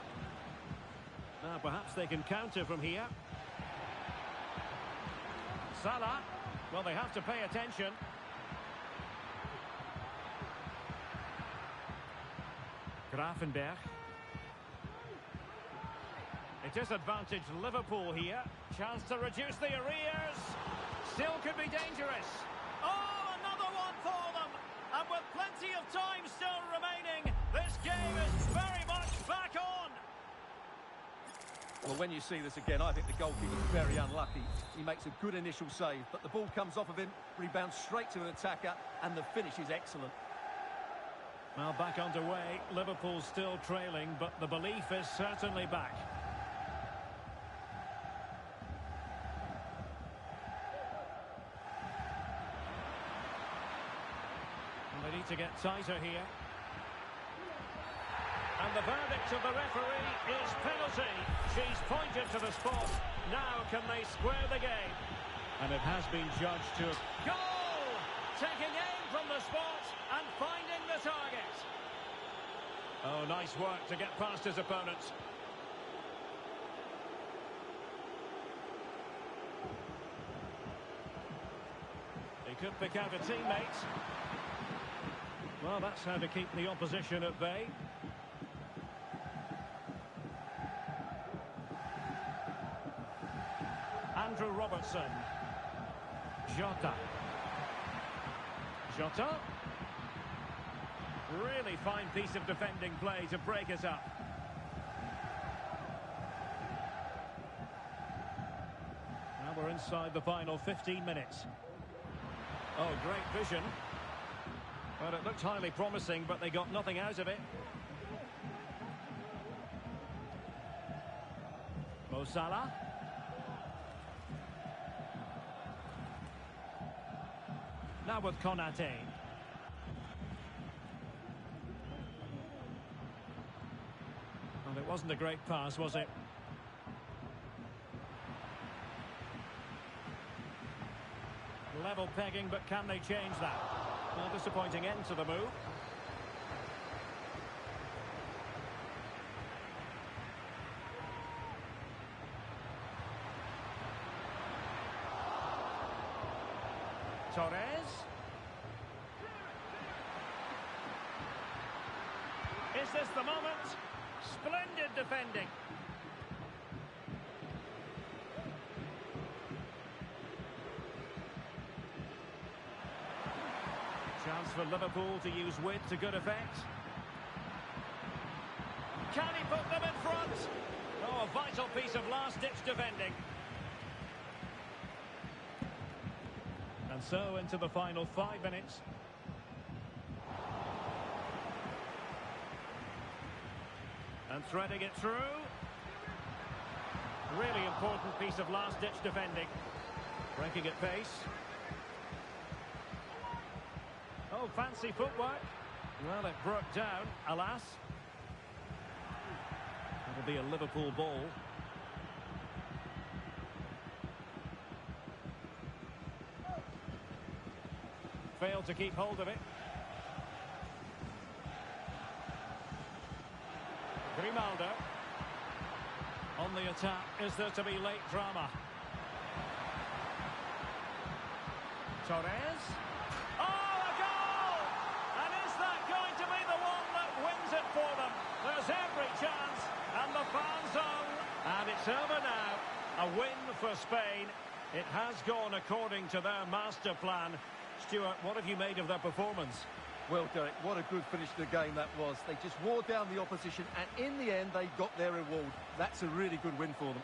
Now perhaps they can counter from here. Salah. Well, they have to pay attention. Gravenberch. Disadvantaged Liverpool here. Chance to reduce the arrears. Still could be dangerous.
Oh, another one for them. And with plenty of time still remaining, this game is very much back on.
Well, when you see this again, I think the goalkeeper's very unlucky. He makes a good initial save, but the ball comes off of him, rebounds straight to an attacker, and the finish is excellent.
Well, back underway. Liverpool still trailing, but the belief is certainly back. And they need to get tighter here. And the verdict of the referee is penalty. She's pointed to the spot. Now can they square the game? And it has been judged to... Goal! Taking aim from the spot and finding the target. Oh, nice work to get past his opponents. He could pick out a teammate. Well, that's how to keep the opposition at bay. Andrew Robertson. Jota. Jota. Really fine piece of defending play to break it up. Now we're inside the final 15 minutes. Oh, great vision. Well, it looked highly promising, but they got nothing out of it. Mo Salah. Now with Konate. Well, it wasn't a great pass, was it? Level pegging, but can they change that? Well, disappointing end to the move. Torres. Is this the moment? Splendid defending. Chance for Liverpool to use width to good effect. Can he put them in front? Oh, a vital piece of last-ditch defending. And so into the final 5 minutes. And threading it through. Really important piece of last-ditch defending. Breaking at pace. Oh, fancy footwork. Well, it broke down, alas. It'll be a Liverpool ball. Failed to keep hold of it. Grimaldo. On the attack, is there to be late drama? Torres. Oh, a goal! And is that going to be the one that wins it for them? There's every chance, and the fans on. And it's over now. A win for Spain. It has gone according to their master plan. Stuart, what have you made of their performance?
Well, Derek, what a good finish to the game that was. They just wore down the opposition, and in the end, they got their reward. That's a really good win for them.